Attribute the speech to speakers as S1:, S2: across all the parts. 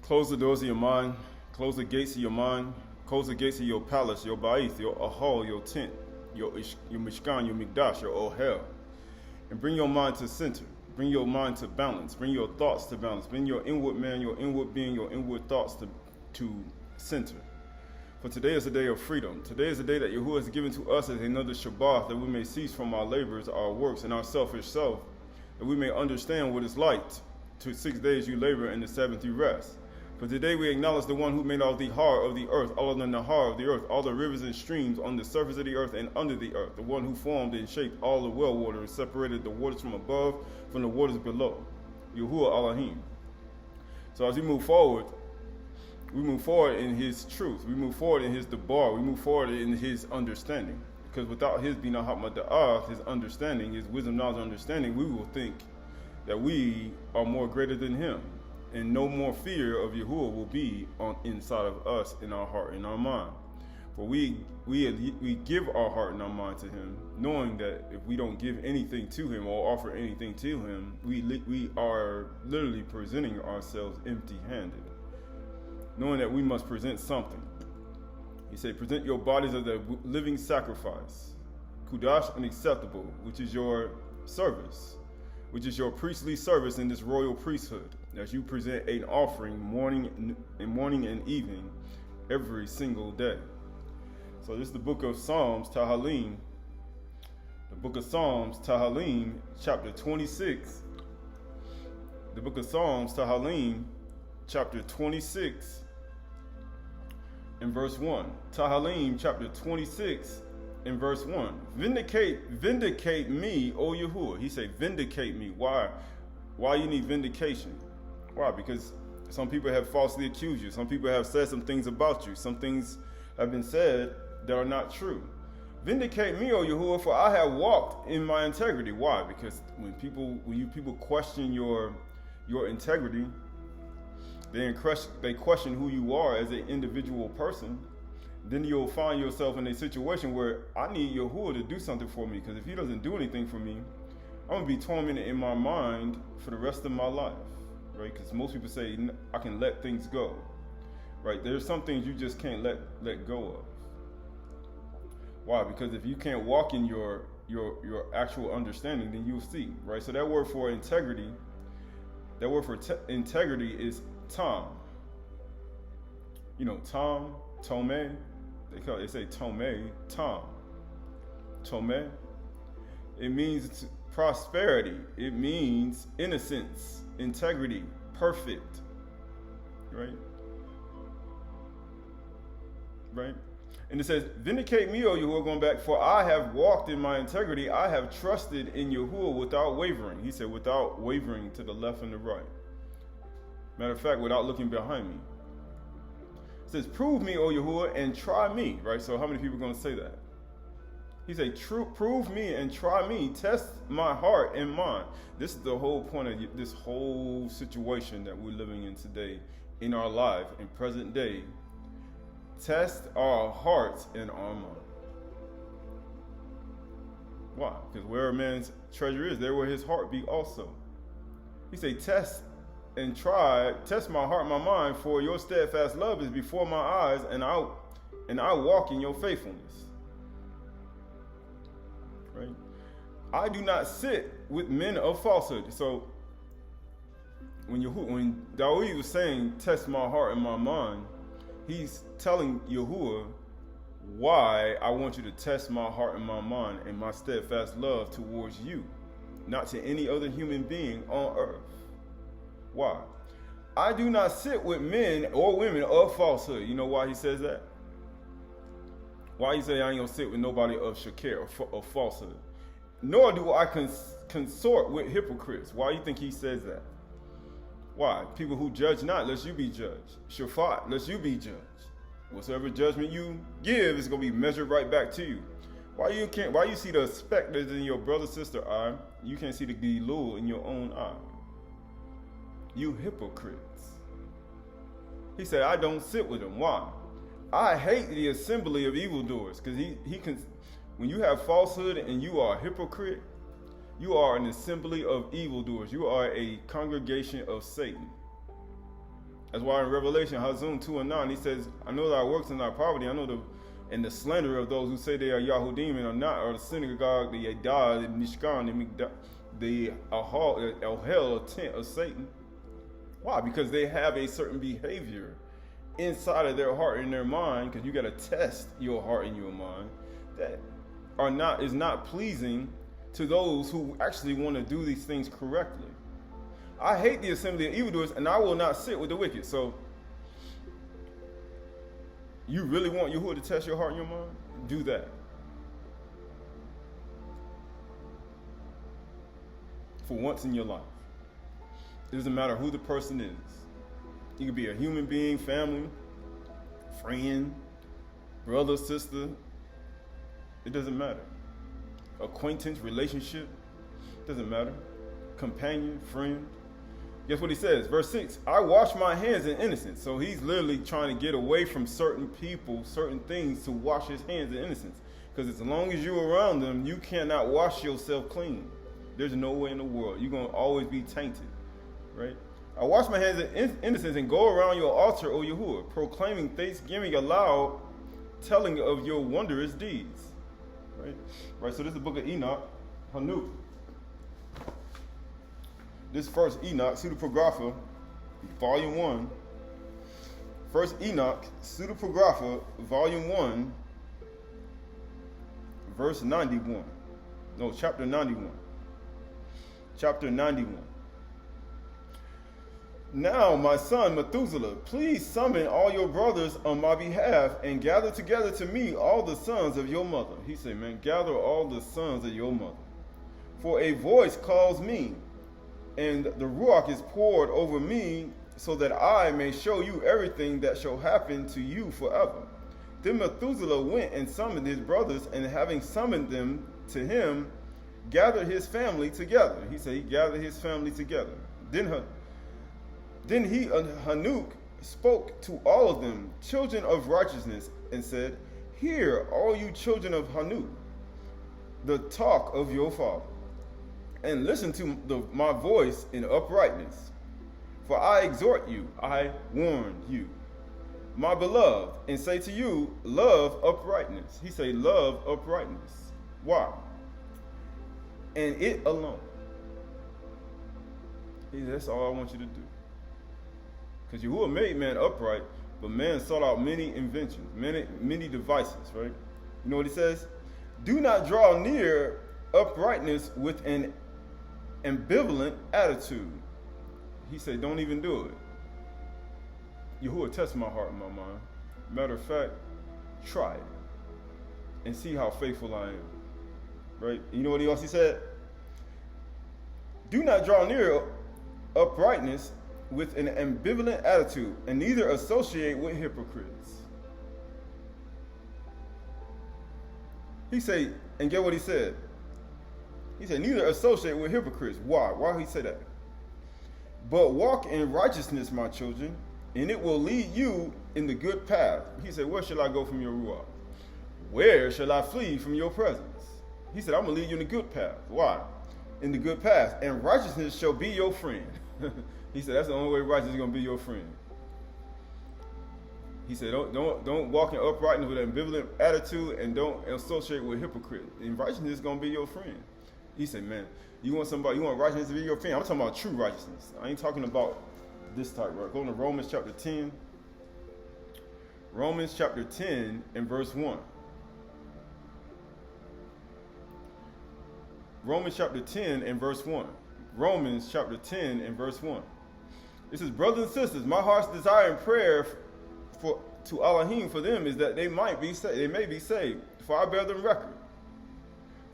S1: Close the doors of your mind. Close the gates of your mind. Close the gates of your palace, your ba'ith, your ahal, your tent, your mishkan, your mikdash, your ohel. And bring your mind to center. Bring your mind to balance. Bring your thoughts to balance. Bring your inward man, your inward being, your inward thoughts to center. For today is a day of freedom. Today is a day that Yahuwah has given to us as another shabath, that we may cease from our labors, our works, and our selfish self, that we may understand what it's like. To 6 days you labor, and the seventh you rest. For today we acknowledge the one who made all the har of the earth, all of the nahar of the earth, all the rivers and streams on the surface of the earth and under the earth, the one who formed and shaped all the well water and separated the waters from above from the waters below. Yahuwah Elohim. So as we move forward in his truth, we move forward in his debar, we move forward in his understanding. Because without his binah ha'mada'ah, his understanding, his wisdom, knowledge, understanding, we will think that we are more greater than him. And no more fear of Yahuwah will be on inside of us, in our heart, in our mind. For we give our heart and our mind to him, knowing that if we don't give anything to him or offer anything to him, we are literally presenting ourselves empty-handed, knowing that we must present something. He said, present your bodies as a living sacrifice, Qhdsh and acceptable, which is your service, which is your priestly service in this royal priesthood, as you present an offering morning and evening every single day. So this is the book of Psalms, Tahalim. The book of Psalms, Tahalim, chapter 26. The book of Psalms, Tahalim, chapter 26, and verse 1. Tahalim, chapter 26, and verse 1. Vindicate me, O Yahuwah. He said, vindicate me. Why? Why you need vindication? Why? Because some people have falsely accused you. Some people have said some things about you. Some things have been said that are not true. Vindicate me, O Yahuwah, for I have walked in my integrity. Why? Because when people question your integrity, they question who you are as an individual person. Then you'll find yourself in a situation where I need Yahuwah to do something for me, because if he doesn't do anything for me, I'm going to be tormented in my mind for the rest of my life, right? Because most people say, I can let things go, right? There's some things you just can't let go of. Why? Because if you can't walk in your actual understanding, then you'll see, right? So that word for integrity, integrity is tam. You know, tam, tome. They say tome, tam. Tome. It means prosperity. It means innocence, integrity, perfect. Right? Right? And it says, vindicate me, O Yahuwah, going back, for I have walked in my integrity. I have trusted in Yahuwah without wavering. He said, without wavering to the left and the right. Matter of fact, without looking behind me. It says, prove me, O Yahuwah, and try me. Right? So how many people are going to say that? He said, prove me and try me. Test my heart and mind. This is the whole point of this whole situation that we're living in today in our life, in present day. Test our hearts and our mind. Why? Because where a man's treasure is, there will his heart be also. He said, test my heart and my mind, for your steadfast love is before my eyes, and I walk in your faithfulness. Right? I do not sit with men of falsehood. So when Dawid was saying, test my heart and my mind, he's telling Yahuwah why I want you to test my heart and my mind and my steadfast love towards you, not to any other human being on earth. Why? I do not sit with men or women of falsehood. You know why he says that? Why he say I ain't gonna sit with nobody of shakir, of falsehood? Nor do I consort with hypocrites. Why do you think he says that? Why? People who judge not, lest you be judged. Shafat, lest you be judged. Whatsoever judgment you give is going to be measured right back to you. Why you see the specters in your brother, sister eye, you can't see the gilul in your own eye? You hypocrites. He said, I don't sit with them. Why? I hate the assembly of evildoers. Because he can, when you have falsehood and you are a hypocrite, you are an assembly of evildoers. You are a congregation of Satan. That's why in Revelation, Hazum 2:9, he says, I know thy works and thy poverty. I know the slander of those who say they are Yahudim and are not, or the synagogue, the Aydah, the Mishkan, the Hell, a tent of Satan. Why? Because they have a certain behavior inside of their heart and their mind, because you got to test your heart and your mind, that is not pleasing to those who actually want to do these things correctly. I hate the assembly of evildoers, and I will not sit with the wicked. So, you really want Yahuwah to test your heart and your mind? Do that. For once in your life. It doesn't matter who the person is. You can be a human being, family, friend, brother, sister. It doesn't matter. Acquaintance, relationship. Doesn't matter. Companion, friend. Guess what he says? Verse 6, I wash my hands in innocence. So he's literally trying to get away from certain people, certain things, to wash his hands in innocence. Because as long as you're around them, you cannot wash yourself clean. There's no way in the world. You're going to always be tainted. Right? I wash my hands in innocence and go around your altar, O Yahuwah, proclaiming thanksgiving aloud, telling of your wondrous deeds. Right? So this is the book of Enoch, Hanuk. This first Enoch, Pseudepigrapha, Volume 1. First Enoch, Pseudepigrapha, Volume 1, verse 91. No, chapter 91. Chapter 91. Now, my son Methuselah, please summon all your brothers on my behalf and gather together to me all the sons of your mother. He said, man, gather all the sons of your mother. For a voice calls me, and the Ruach is poured over me, so that I may show you everything that shall happen to you forever. Then Methuselah went and summoned his brothers, and having summoned them to him, gathered his family together. He said he gathered his family together. Then he, Hanuk, spoke to all of them, children of righteousness, and said, hear, all you children of Hanuk, the talk of your father, and listen to my voice in uprightness. For I exhort you, I warn you, my beloved, and say to you, love uprightness. He say, love uprightness. Why? And it alone. That's all I want you to do. Because Yahuwah made man upright, but man sought out many inventions, many devices, right? You know what he says? Do not draw near uprightness with an ambivalent attitude. He said, don't even do it. Yahuwah test my heart and my mind. Matter of fact, try it and see how faithful I am. Right? You know what else he said? Do not draw near uprightness with an ambivalent attitude, and neither associate with hypocrites. He said, and get what he said? He said, neither associate with hypocrites. Why? Why did he say that? But walk in righteousness, my children, and it will lead you in the good path. He said, where shall I go from your ruach? Where shall I flee from your presence? He said, I'm going to lead you in the good path. Why? In the good path. And righteousness shall be your friend. He said, that's the only way righteousness is going to be your friend. He said, don't walk in uprightness with an ambivalent attitude, and don't associate with hypocrites. And righteousness is going to be your friend. He said, man, you want righteousness to be your friend? I'm talking about true righteousness. I ain't talking about this type, right? Go to Romans chapter 10. Romans chapter 10 and verse 1. Romans chapter 10 and verse 1. Romans chapter 10 and verse 1. It says, brothers and sisters, my heart's desire and prayer to Elohim for them is that they may be saved. For I bear them record.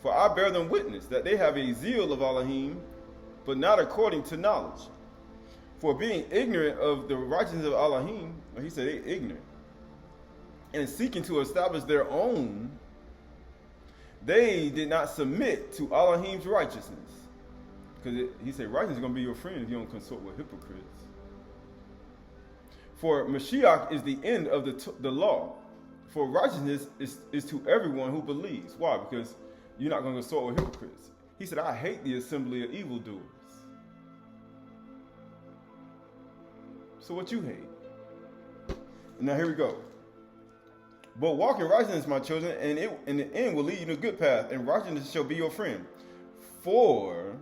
S1: For I bear them witness that they have a zeal of Elohim, but not according to knowledge. For being ignorant of the righteousness of Elohim, he said they ignorant, and seeking to establish their own, they did not submit to Elohim's righteousness. Because he said righteousness is going to be your friend if you don't consult with hypocrites. For Mashiach is the end of the law. For righteousness is to everyone who believes. Why? Because you're not going to consult with hypocrites. He said, I hate the assembly of evildoers. So what you hate? Now here we go. But walk in righteousness, my children, and it in the end will lead you to a good path, and righteousness shall be your friend. For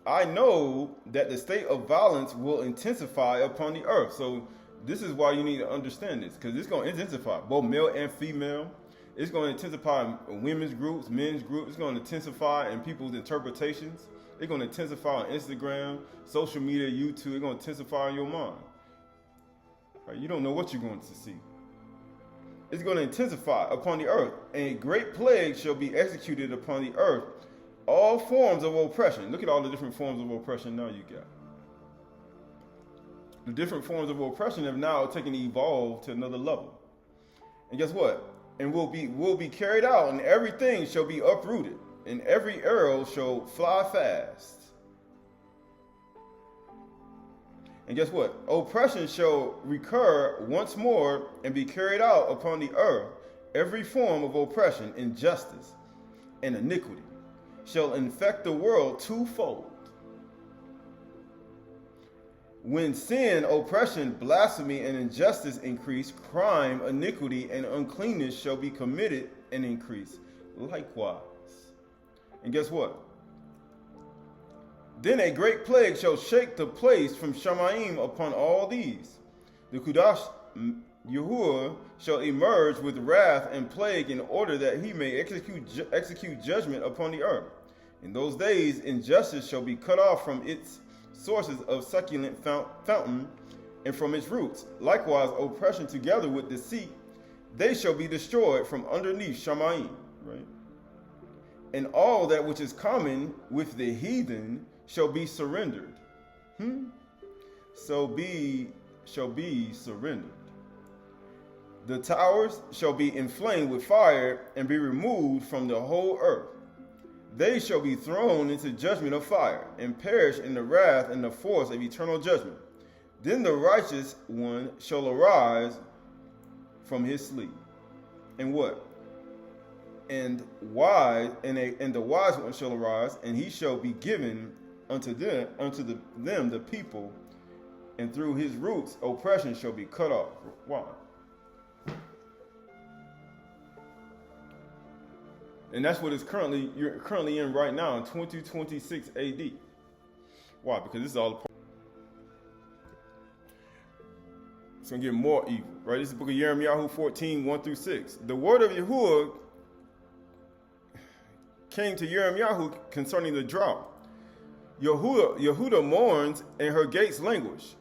S1: I know that the state of violence will intensify upon the earth. So this is why you need to understand this, because it's going to intensify, both male and female. It's going to intensify in women's groups, men's groups. It's going to intensify in people's interpretations. It's going to intensify on Instagram, social media, YouTube. It's going to intensify in your mind. Right? You don't know what you're going to see. It's going to intensify upon the earth, and a great plague shall be executed upon the earth. All forms of oppression. Look at all the different forms of oppression now you got. The different forms of oppression have now taken evolved to another level. And guess what? And will be carried out, and everything shall be uprooted, and every arrow shall fly fast. And guess what? Oppression shall recur once more and be carried out upon the earth. Every form of oppression, injustice, and iniquity shall infect the world twofold. When sin, oppression, blasphemy, and injustice increase, crime, iniquity, and uncleanness shall be committed and increase likewise. And guess what? Then a great plague shall shake the place from Shamayim upon all these. The Chdsh Yahuwah shall emerge with wrath and plague in order that he may execute judgment upon the earth. In those days, injustice shall be cut off from its sources of succulent fountain and from its roots. Likewise, oppression together with deceit, they shall be destroyed from underneath Shamayim, right? And all that which is common with the heathen shall be surrendered. Shall be surrendered. The towers shall be inflamed with fire and be removed from the whole earth. They shall be thrown into judgment of fire and perish in the wrath and the force of eternal judgment. Then the righteous one shall arise from his sleep. And what? And the wise one shall arise, and he shall be given unto them the people, and through his roots oppression shall be cut off. Why? And that's what you're currently in right now in 2026 AD. Why? Because this is all a part. It's going to get more evil, right? This is the book of Yirmiyahu 14, 1 through 6. The word of Yahuwah came to Yirmiyahu concerning the drought. Yehuda mourns and her gates languish.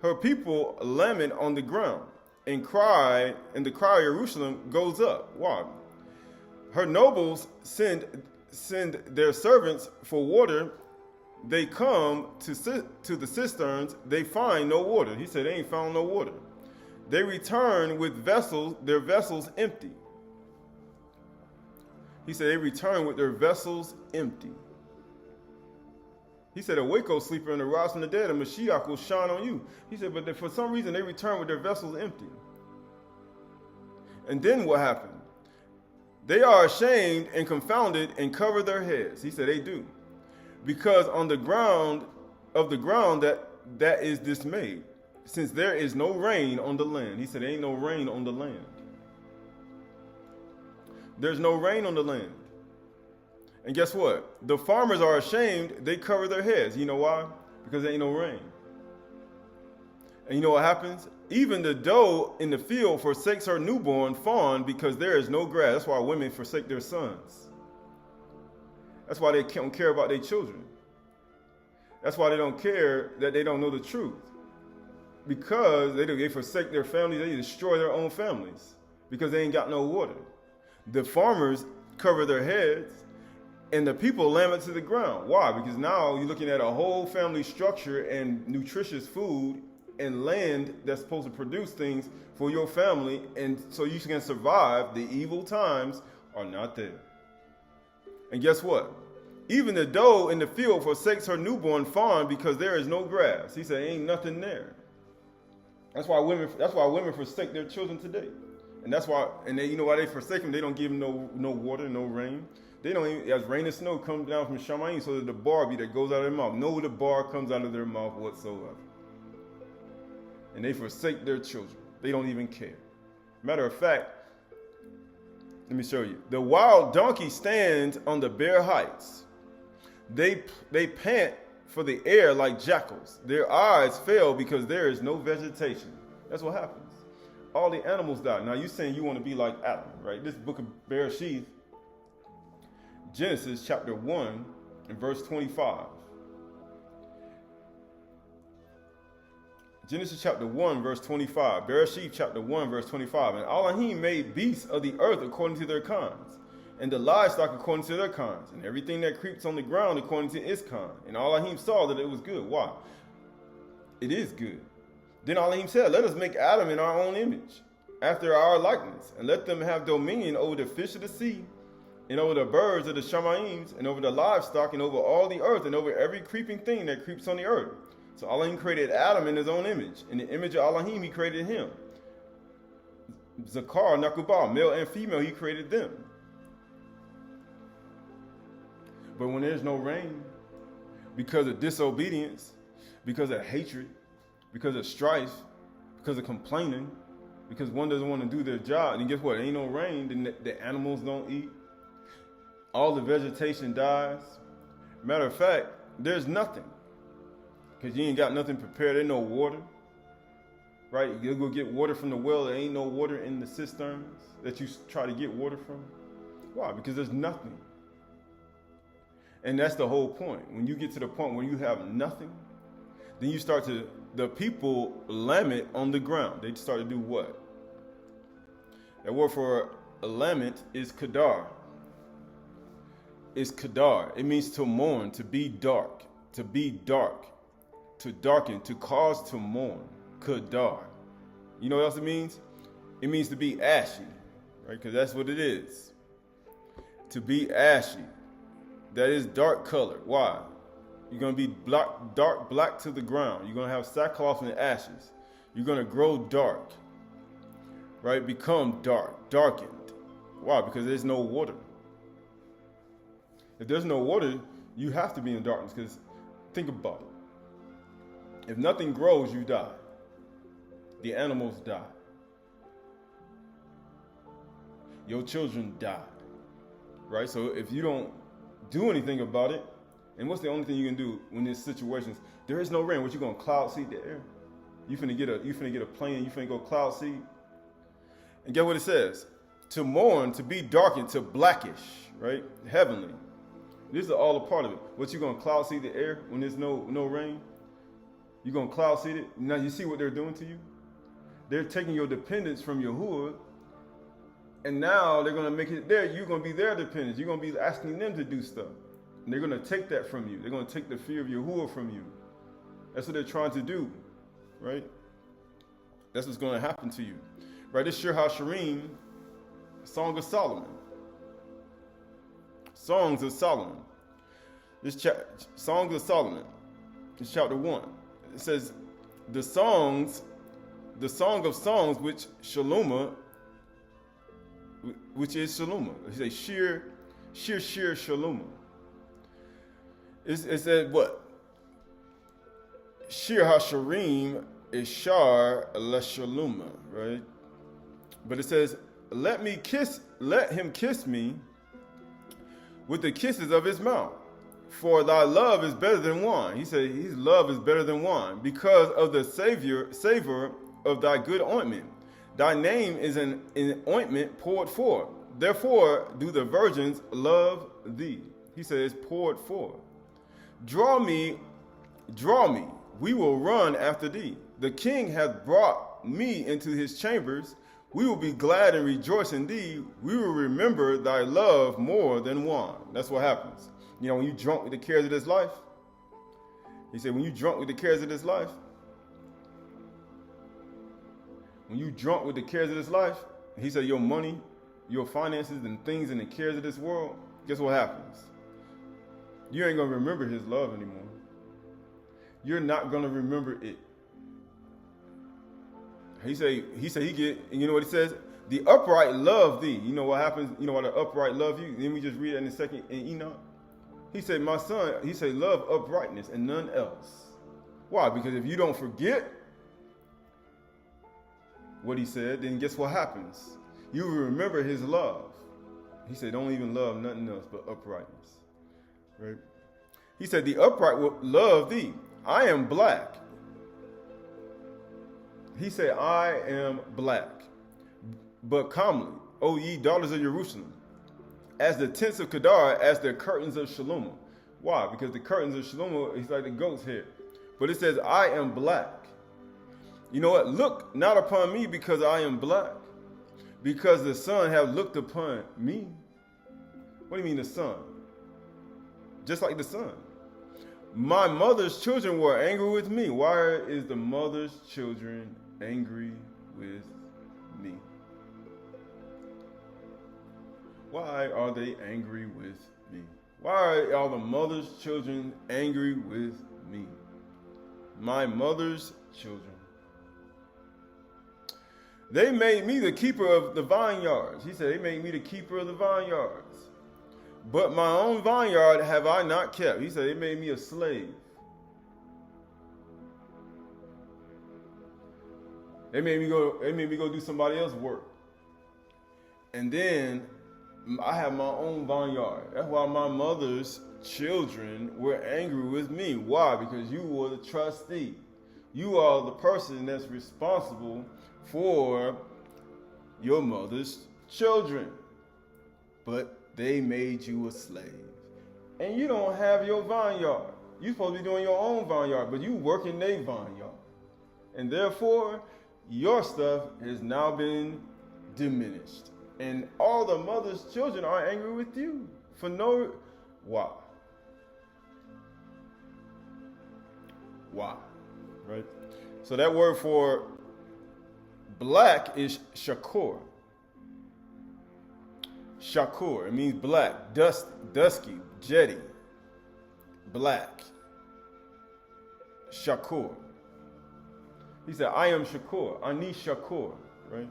S1: Her people lament on the ground and cry, and the cry of Jerusalem goes up. Why? Her nobles send their servants for water. They come to the cisterns. They find no water. He said they ain't found no water. They return with their vessels empty. He said they return with their vessels empty. He said, awake, O sleeper, and arise from the dead, and Mashiach will shine on you. He said, but for some reason they return with their vessels empty. And then what happened? They are ashamed and confounded and cover their heads. He said they do. Because on the ground that is dismayed, since there is no rain on the land. He said there ain't no rain on the land. There's no rain on the land. And guess what? The farmers are ashamed. They cover their heads. You know why? Because there ain't no rain. And you know what happens? Even the doe in the field forsakes her newborn fawn because there is no grass. That's why women forsake their sons. That's why they don't care about their children. That's why they don't care that they don't know the truth. Because they forsake their families. They destroy their own families because they ain't got no water. The farmers cover their heads and the people lament to the ground. Why? Because now you're looking at a whole family structure and nutritious food and land that's supposed to produce things for your family, and so you can survive. The evil times are not there. And guess what? Even the doe in the field forsakes her newborn fawn because there is no grass. He said, ain't nothing there. That's why women forsake their children today. And that's why, you know why they forsake them? They don't give them no water, no rain. They don't even, as rain and snow comes down from Shamayim, so that the barb that goes out of their mouth. No, the bar comes out of their mouth whatsoever. and they forsake their children. They don't even care. Matter of fact, let me show you. The wild donkey stands on the bare heights. They pant for the air like jackals. Their eyes fail because there is no vegetation. That's what happens. All the animals die. Now, you're saying you want to be like Adam, right? This book of Bereshith, Genesis chapter 1 and verse 25. Genesis chapter 1, verse 25. Bereshith chapter 1, verse 25. And Elohim made beasts of the earth according to their kinds, and the livestock according to their kinds, and everything that creeps on the ground according to its kind. And Elohim saw that it was good. Why? It is good. Then Elohim said, let us make Adam in our own image, after our likeness, and let them have dominion over the fish of the sea, and over the birds of the Shamaim, and over the livestock, and over all the earth, and over every creeping thing that creeps on the earth. So Elohim created Adam in his own image. In the image of Elohim, he created him. Zakar, Nakubah, male and female, he created them. But when there's no rain, because of disobedience, because of hatred, because of strife, because of complaining, because one doesn't want to do their job, and guess what? There ain't no rain, then the animals don't eat. All the vegetation dies. Matter of fact, there's nothing. Because you ain't got nothing prepared. There's no water. Right? You go get water from the well. There ain't no water in the cisterns that you try to get water from. Why? Because there's nothing. And that's the whole point. When you get to the point where you have nothing, then you start to, the people lament on the ground. They start to do what? That word for lament is kadar. It's kadar. It means to mourn, to be dark, to be dark. To darken, to cause to mourn, kadar. You know what else it means? It means to be ashy, right? Because that's what it is. To be ashy. That is dark color. Why? You're going to be dark black to the ground. You're going to have sackcloth and ashes. You're going to grow dark, right? Become dark, darkened. Why? Because there's no water. If there's no water, you have to be in darkness, because think about it. If nothing grows, you die. The animals die. Your children die. Right? So if you don't do anything about it, and what's the only thing you can do when there's situations, there is no rain, what you gonna cloud seed the air? You finna get a plane, you finna go cloud seed. And get what it says. To mourn, to be darkened, to blackish, right? Heavenly. This is all a part of it. What you gonna cloud seed the air when there's no rain? You're going to cloud seed it. Now you see what they're doing to you? They're taking your dependence from Yahuwah, and now they're going to make it there. You're going to be their dependence. You're going to be asking them to do stuff. And they're going to take that from you. They're going to take the fear of Yahuwah from you. That's what they're trying to do, right? That's what's going to happen to you. Right? This Ashy'ry, Song of Solomon. Songs of Solomon. This Songs of Solomon. It's chapter 1. It says, the song of songs, which Shaloma, which is Shaloma. It says Shir Shaloma. It said what? Shir HaSharim is Shar La Shaloma, right? But it says, let him kiss me with the kisses of his mouth. For thy love is better than wine. He said his love is better than wine, because of the savor of thy good ointment. Thy name is an ointment poured forth. Therefore do the virgins love thee. He says poured forth. Draw me, we will run after thee. The king hath brought me into his chambers. We will be glad and rejoice in thee. We will remember thy love more than wine. That's what happens. You know, when you drunk with the cares of this life, he said, when you drunk with the cares of this life, he said, your money, your finances, and things and the cares of this world, guess what happens? You ain't going to remember his love anymore. You're not going to remember it. He said, you know what he says? The upright love thee. You know what happens? You know why the upright love you? Then we just read it in a second in Enoch. He said, my son, he said, love uprightness and none else. Why? Because if you don't forget, what he said, then guess what happens? You will remember his love. He said, don't even love nothing else but uprightness. Right? He said, the upright will love thee. I am black. He said, I am black. But calmly, O ye daughters of Jerusalem, as the tents of Kedar, as the curtains of Shalom. Why? Because the curtains of Shalom is like the goat's hair. But it says, I am black. You know what? Look not upon me because I am black, because the sun have looked upon me. What do you mean the sun? Just like the sun. My mother's children were angry with me. Why is the mother's children angry with me? Why are they angry with me? Why are the mother's children angry with me? My mother's children. They made me the keeper of the vineyards. He said, they made me the keeper of the vineyards. But my own vineyard have I not kept. He said, they made me a slave. They made me go do somebody else's work. And then I have my own vineyard. That's why my mother's children were angry with me. Why? Because you were the trustee. You are the person that's responsible for your mother's children. But they made you a slave. And you don't have your vineyard. You're supposed to be doing your own vineyard, but you work in their vineyard. And therefore, your stuff has now been diminished. And all the mother's children are angry with you for no... Why? Why? Right? So that word for black is shakur. Shakur, it means black, dusky, jetty, black. Shakur. He said, I am shakur, ani shakur, right?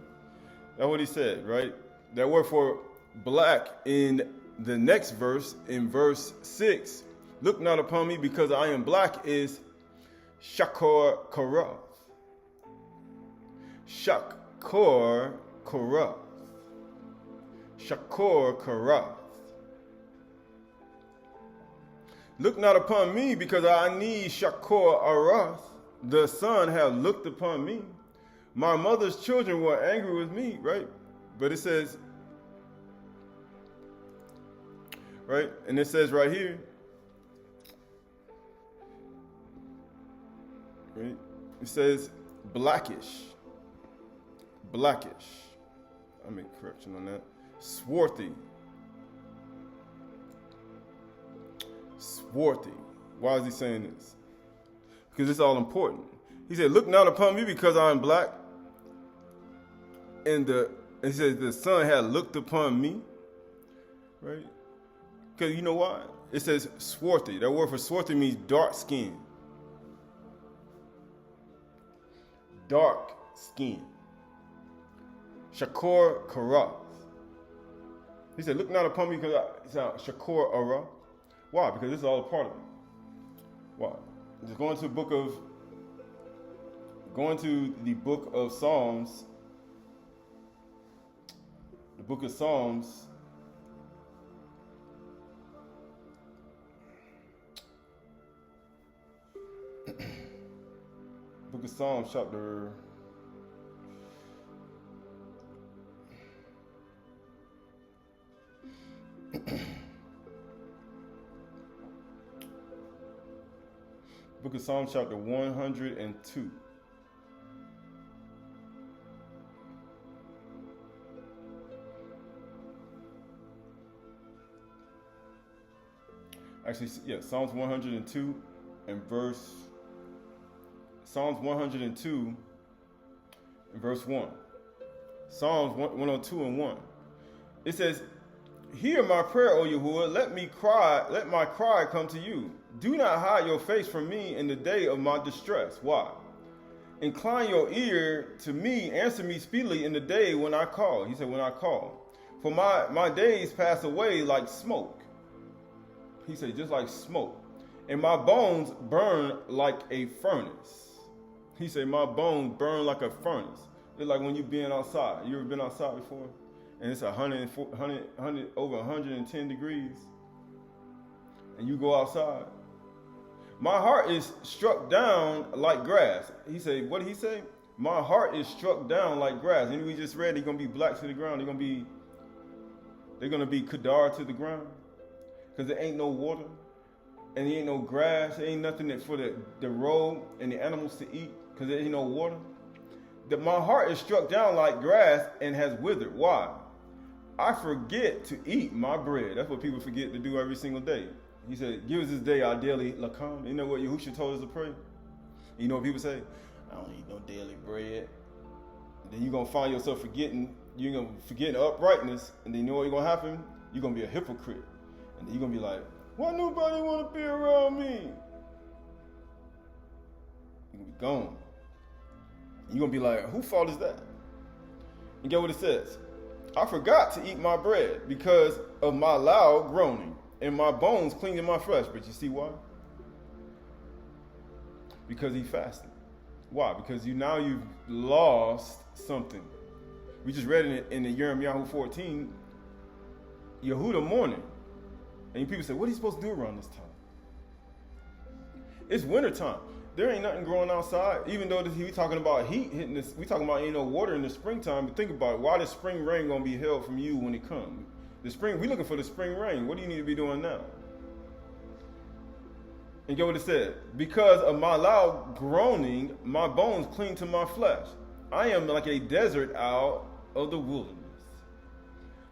S1: That's what he said, right? That word for black in the next verse, in verse 6, look not upon me because I am black, is shakur karath. Shakur karath. Shakur Karath. Look not upon me because I need Shakur Arath. The sun have looked upon me. My mother's children were angry with me, right? But it says, right? And it says right here, right? It says blackish. Blackish. I make a correction on that. Swarthy. Swarthy. Why is he saying this? Because it's all important. He said, look not upon me because I am black. And he says the sun had looked upon me. Right? Because you know why? It says swarthy. That word for swarthy means dark skin. Dark skin. Shakur Karath. He said, look not upon me because it's Shakur Ara. Why? Because this is all a part of it. Why? Just going to the book of Psalms. The book of Psalms. Book of Psalms, chapter... Book of Psalms, chapter 102. Actually, yeah, Psalms 102 and verse... Psalms 102 and verse 1. Psalms 102 and 1. It says, hear my prayer, O Yahuwah, let my cry come to you. Do not hide your face from me in the day of my distress. Why? Incline your ear to me, answer me speedily in the day when I call. He said, when I call. For my days pass away like smoke. He said, just like smoke. And my bones burn like a furnace. He said, my bones burn like a furnace. It's like when you being outside. You ever been outside before? And it's 100, over 110 degrees. And you go outside. My heart is struck down like grass. He said, what did he say? My heart is struck down like grass. And we just read they're going to be black to the ground. They're going to be kadar to the ground. Because there ain't no water. And there ain't no grass. There ain't nothing for the road and the animals to eat. Because there ain't no water. My heart is struck down like grass and has withered. Why? I forget to eat my bread. That's what people forget to do every single day. He said, give us this day our daily lakam. You know what Yahushua told us to pray? You know what people say? I don't eat no daily bread. And then you're going to find yourself forgetting. You're going to forget uprightness. And then you know what's going to happen? You're going to be a hypocrite. And then you're going to be like, why nobody want to be around me? You're going to be gone. You're going to be like, whose fault is that? And get what it says. I forgot to eat my bread because of my loud groaning and my bones cling in my flesh. But you see why? Because he fasted. Why? Because you've lost something. We just read it in the Jeremiah 14, Yehuda mourning. And people say, what are you supposed to do around this time? It's winter time. There ain't nothing growing outside. Even though we talking about heat hitting this, we talking about ain't no water in the springtime. But think about it. Why the spring rain gonna be held from you when it comes? The spring, we looking for the spring rain. What do you need to be doing now? And get what it said. Because of my loud groaning, my bones cling to my flesh. I am like a desert owl of the wilderness.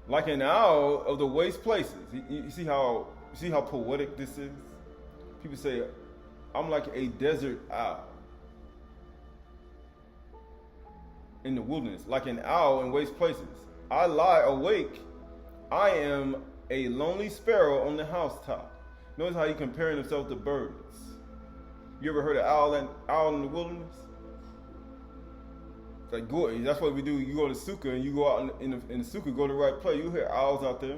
S1: Like an owl of the waste places. You see how poetic this is? People say, I'm like a desert owl in the wilderness, like an owl in waste places. I lie awake. I am a lonely sparrow on the housetop. Notice how he comparing himself to birds. You ever heard of owl in the wilderness? It's like, go, that's what we do. You go to Sukkah and you go out in the Sukkah, go to the right place. You hear owls out there.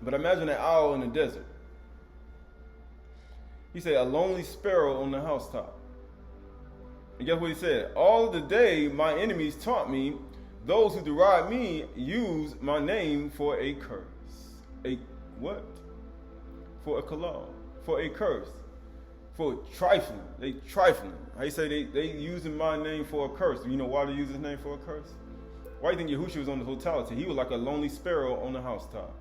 S1: But imagine an owl in the desert. He said, a lonely sparrow on the housetop. And guess what he said? All the day my enemies taunt me. Those who deride me use my name for a curse. A what? For a Qalalah. For a curse. For trifling. They trifling. How you say they using my name for a curse? You know why they use his name for a curse? Why do you think Yahushua was on the totality? He was like a lonely sparrow on the housetop.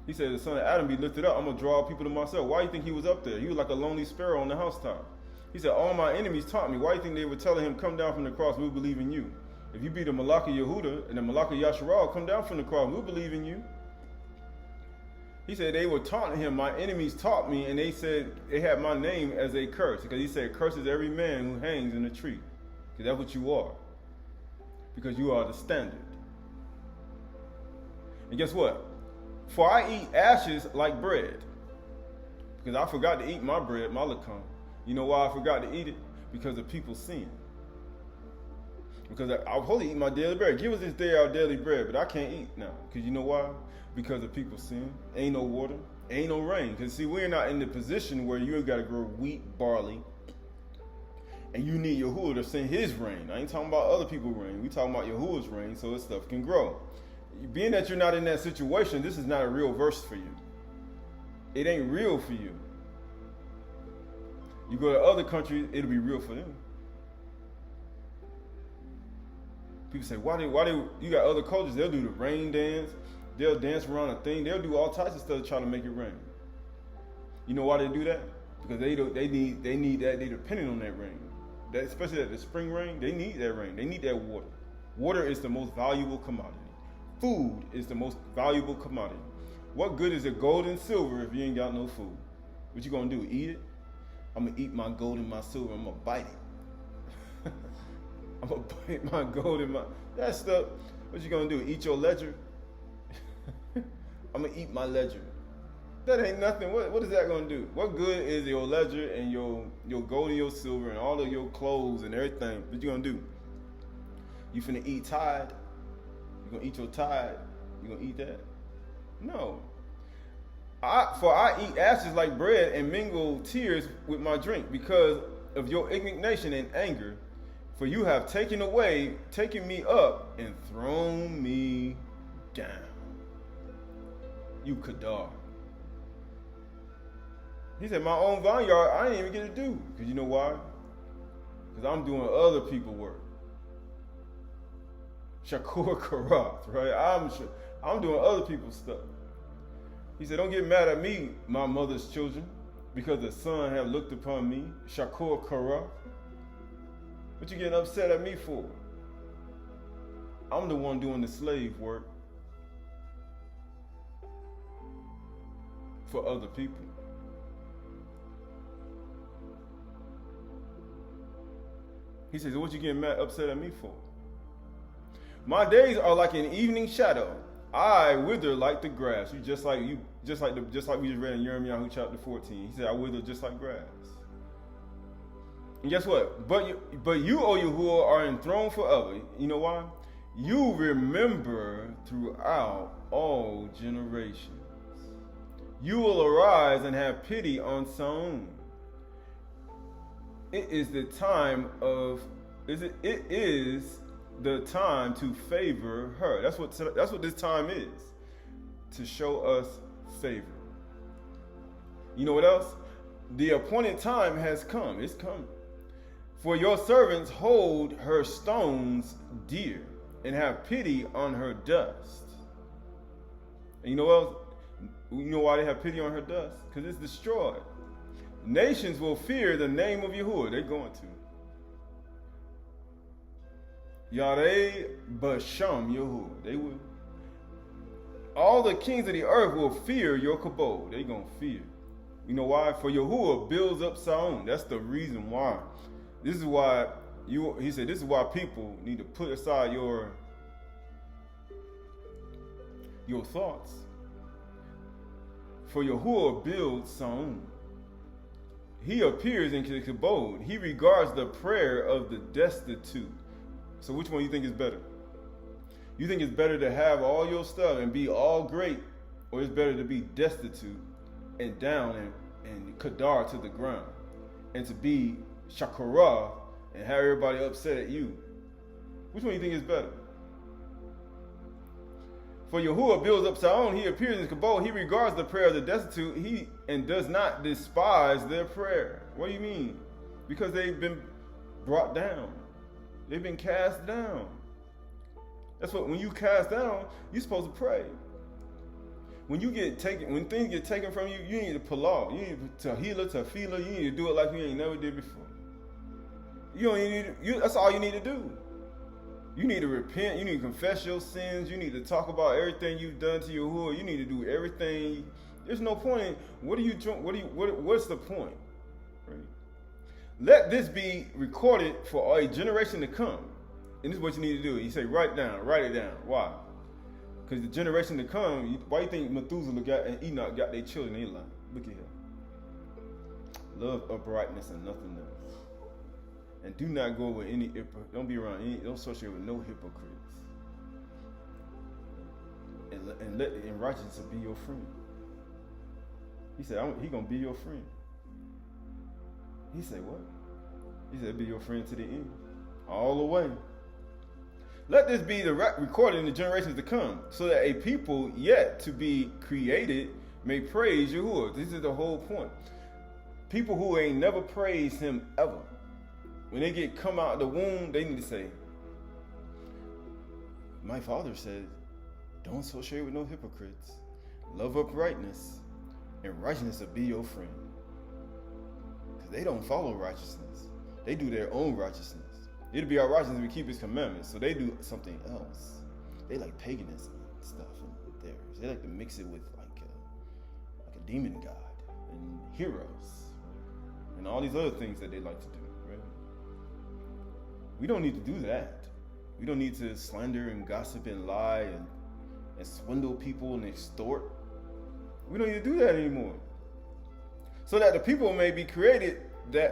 S1: He said, the son of Adam be lifted up. I'm going to draw people to myself. Why do you think he was up there? He was like a lonely sparrow on the housetop. He said, all my enemies taught me. Why do you think they were telling him, come down from the cross, we'll believe in you? If you be the Malach of Yehuda and the Malach of Yasharal, come down from the cross, we'll believe in you. He said, they were taunting him. My enemies taught me, and they said they had my name as a curse. Because he said, curses every man who hangs in a tree. Because that's what you are. Because you are the standard. And guess what? For I eat ashes like bread. Because I forgot to eat my bread, my lakam. You know why I forgot to eat it? Because of people's sin. Because I was supposed to eat my daily bread. Give us this day our daily bread, but I can't eat now. Because you know why? Because of people's sin. Ain't no water. Ain't no rain. Because see, we're not in the position where you got to grow wheat, barley, and you need Yahuwah to send his rain. I ain't talking about other people's rain. We talking about Yahuwah's rain so this stuff can grow. Being that you're not in that situation, this is not a real verse for you. It ain't real for you. You go to other countries, it'll be real for them. People say, why they, you got other cultures, they'll do the rain dance, they'll dance around a thing, they'll do all types of stuff to try to make it rain. You know why they do that? Because they need that, they dependent on that rain. That, especially that the spring rain, they need that rain, they need that water. Water is the most valuable commodity. Food is the most valuable commodity. What good is it gold and silver if you ain't got no food? What you gonna do, eat it? I'm gonna eat my gold and my silver, I'm gonna bite it. I'm gonna bite my gold and my, that stuff, what you gonna do, eat your ledger? I'm gonna eat my ledger. That ain't nothing, what is that gonna do? What good is your ledger and your gold and your silver and all of your clothes and everything? What you gonna do? You finna eat tithe? You gonna eat your tithe? You gonna eat that? No. For I eat ashes like bread and mingle tears with my drink because of your indignation and anger For you have taken me up, and thrown me down. You Kedar. He said, my own vineyard, I ain't even get to do. Because you know why? Because I'm doing other people's work. Qahalath, right? I'm doing other people's stuff. He said, don't get mad at me, my mother's children, because the son have looked upon me. Qahalath. What you getting upset at me for? I'm the one doing the slave work for other people. He says, what you getting upset at me for? My days are like an evening shadow. I wither like the grass. Just like we just read in Jeremiah chapter 14. He said, I wither just like grass. And guess what? But you, O Yahuwah, are enthroned forever. You know why? You remember throughout all generations. You will arise and have pity on Sion. It is the time to favor her. That's what this time is. To show us favor. You know what else? The appointed time has come. It's come. For your servants hold her stones dear, and have pity on her dust. And you know what else? You know why they have pity on her dust? Because it's destroyed. Nations will fear the name of Yahuwah. They're going to. Yarei Basham Yahuwah. They will. All the kings of the earth will fear your kabod. They're going to fear. You know why? For Yahuwah builds up Sion. That's the reason why. This is why he said, this is why people need to put aside your thoughts. For Yahuwah builds Sion. He appears in kabod. He regards the prayer of the destitute. So which one you think is better? You think it's better to have all your stuff and be all great, or it's better to be destitute and down and Kedar to the ground, and to be Qahalath and have everybody upset at you? Which one you think is better? For Yahuwah builds up Sion, he appears in kabod, he regards the prayer of the destitute, and does not despise their prayer. What do you mean? Because they've been brought down. They've been cast down. That's what, when you cast down, you're supposed to pray. When things get taken from you, you need to pull off. You need to tefillah, you need to do it like you ain't never did before. That's all you need to do. You need to repent, you need to confess your sins, you need to talk about everything you've done to Yahuwah, you need to do everything. There's no point. What's the point? Right? Let this be recorded for a generation to come. And this is what you need to do. You say, write it down. Why? Because the generation to come, why you think Methuselah and Enoch got their children? They like, look at him. Love uprightness and nothing else. And do not go with don't be around, don't associate with no hypocrites. And let righteousness be your friend. He said, he gonna be your friend. He said, what? He said, be your friend to the end. All the way. Let this be the recorded in the generations to come, so that a people yet to be created may praise Yahuwah. This is the whole point. People who ain't never praised him ever, when they come out of the womb, they need to say, my father said, don't associate with no hypocrites. Love uprightness, and righteousness will be your friend. Because they don't follow righteousness. They do their own righteousness. It'll be our righteousness if we keep his commandments. So they do something else. They like paganism and stuff and theirs. They like to mix it with like a demon god and heroes and all these other things that they like to do. Right? We don't need to do that. We don't need to slander and gossip and lie and swindle people and extort. We don't need to do that anymore. So that the people may be created,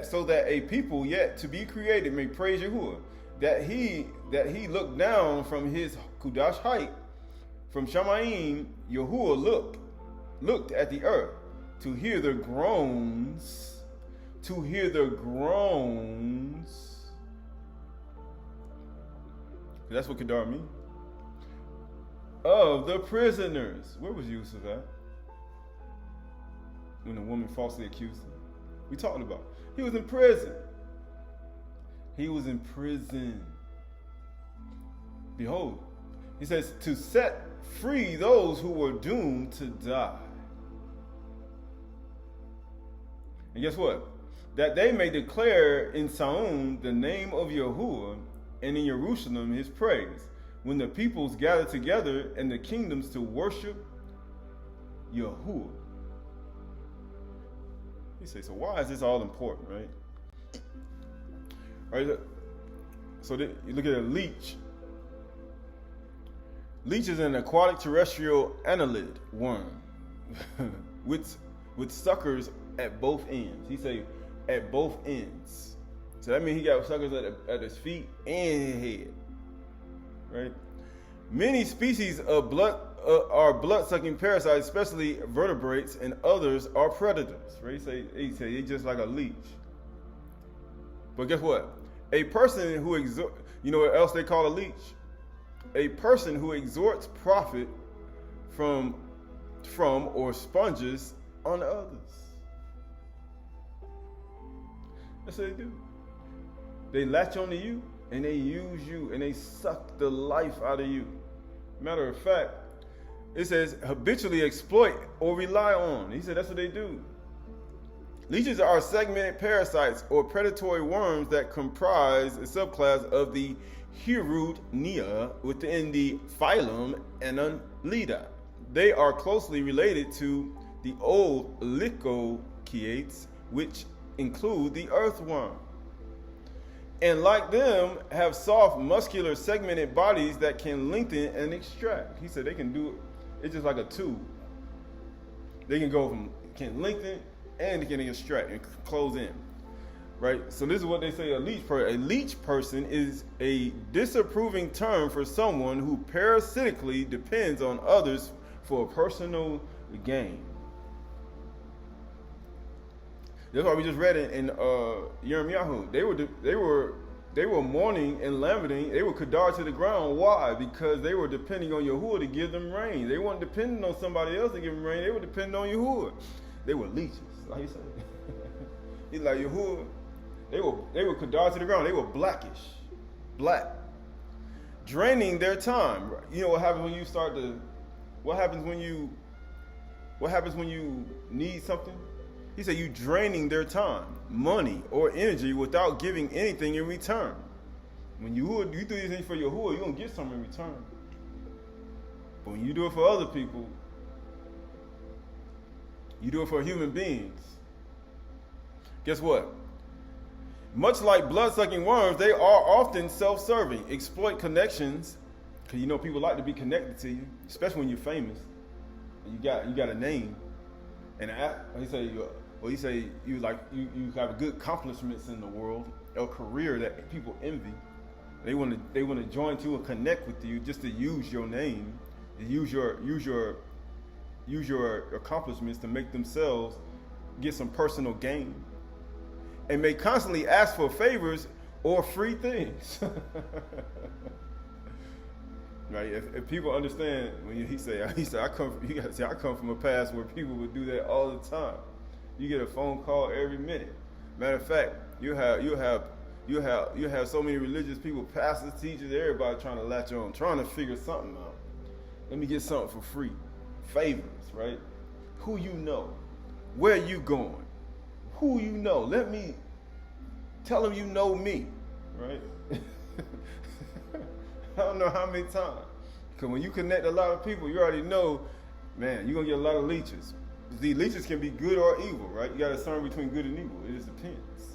S1: so that a people yet to be created may praise Yahuwah, that he looked down from his Kudash height, from Shamayim. Yahuwah looked at the earth to hear the groans That's what Kedar means. Of the prisoners. Where was Yusaph at? When the woman falsely accused him. We talked about. He was in prison. He was in prison. Behold, he says, to set free those who were doomed to die. And guess what? That they may declare in Saon the name of Yahuwah, and in Jerusalem his praise, when the peoples gather together and the kingdoms to worship Yahuwah. You say, so why is this all important, right? Right. So you look at a leech. Leech is an aquatic terrestrial annelid worm with suckers at both ends. He say at both ends. So that means he got suckers at his feet and his head. Right? Many species of are blood-sucking parasites, especially vertebrates, and others are predators. Right? He say he's just like a leech. But guess what? A person who you know what else they call a leech? A person who extorts profit from or sponges on others. That's what they do. They latch onto you and they use you and they suck the life out of you. Matter of fact, it says habitually exploit or rely on. He said that's what they do. Leeches are segmented parasites or predatory worms that comprise a subclass of the Hirudnia within the phylum Annelida. They are closely related to the old Lycochiates, which include the earthworm. And like them, have soft, muscular, segmented bodies that can lengthen and extract. He said they can do it. It's just like a tube. They can lengthen and they can extract and close in. Right? So this is what they say a leech person. A leech person is a disapproving term for someone who parasitically depends on others for personal gain. That's why we just read it in Yirmiyahu. They were mourning and lamenting. They were kadar to the ground. Why? Because they were depending on Yahuwah to give them rain. They weren't depending on somebody else to give them rain. They were depending on Yahuwah. They were leeches, like he said. He's like Yahuwah. They were kadar to the ground. They were black, draining their time. You know what happens when you start to? What happens when you need something? He said you draining their time, money, or energy without giving anything in return. When you do these things for Yahuwah, you're gonna get something in return. But when you do it for other people, you do it for human beings. Guess what? Much like blood-sucking worms, they are often self-serving, exploit connections, because you know people like to be connected to you, especially when you're famous and you got a name. And you say you have good accomplishments in the world, a career that people envy. They want to join you and connect with you just to use your name, to use your accomplishments to make themselves get some personal gain, and may constantly ask for favors or free things. Right? If people understand when he say I come from a past where people would do that all the time. You get a phone call every minute. Matter of fact, you have so many religious people, pastors, teachers, everybody trying to latch on, trying to figure something out. Let me get something for free. Favors, right? Who you know? Where you going? Who you know? Let me tell them you know me, right? I don't know how many times. Because when you connect a lot of people, you already know, man, you're going to get a lot of leeches. The leeches can be good or evil, right? You got to discern between good and evil. It just depends. It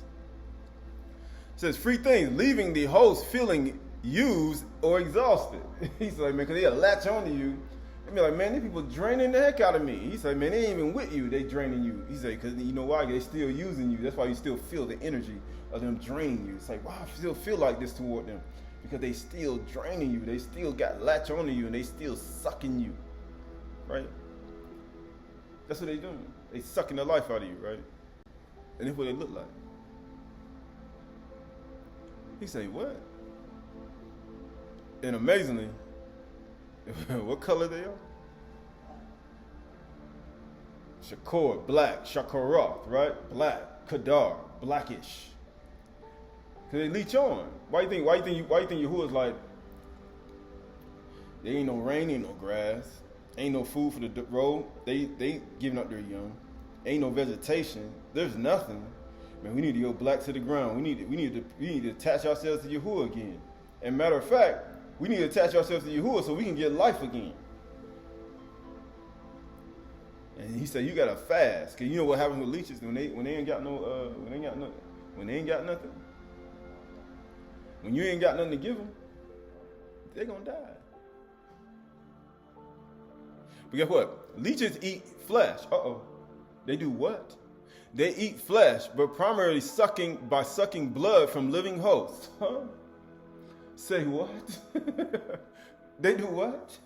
S1: says, free things, leaving the host feeling used or exhausted. He's like, man, because they'll latch on to you. They be like, man, these people draining the heck out of me. He's like, man, they ain't even with you. They draining you. He's like, because you know why? They still using you. That's why you still feel the energy of them draining you. It's like, wow, I still feel like this toward them. Because they still draining you. They still got latch on to you and they still sucking you. Right? That's what they doing. They sucking the life out of you, right? And that's what they look like. He say, what? And amazingly, what color they are? Shakor, black. Shakarath, right? Black. Kadar, blackish. Cause they leech on. Why you think Yahuwah's like, there ain't no rain, ain't no grass, ain't no food for the road. They giving up their young. Ain't no vegetation. There's nothing. Man, we need to go black to the ground. We need to attach ourselves to Yahuwah again. And matter of fact, we need to attach ourselves to Yahuwah so we can get life again. And he said, you gotta fast. Cause you know what happens with leeches when they ain't got nothing. When you ain't got nothing to give them, they're gonna die. But guess what? Leeches eat flesh. They do what? They eat flesh, but primarily by sucking blood from living hosts. Huh? Say what? They do what?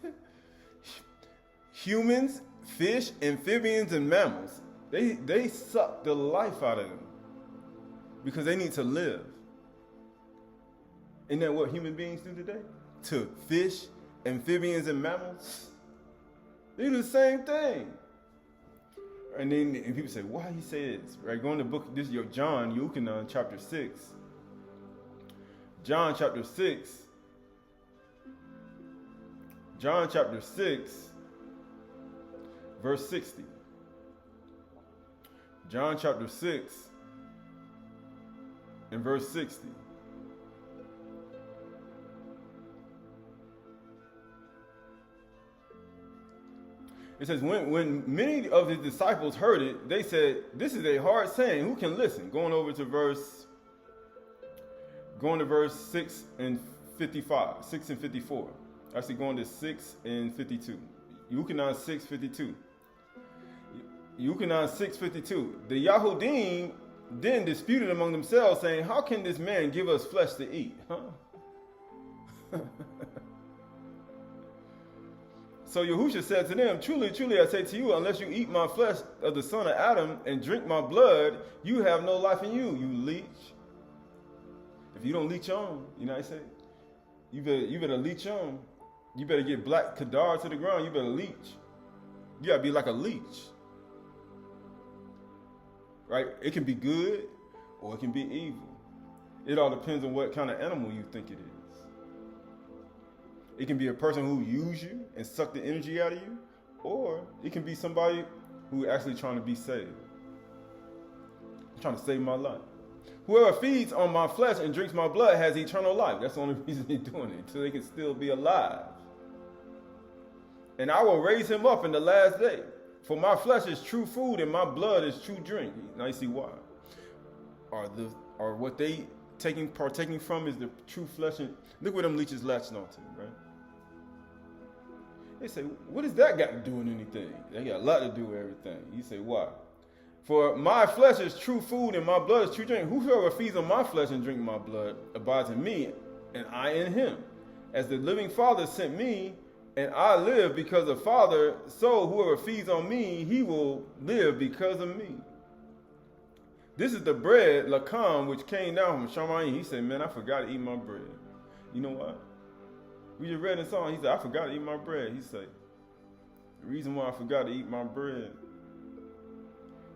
S1: Humans, fish, amphibians, and mammals. They suck the life out of them because they need to live. Isn't that what human beings do today? To fish, amphibians, and mammals? They do the same thing. And then people say, why he say this? Right, go in the book, this is your John, Yuchanan, chapter 6. John chapter 6. John chapter 6, verse 60. John chapter 6 and verse 60. It says, when many of his disciples heard it, they said, this is a hard saying. Who can listen? Going to verse 6 and 55, 6 and 54. Actually going to 6 and 52. Yuchanan 6:52. Yuchanan 6:52. The Yahudim then disputed among themselves, saying, how can this man give us flesh to eat? Huh? So Yahushua said to them, truly, truly, I say to you, unless you eat my flesh of the son of Adam and drink my blood, you have no life in you, you leech. If you don't leech on, you know what I say? You better leech on. You better get black kadar to the ground. You better leech. You gotta be like a leech. Right? It can be good or it can be evil. It all depends on what kind of animal you think it is. It can be a person who use you and suck the energy out of you, or it can be somebody who actually trying to be saved. I'm trying to save my life. Whoever feeds on my flesh and drinks my blood has eternal life. That's the only reason they're doing it, so they can still be alive. And I will raise him up in the last day. For my flesh is true food and my blood is true drink. Now you see why. Or what they partaking from is the true flesh. And look where them leeches latched onto, right? They say, what does that got to do with anything? They got a lot to do with everything. You say, why? For my flesh is true food and my blood is true drink. Whosoever feeds on my flesh and drink my blood abides in me, and I in him. As the living Father sent me, and I live because of Father, so whoever feeds on me, he will live because of me. This is the bread, lakam, which came down from Shamayim. He said, man, I forgot to eat my bread. You know what? We just read in song. He said, I forgot to eat my bread. He said, the reason why I forgot to eat my bread,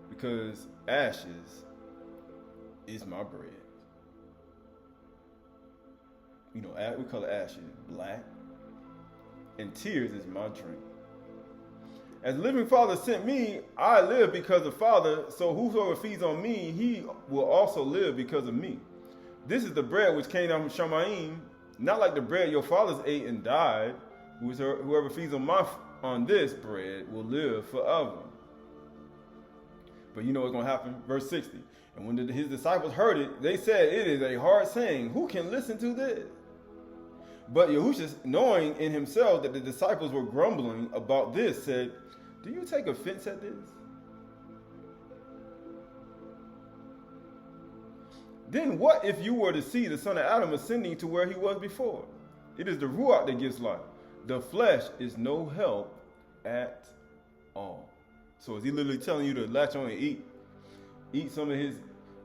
S1: because ashes is my bread. You know, we call ashes black, and tears is my drink. As the living Father sent me, I live because of Father, so whosoever feeds on me, he will also live because of me. This is the bread which came down from Shamayim, not like the bread your fathers ate and died. Whoever feeds on this bread will live forever. But you know what's going to happen? Verse 60. And when his disciples heard it, they said, it is a hard saying. Who can listen to this? But Yahushua, knowing in himself that the disciples were grumbling about this, said, do you take offense at this? Then what if you were to see the son of Adam ascending to where he was before? It is the Ruach that gives life. The flesh is no help at all. So is he literally telling you to latch on and eat some of his,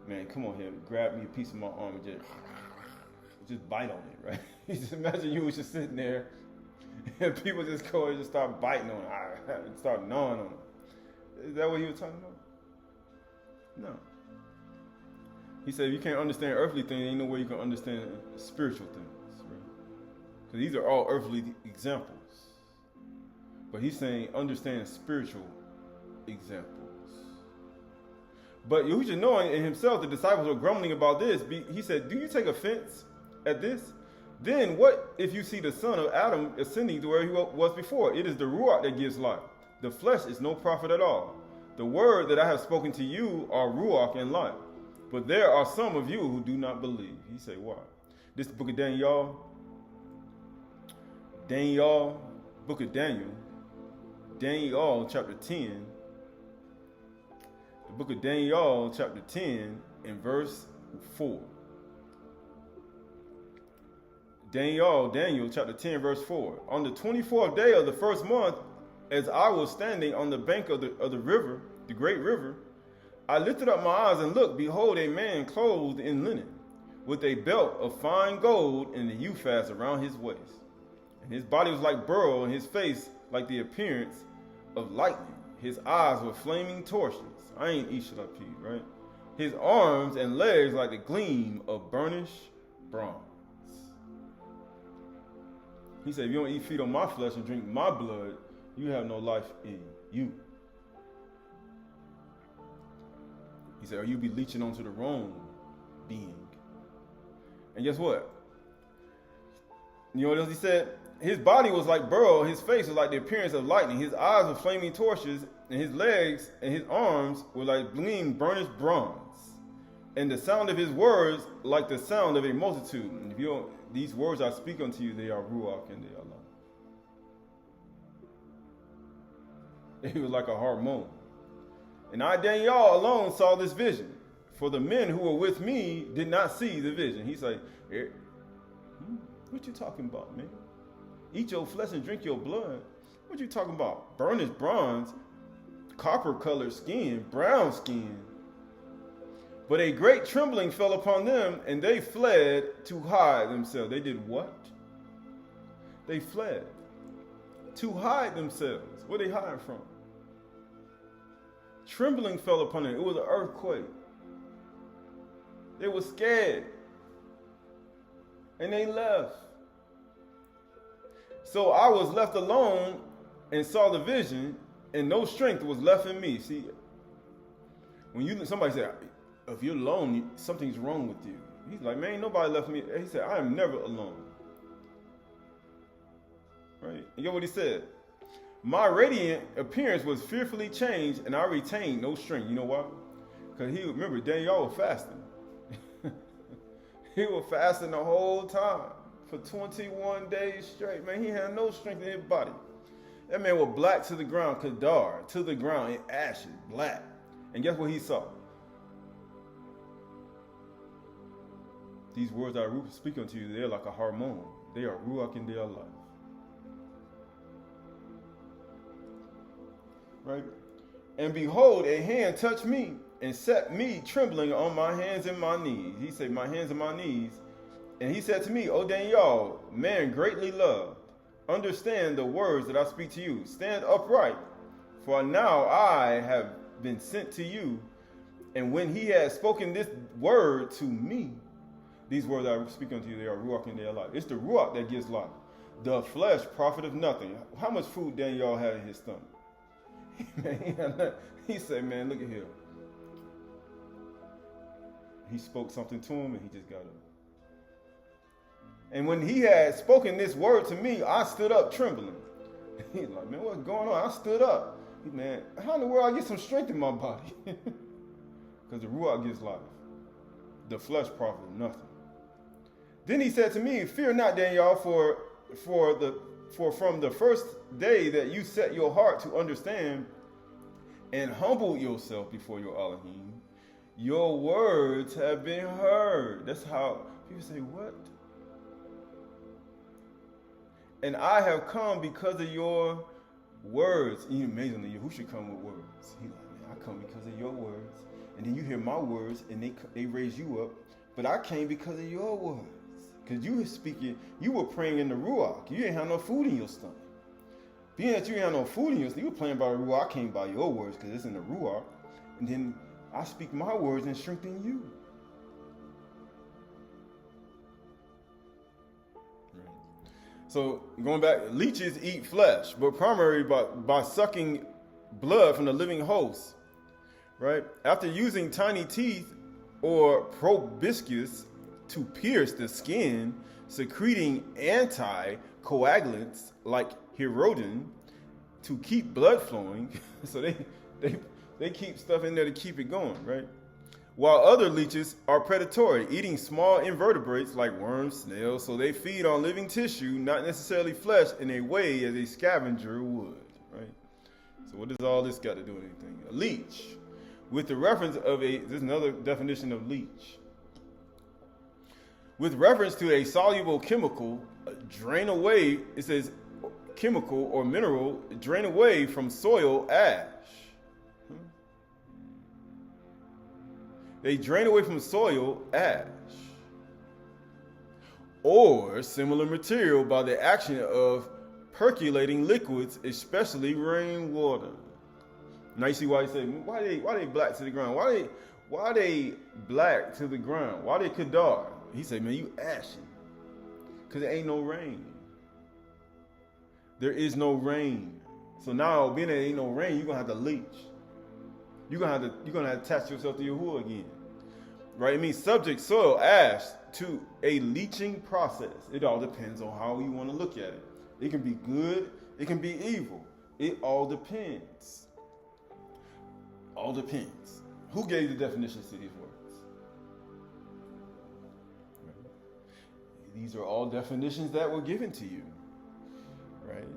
S1: man, come on here, grab me a piece of my arm and just just bite on it, right? You just imagine you was just sitting there and people just go and just start biting on it, and start gnawing on it. Is that what he was talking about? No. He said, if you can't understand earthly things, there ain't no way you can understand spiritual things, right? Because these are all earthly examples. But he's saying, understand spiritual examples. But Yahushua, knowing in himself the disciples were grumbling about this, he said, do you take offense at this? Then what if you see the son of Adam ascending to where he was before? It is the Ruach that gives life. The flesh is no profit at all. The word that I have spoken to you are Ruach and life. But there are some of you who do not believe. He said, why? This book of Daniel, book of Daniel chapter 10. The book of Daniel chapter 10 and verse 4. Daniel chapter 10 verse 4. On the 24th day of the first month, as I was standing on the bank of the river, the great river, I lifted up my eyes and looked, behold, a man clothed in linen, with a belt of fine gold and a Yusaph around his waist. And his body was like beryl, and his face like the appearance of lightning. His eyes were flaming torches. I ain't Ashy'ry, right? His arms and legs like the gleam of burnished bronze. He said, if you don't eat feed on my flesh and drink my blood, you have no life in you. He said, or you be leeching onto the wrong being. And guess what? You know what else he said? His body was like beryl, his face was like the appearance of lightning, his eyes were flaming torches, and his legs and his arms were like gleaming burnished bronze. And the sound of his words like the sound of a multitude. And if you don't, these words I speak unto you, they are Ruach and they are life. It was like a harmon. And I, Daniel, alone saw this vision. For the men who were with me did not see the vision. He's like, what you talking about, man? Eat your flesh and drink your blood. What you talking about? Burnished bronze, copper-colored skin, brown skin. But a great trembling fell upon them, and they fled to hide themselves. They did what? They fled to hide themselves. Where they hiding from? Trembling fell upon them. It was an earthquake. They were scared. And they left. So I was left alone and saw the vision, and no strength was left in me. See, when somebody said, if you're alone, something's wrong with you. He's like, man, ain't nobody left me. He said, I am never alone. Right? And get what he said? My radiant appearance was fearfully changed, and I retained no strength. You know why? Because remember, Daniel was fasting. He was fasting the whole time for 21 days straight. Man, he had no strength in his body. That man was black to the ground, kadar, to the ground, in ashes, black. And guess what he saw? These words I speak unto you, they're like a harmon. They are Ruach and they are life. Right? And behold, a hand touched me and set me trembling on my hands and my knees. He said, my hands and my knees. And he said to me, O Daniel, man greatly loved, understand the words that I speak to you. Stand upright, for now I have been sent to you. And when he had spoken this word to me, these words I speak unto you, they are Ruach and they are life. It's the Ruach that gives life. The flesh profiteth nothing. How much food Daniel had in his stomach? Man, he said, man, look at here. He spoke something to him and he just got up. And when he had spoken this word to me, I stood up trembling. He's like, man, what's going on? I stood up. Man, how in the world I get some strength in my body? Because the Ruach gives life. The flesh profits nothing. Then he said to me, fear not, Daniel, for from the first day that you set your heart to understand and humble yourself before your Elohim, your words have been heard. That's how people say, what? And I have come because of your words. And amazingly, who should come with words? He's like, man, I come because of your words. And then you hear my words and they raise you up. But I came because of your words. Because you were praying in the Ruach. You didn't have no food in your stomach. Being that you didn't have no food in your stomach, you were praying by the Ruach. I came by your words because it's in the Ruach. And then I speak my words and strengthen you. Right. So going back, leeches eat flesh, but primarily by sucking blood from the living host. Right? After using tiny teeth or proboscis to pierce the skin, secreting anticoagulants like Herodin to keep blood flowing. So they keep stuff in there to keep it going, right? While other leeches are predatory, eating small invertebrates like worms, snails, so they feed on living tissue, not necessarily flesh, in a way as a scavenger would, right? So what does all this got to do with anything? A leech, with the reference of this is another definition of leech. With reference to a soluble chemical, drain away, it says chemical or mineral, drain away from soil ash. They drain away from soil ash. Or similar material by the action of percolating liquids, especially rainwater. Now you see why he say, why they black to the ground? Why they black to the ground? Why they kadar? He said, man, you ashy. Because there ain't no rain. There is no rain. So now, being there ain't no rain, you're going to have to leach. You're going to attach yourself to Yahuwah again. Right? It means subject soil, ash, to a leaching process. It all depends on how you want to look at it. It can be good. It can be evil. It all depends. All depends. Who gave the definitions to these words? These are all definitions that were given to you, right?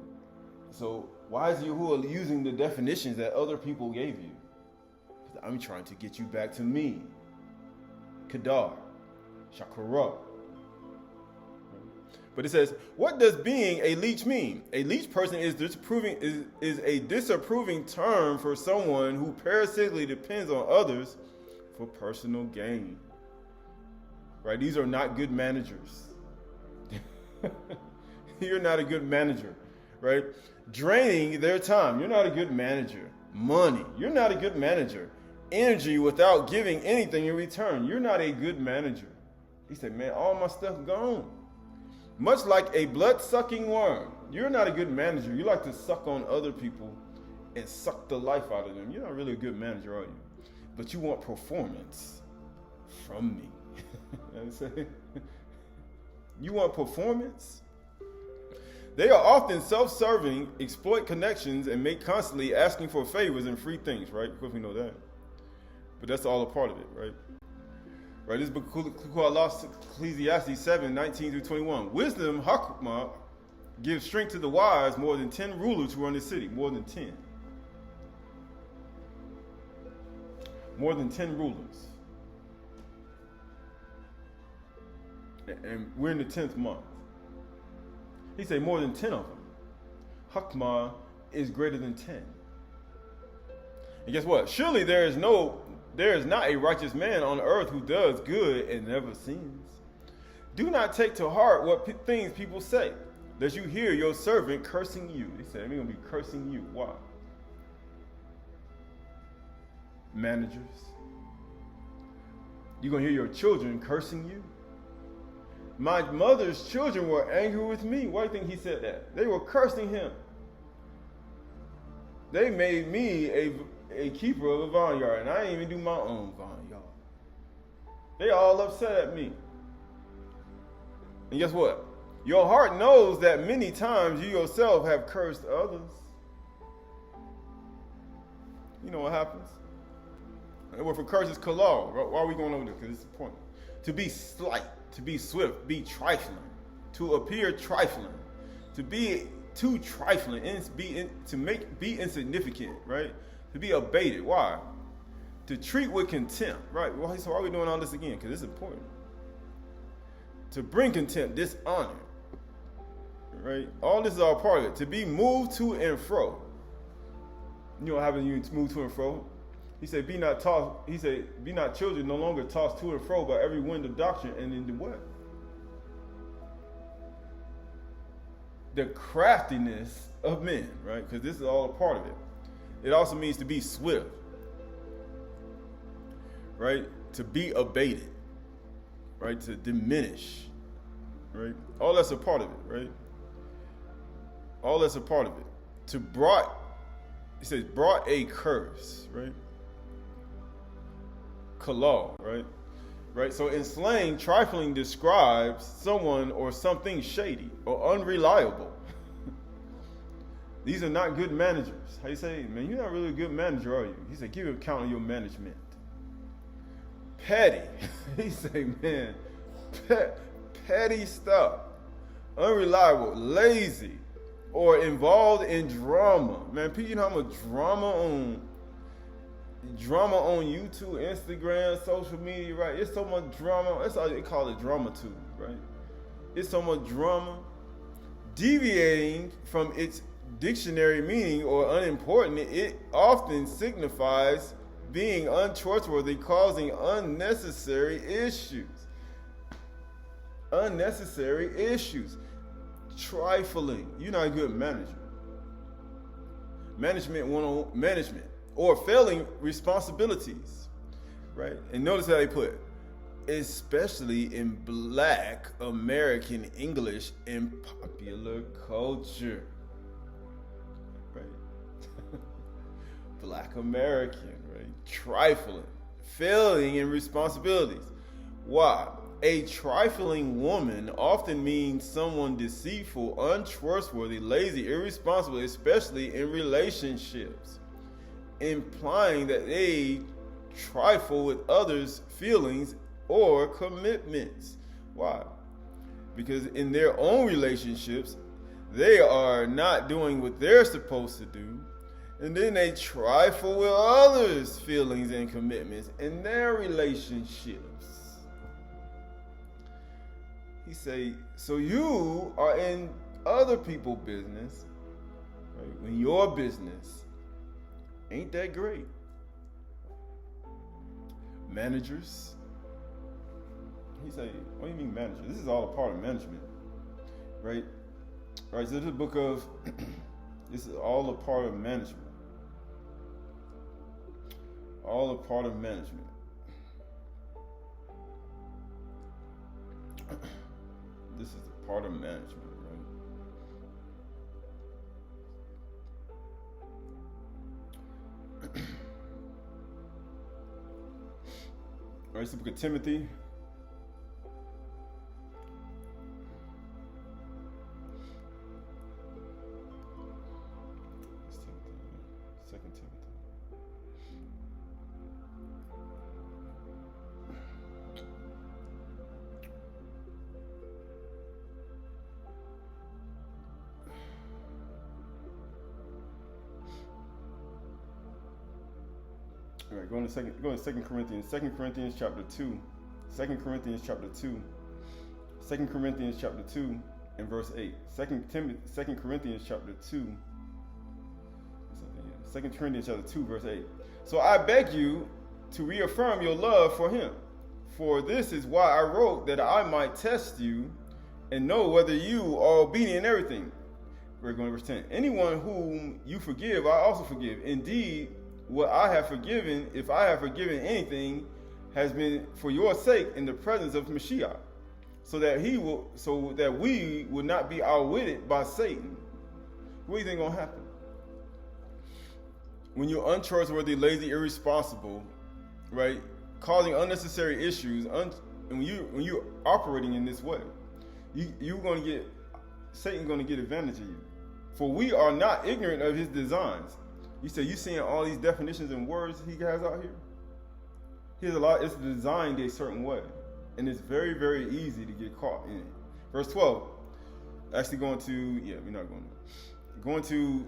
S1: So why is Yahuwah using the definitions that other people gave you? Because I'm trying to get you back to me. Kadar, Shakara. But it says, what does being a leech mean? A leech person is a disapproving term for someone who parasitically depends on others for personal gain. Right? These are not good managers. You're not a good manager, right? Draining their time. You're not a good manager. Money. You're not a good manager. Energy without giving anything in return. You're not a good manager. He said, man, all my stuff gone. Much like a blood-sucking worm. You're not a good manager. You like to suck on other people and suck the life out of them. You're not really a good manager, are you? But you want performance from me. You know what I'm saying? You want performance? They are often self-serving, exploit connections, and make constantly asking for favors and free things, right? Of course we know that. But that's all a part of it, right? Right, this book, Qalalah, Ecclesiastes 7, 19 through 21. Wisdom, Hakmah, gives strength to the wise, more than 10 rulers who run the city. More than 10. More than 10 rulers. And we're in the 10th month. He said more than 10 of them. Hakmah is greater than 10. And guess what? Surely there is not a righteous man on earth who does good and never sins. Do not take to heart what things people say, lest you hear your servant cursing you. He said, I'm going to be cursing you. Why? Managers. You're going to hear your children cursing you? My mother's children were angry with me. Why do you think he said that? They were cursing him. They made me a keeper of a vineyard, and I didn't even do my own vineyard. They all upset at me. And guess what? Your heart knows that many times you yourself have cursed others. You know what happens? Well, for curse is Qalalah. Why are we going over this? Because it's important. To be slight, to be swift, be trifling, to appear trifling, to be too trifling, be insignificant, right? To be abated. Why? To treat with contempt, right? So why are we doing all this again? Because it's important. To bring contempt, dishonor, right? All this is all part of it. To be moved to and fro. You know what happens when you move to and fro? He said, be not children, no longer tossed to and fro by every wind of doctrine and into what? the craftiness of men, right? Because this is all a part of it. It also means to be swift, right? To be abated, right? To diminish, right? All that's a part of it, right? All that's a part of it. To brought, it says, brought a curse, right? Qalalah, right? Right? So in slang, trifling describes someone or something shady or unreliable. These are not good managers. How you say, man, you're not really a good manager, are you? He said, give an account of your management. Petty. He said, man, petty stuff. Unreliable, lazy, or involved in drama. Man, people, you know how much drama on YouTube, Instagram, social media, right? It's so much drama. That's how they call it, drama too, right? It's so much drama. Deviating from its dictionary meaning or unimportant, it often signifies being untrustworthy, causing unnecessary issues. Unnecessary issues. Trifling. You're not a good manager. Management. Or failing responsibilities, right? And notice how they put, especially in Black American English and popular culture, right? Black American, right? Trifling, failing in responsibilities. Why? A trifling woman often means someone deceitful, untrustworthy, lazy, irresponsible, especially in relationships, implying that they trifle with others' feelings or commitments. Why? Because in their own relationships, they are not doing what they're supposed to do, and then they trifle with others' feelings and commitments in their relationships. He say, so you are in other people's business, right, when your business ain't that great. Managers. He say, what do you mean manager? This is all a part of management, right? Right, so this is a book of, this is all a part of management. All a part of management. This is a part of management, right? All right, so book of Timothy. Second Timothy. All right, go to Second Corinthians. 2 Corinthians chapter 2. 2 Corinthians chapter 2. 2 Corinthians chapter 2 and verse 8. 2 Corinthians chapter 2. 2 Corinthians chapter 2, verse 8. So I beg you to reaffirm your love for him. For this is why I wrote, that I might test you and know whether you are obedient in everything. We're going to verse 10. Anyone whom you forgive, I also forgive. Indeed, what I have forgiven, if I have forgiven anything, has been for your sake in the presence of Mashiach, so that we will not be outwitted by Satan. What do you think gonna happen? When you're untrustworthy, lazy, irresponsible, right, causing unnecessary issues, and when you're operating in this way, Satan's gonna get advantage of you. For we are not ignorant of his designs. You say you seeing all these definitions and words he has out here? Here's a lot. It's designed a certain way, and it's very, very easy to get caught in it. Verse 12. Actually, we're not going to. Going to.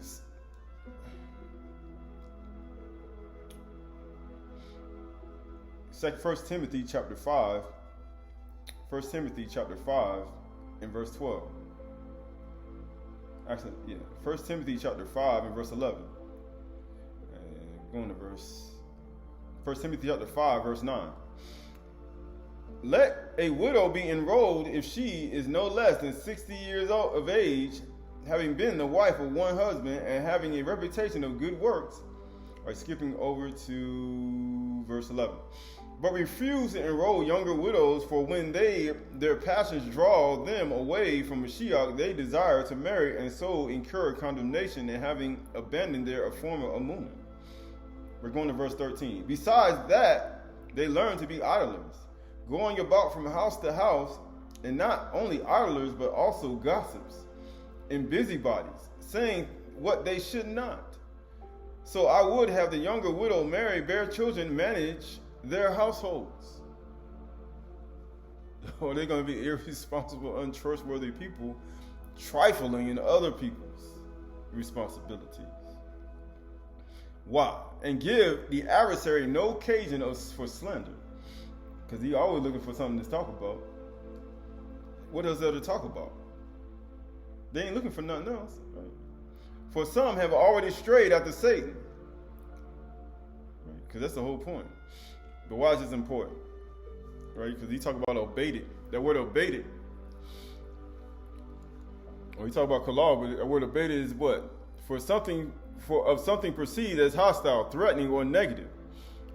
S1: First Timothy chapter 5. 1 Timothy chapter 5 and verse 12. Actually, 1 Timothy chapter 5 and verse 11. Going to 1 Timothy chapter 5, verse 9. Let a widow be enrolled if she is no less than 60 years old of age, having been the wife of one husband and having a reputation of good works. All right, skipping over to verse 11. But refuse to enroll younger widows, for when their passions draw them away from Mashiach, they desire to marry and so incur condemnation, and having abandoned their former amun. We're going to verse 13. Besides that, they learn to be idlers, going about from house to house, and not only idlers, but also gossips and busybodies, saying what they should not. So I would have the younger widow marry, bear children, manage their households. Or they're going to be irresponsible, untrustworthy people, trifling in other people's responsibilities. Why? And give the adversary no occasion for slander. Because he's always looking for something to talk about. What else is there to talk about? They ain't looking for nothing else. Right? For some have already strayed after Satan. Because that's the whole point. But why is this important? Right? Because he talk about obeyed. That word obeyed. Or he talk about Qalalah, but that word obeyed is what? Of something perceived as hostile, threatening, or negative,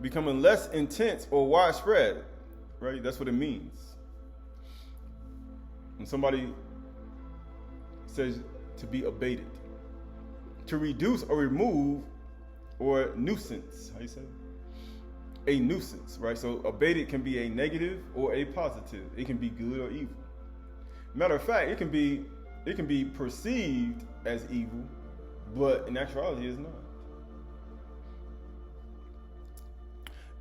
S1: becoming less intense or widespread. Right? That's what it means. When somebody says to be abated, to reduce or remove, or nuisance. How you say it? A nuisance, right? So abated can be a negative or a positive. It can be good or evil. Matter of fact, it can be perceived as evil, but in actuality it's not.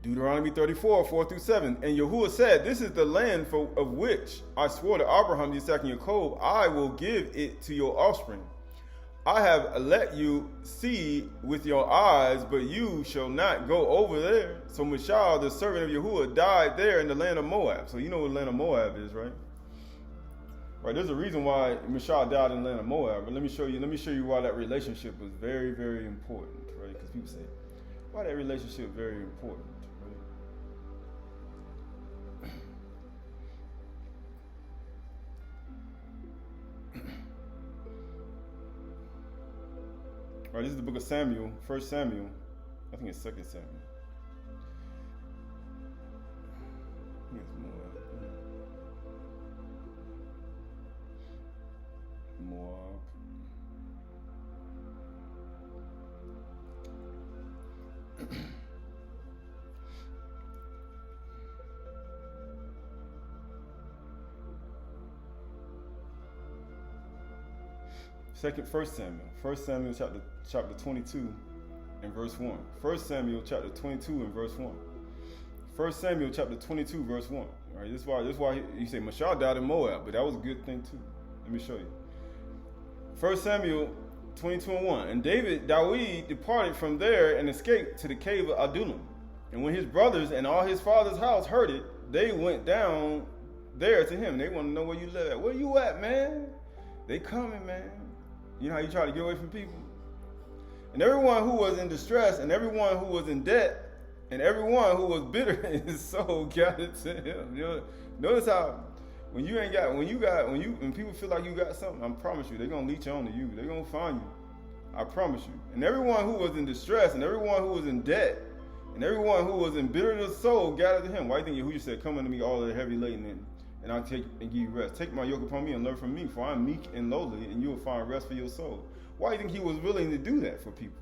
S1: Deuteronomy 34, 4-7. And Yahuwah said, this is the land of which I swore to Abraham, Isaac, and Jacob, I will give it to your offspring. I have let you see with your eyes, but you shall not go over there. So Mishal, the servant of Yahuwah, died there in the land of Moab. So you know what the land of Moab is, right? Right. There's a reason why Mishal died in the land of Moab. But let me show you why that relationship was very, very important, right? Because people say, why that relationship very important, right? All right, this is the book of Samuel, 1 Samuel. I think it's 2 Samuel. I think it's Moab. First Samuel chapter 22 and verse 1. 1 Samuel chapter 22 and verse 1. 1 Samuel chapter 22 verse 1. All right, this is why you say Mashal died in Moab, but that was a good thing too. Let me show you. 1 Samuel 22 and 1. And David departed from there and escaped to the cave of Adullam. And when his brothers and all his father's house heard it, they went down there to him. They want to know where you live at. Where you at, man? They coming, man. You know how you try to get away from people? And everyone who was in distress, and everyone who was in debt, and everyone who was bitter in his soul gathered to him. You know, notice how when people feel like you got something, I promise you, they're gonna leech on to you. They're gonna find you. I promise you. And everyone who was in distress, and everyone who was in debt, and everyone who was in bitterness of soul gathered to him. Why do you think Yahuwah said, come unto me all that are heavy laden, and I'll take and give you rest. Take my yoke upon me and learn from me, for I am meek and lowly, and you will find rest for your soul. Why do you think he was willing to do that for people?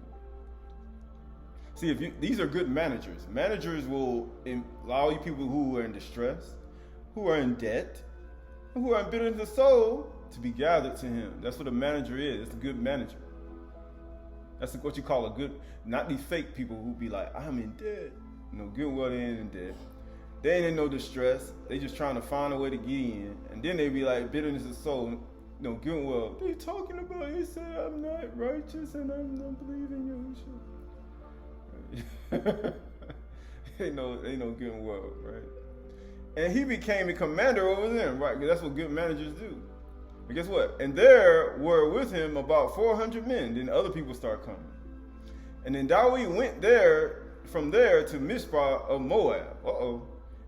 S1: See, these are good managers. Managers will allow you people who are in distress, who are in debt, and who are in bitterness of soul to be gathered to him. That's what a manager is. It's a good manager. That's what you call a good, not these fake people who be like, I'm in debt. Good well they ain't in debt. They ain't in no distress. They just trying to find a way to get in. And then they be like, bitterness of soul. Good well, what are you talking about? You say I'm not righteous and I'm not believing Yahushua. Ain't no good well, right? And he became a commander over them, right? Because that's what good managers do. But guess what? And there were with him about 400 men. Then other people start coming. And then David went from there to Mizpah of Moab.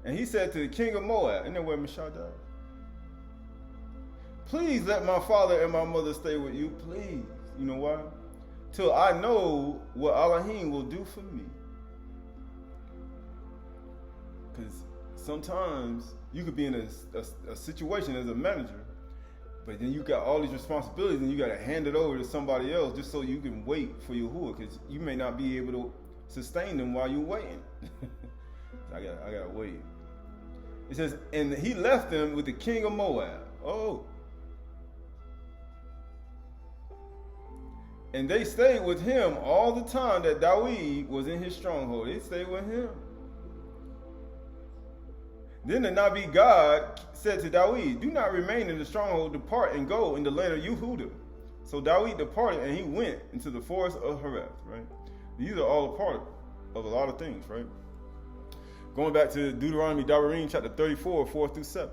S1: And he said to the king of Moab, isn't that where Mishal died? Please let my father and my mother stay with you, please. You know why? Till I know what Elohim will do for me. Because sometimes you could be in a situation as a manager, but then you got all these responsibilities and you got to hand it over to somebody else just so you can wait for Yahuwah, because you may not be able to sustain them while you're waiting. I gotta wait. It says, and he left them with the king of Moab. Oh. And they stayed with him all the time that Dawid was in his stronghold. They stayed with him. Then the Nabi God said to Dawid, do not remain in the stronghold, depart and go in the land of Yehuda. So Dawid departed and he went into the forest of Hereth, right? These are all a part of a lot of things, right? Going back to Deuteronomy, Devarim, chapter 34, 4 through 7.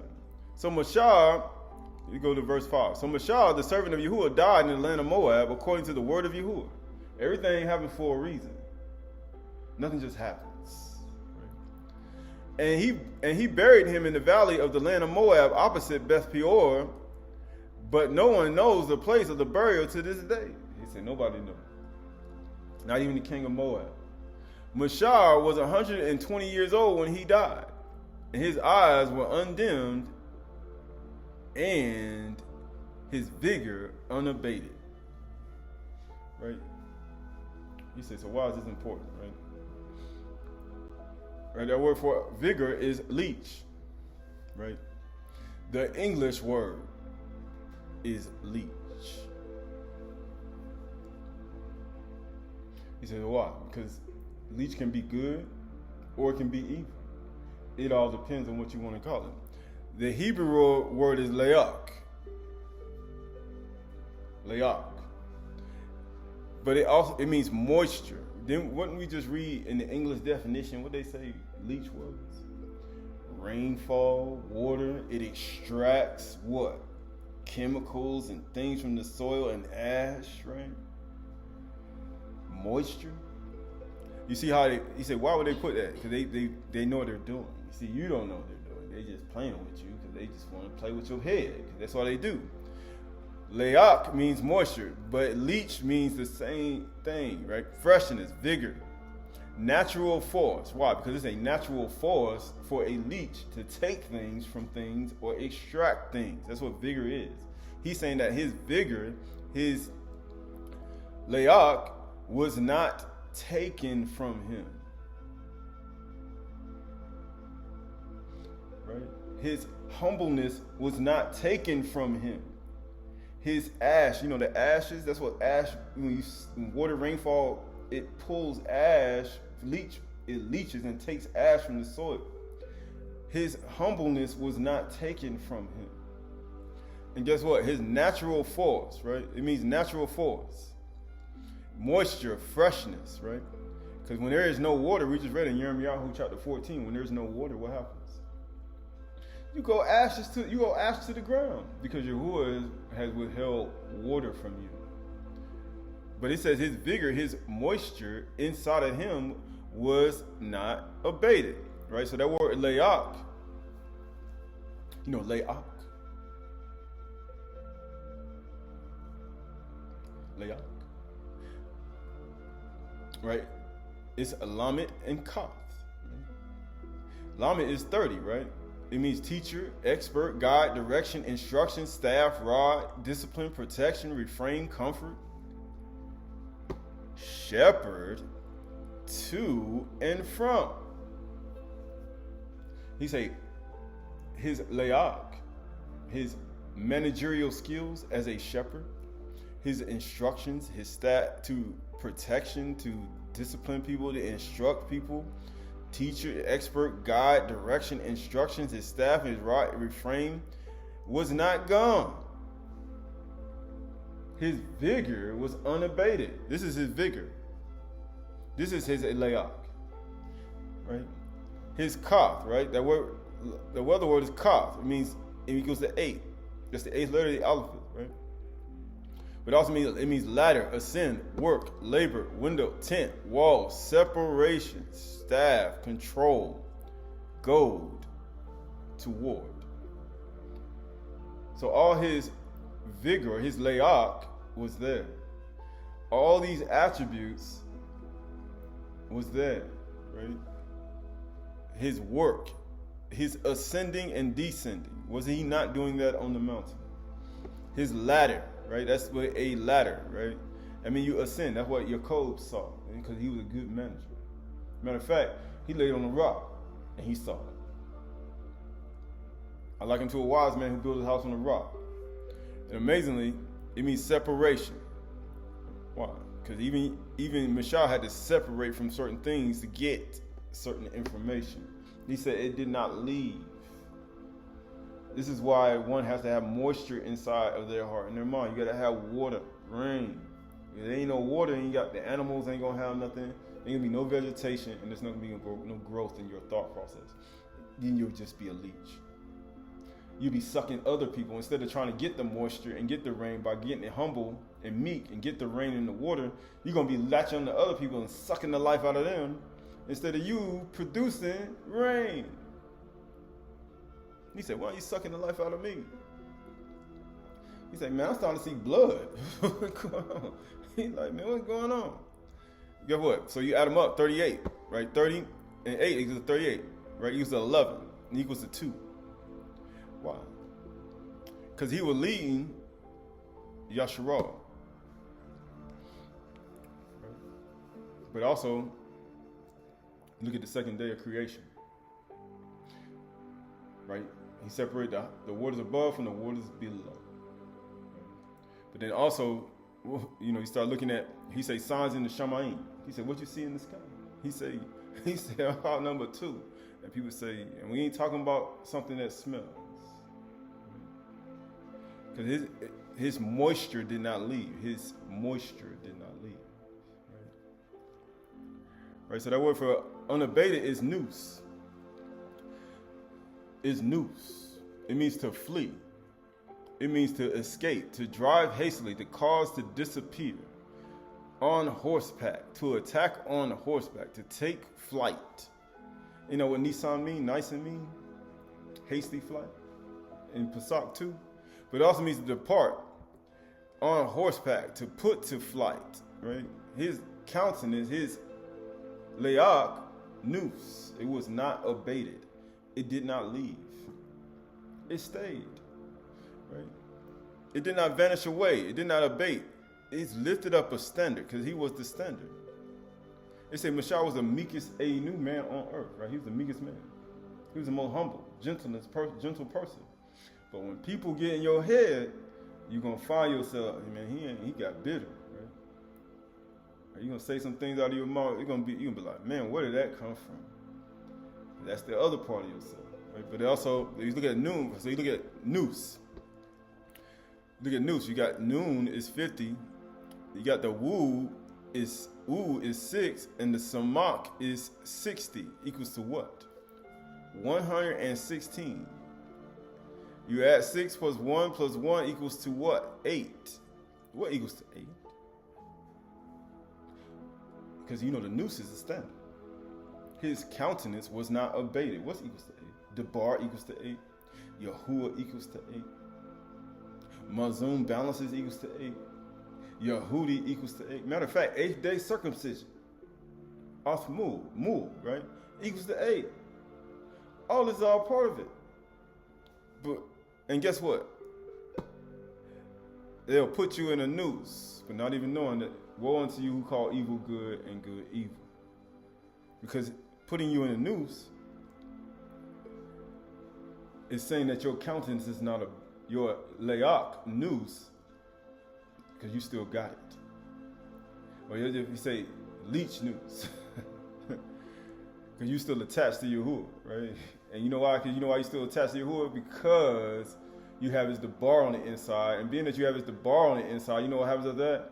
S1: So Mashah, you go to verse 5. So Mashah, the servant of Yahuwah, died in the land of Moab according to the word of Yahuwah. Everything happened for a reason. Nothing just happens. Right? And he buried him in the valley of the land of Moab opposite Beth Peor, but no one knows the place of the burial to this day. He said nobody knows. Not even the king of Moab. Mashah was 120 years old when he died, and his eyes were undimmed and his vigor unabated. Right? You say, so why is this important, right? Right, that word for vigor is leech, right? The English word is leech. He says, why? Because leech can be good or it can be evil. It all depends on what you want to call it. The Hebrew word is leach. Leach. But it means moisture. Then wouldn't we just read in the English definition what they say leech was? Rainfall, water, it extracts what? Chemicals and things from the soil and ash, right? Moisture. You see how he said, why would they put that? Because they know what they're doing. You see, you don't know what they're doing. They just playing with you because they just want to play with your head. That's all they do. Leach means moisture, but leech means the same thing, right? Freshness, vigor, natural force. Why? Because it's a natural force for a leech to take things from things or extract things. That's what vigor is. He's saying that his vigor, his leach, was not taken from him. Right? His humbleness was not taken from him. His ash, the ashes, that's what ash, when water rainfall, it pulls ash, it leaches and takes ash from the soil. His humbleness was not taken from him. And guess what? His natural force, right? It means natural force. Moisture, freshness, right? Because when there is no water, we just read in Jeremiah chapter 14, when there's no water, what happens? You go ash to the ground because Yahuwah has withheld water from you. But it says his vigor, his moisture inside of him was not abated, right? So that word leach, leach. Leach. Right? It's Lamed and Koth. Lamed is 30, right? It means teacher, expert, guide, direction, instruction, staff, rod, discipline, protection, refrain, comfort, shepherd, to and from. He say his leach, his managerial skills as a shepherd, his instructions, his staff to protection, to discipline people, to instruct people, teacher, expert, guide, direction, instructions, his staff, his rod, refrain, was not gone. His vigor was unabated. This is his vigor. This is his leach, right? His koth, right? That word, the other word is koth. It equals to 8. That's the 8th letter of the alphabet, right? But also it means ladder, ascend, work, labor, window, tent, wall, separation, staff, control, goad, toward. So all his vigor, his le'ak was there. All these attributes was there, right? His work, his ascending and descending. Was he not doing that on the mountain? His ladder, right? That's what a ladder, right? I mean, you ascend. That's what Jacob saw, because he was a good manager. Matter of fact, he laid on a rock and he saw it. I liken him to a wise man who built his house on a rock. And amazingly, it means separation. Why? Because even Michelle had to separate from certain things to get certain information. He said it did not leave. This is why one has to have moisture inside of their heart and their mind. You got to have water, rain. If there ain't no water, and you got the animals ain't gonna have nothing. Ain't gonna be no vegetation, and there's not gonna be no growth in your thought process. Then you'll just be a leech. You'll be sucking other people instead of trying to get the moisture and get the rain by getting it humble and meek and get the rain and the water. You're gonna be latching on to other people and sucking the life out of them instead of you producing rain. He said, "Why are you sucking the life out of me?" He said, "Man, I'm starting to see blood." What's going on? He's like, "Man, what's going on?" Guess what? So you add them up, 38, right? 30 and 8 equals to 38, right? Equals to 11 and equals to 2. Why? Because he was leading Ashy'ry. Right? But also, look at the second day of creation. Right? He separated the waters above from the waters below. But then also, you start looking at, he say signs in the Shamayim. He said, what you see in the sky? He said about number 2. And people say, and we ain't talking about something that smells. Because his moisture did not leave. His moisture did not leave. Right? So that word for unabated is nous. Is nous. It means to flee. It means to escape, to drive hastily, to cause to disappear. On horseback, to attack on horseback, to take flight. You know what Nisan mean? Nisan mean? Hasty flight. In Pesach too. But it also means to depart on horseback, to put to flight, right? His countenance, his le'ak, nous. It was not abated. It did not leave. It stayed, right? It did not vanish away. It did not abate. It's lifted up a standard because he was the standard. They say Mashah was the meekest new man on earth, right? He was the meekest man. He was the most humble, gentle person. But when people get in your head, you're going to find yourself, man, he got bitter, right? You're going to say some things out of your mouth, you're going to be like, man, where did that come from? That's the other part of yourself, right? But also, you look at noon, so you look at nous. Look at nous, you got noon is 50, you got the woo is 6, and the samak is 60, equals to what? 116. You add 6 plus 1 equals to what? 8. What equals to 8? Because the nous is the standard. His countenance was not abated. What's equals to 8? Debar equals to 8. Yahuwah equals to 8. Mazum balances equals to 8. Yehudi equals to 8. Matter of fact, 8th day circumcision. Mul, right? Equals to 8. All this is all part of it. And guess what? They'll put you in a noose, but not even knowing that woe unto you who call evil good and good evil. Because putting you in a noose is saying that your countenance is not your le'ak, noose, because you still got it. Or you say leech noose, because you still attached to Yahuwah, right? And you know why? Because you know why you still attached to Yahuwah? Because you have his debar on the inside, and being that you have his debar on the inside, you know what happens after that?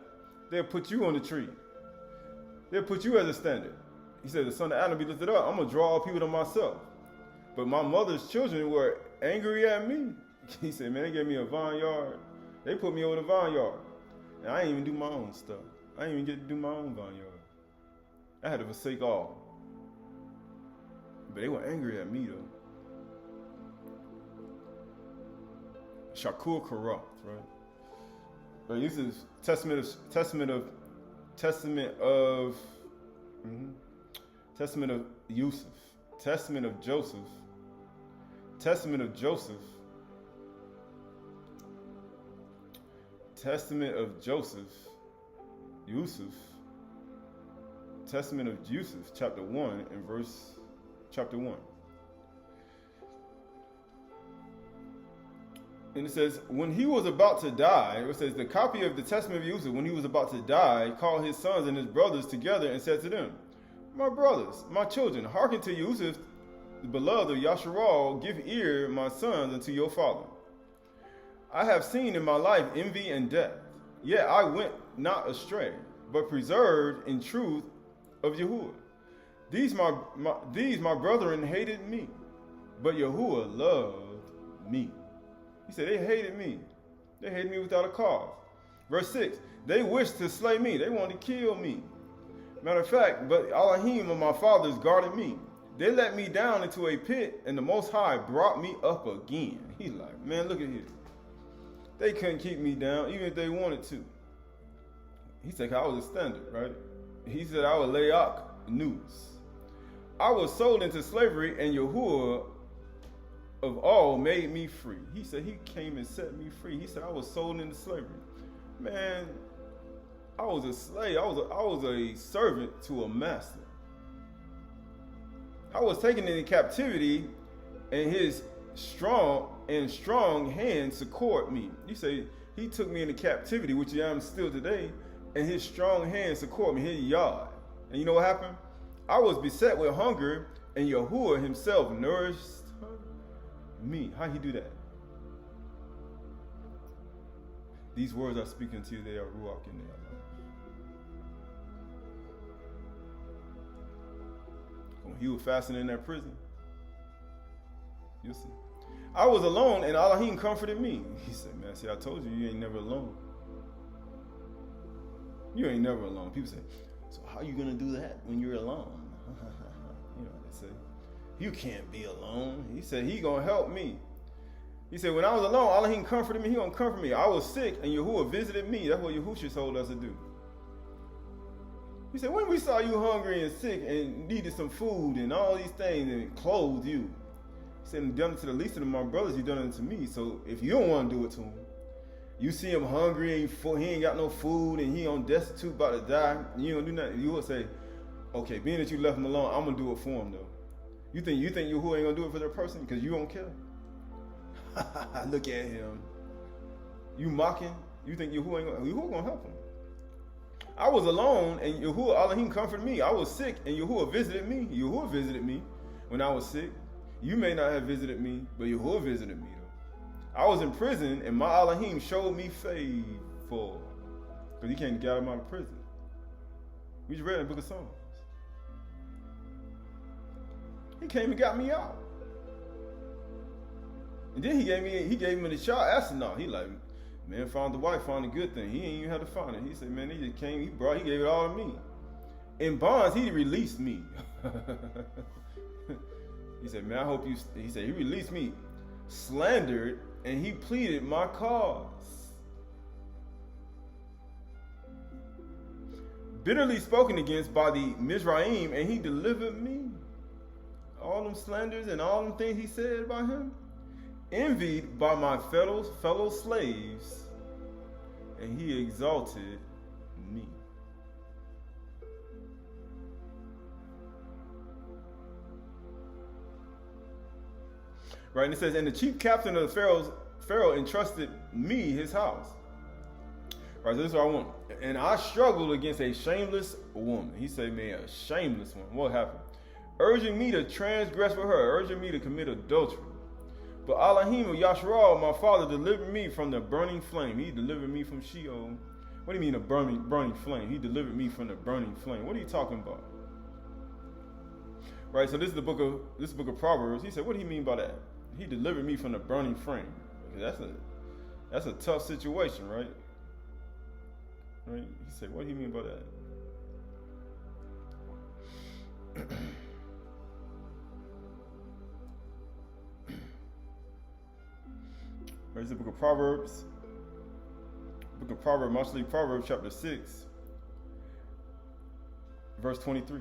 S1: They'll put you on the tree. They'll put you as a standard. He said, the son of Adam be lifted up. I'm going to draw all people to myself. But my mother's children were angry at me. He said, man, they gave me a vineyard. They put me over the vineyard. And I didn't even do my own stuff. I didn't even get to do my own vineyard. I had to forsake all. But they were angry at me, though. Shakur Karath, right? Right, this is testament of Yusaph, testament of Joseph, testament of Joseph, testament of Joseph, Yusaph, testament of Yusaph, chapter 1 and verse chapter 1. And it says, when he was about to die, it says, the copy of the testament of Yusaph, when he was about to die, called his sons and his brothers together and said to them, my brothers, my children, hearken to Yusaph, the beloved of Ashy'ry, give ear, my sons, unto your father. I have seen in my life envy and death, yet I went not astray, but preserved in truth of Yahuwah. These my brethren hated me, but Yahuwah loved me. He said, they hated me. They hated me without a cause. Verse 6, they wished to slay me. They wanted to kill me. Matter of fact, but Elohim of my fathers guarded me. They let me down into a pit, and the Most High brought me up again. He's like, man, look at here. They couldn't keep me down, even if they wanted to. He said, I was a standard, right? He said, I was Layak news. I was sold into slavery, and Yahuwah of all made me free. He said he came and set me free. He said I was sold into slavery. Man, I was a slave. I was a servant to a master. I was taken into captivity, and his strong hand succored me. He said he took me into captivity, which I am still today, and his strong hand succored me, his yard. And you know what happened? I was beset with hunger, and Yahuwah himself nourished me. How he do that? These words I speak unto you, they are ruach and they are life. When he was fasting in that prison, you see, I was alone and Elohim comforted me. He said, man, see, I told you, you ain't never alone. You ain't never alone. People say, so how you gonna do that when you're alone? You know what they say. You can't be alone. He said, he gonna help me. He said, when I was alone, Elohim comforted me, he gonna comfort me. I was sick and Yahuwah visited me. That's what Yahushua told us to do. He said, when we saw you hungry and sick and needed some food and all these things and clothed you, he said, and done it to the least of my brothers, you done it to me. So if you don't want to do it to him, you see him hungry and he ain't got no food and he on destitute about to die, and you don't do nothing, you will say, okay, being that you left him alone, I'm gonna do it for him though. You think Yahuwah ain't gonna do it for that person because you don't care? Look at him. You mocking? You think Yahuwah gonna help him? I was alone and Yahuwah Elohim comforted me. I was sick and Yahuwah visited me. Yahuwah visited me when I was sick. You may not have visited me, but Yahuwah visited me though. I was in prison and my Elohim showed me favor because he came to get him out of prison. We just read in the book of Psalms. He came and got me out. And then he gave me the shot astronaut. He like, man, found the wife, found a good thing. He ain't even had to find it. He said, man, he just came, he gave it all to me. In bonds, he released me. He said, man, I hope you, he said, he released me, slandered, and he pleaded my cause. Bitterly spoken against by the Mizraim, and he delivered me. All them slanders and all them things he said about him, envied by my fellow slaves, and he exalted me. Right, and it says, and the chief captain of the Pharaoh entrusted me his house. Right, so this is what I want. And I struggled against a shameless woman. He said, man, a shameless woman. What happened? Urging me to transgress with her, urging me to commit adultery. But Elohim of Yasharal, my father, delivered me from the burning flame. He delivered me from Sheol. What do you mean a burning flame? He delivered me from the burning flame. What are you talking about? Right, so this is the book of Proverbs. He said, what do you mean by that? He delivered me from the burning flame. That's a tough situation, right? Right? He said, what do you mean by that? Right, this is the book of Proverbs, Book of Proverbs, mostly Proverbs chapter 6, verse 23.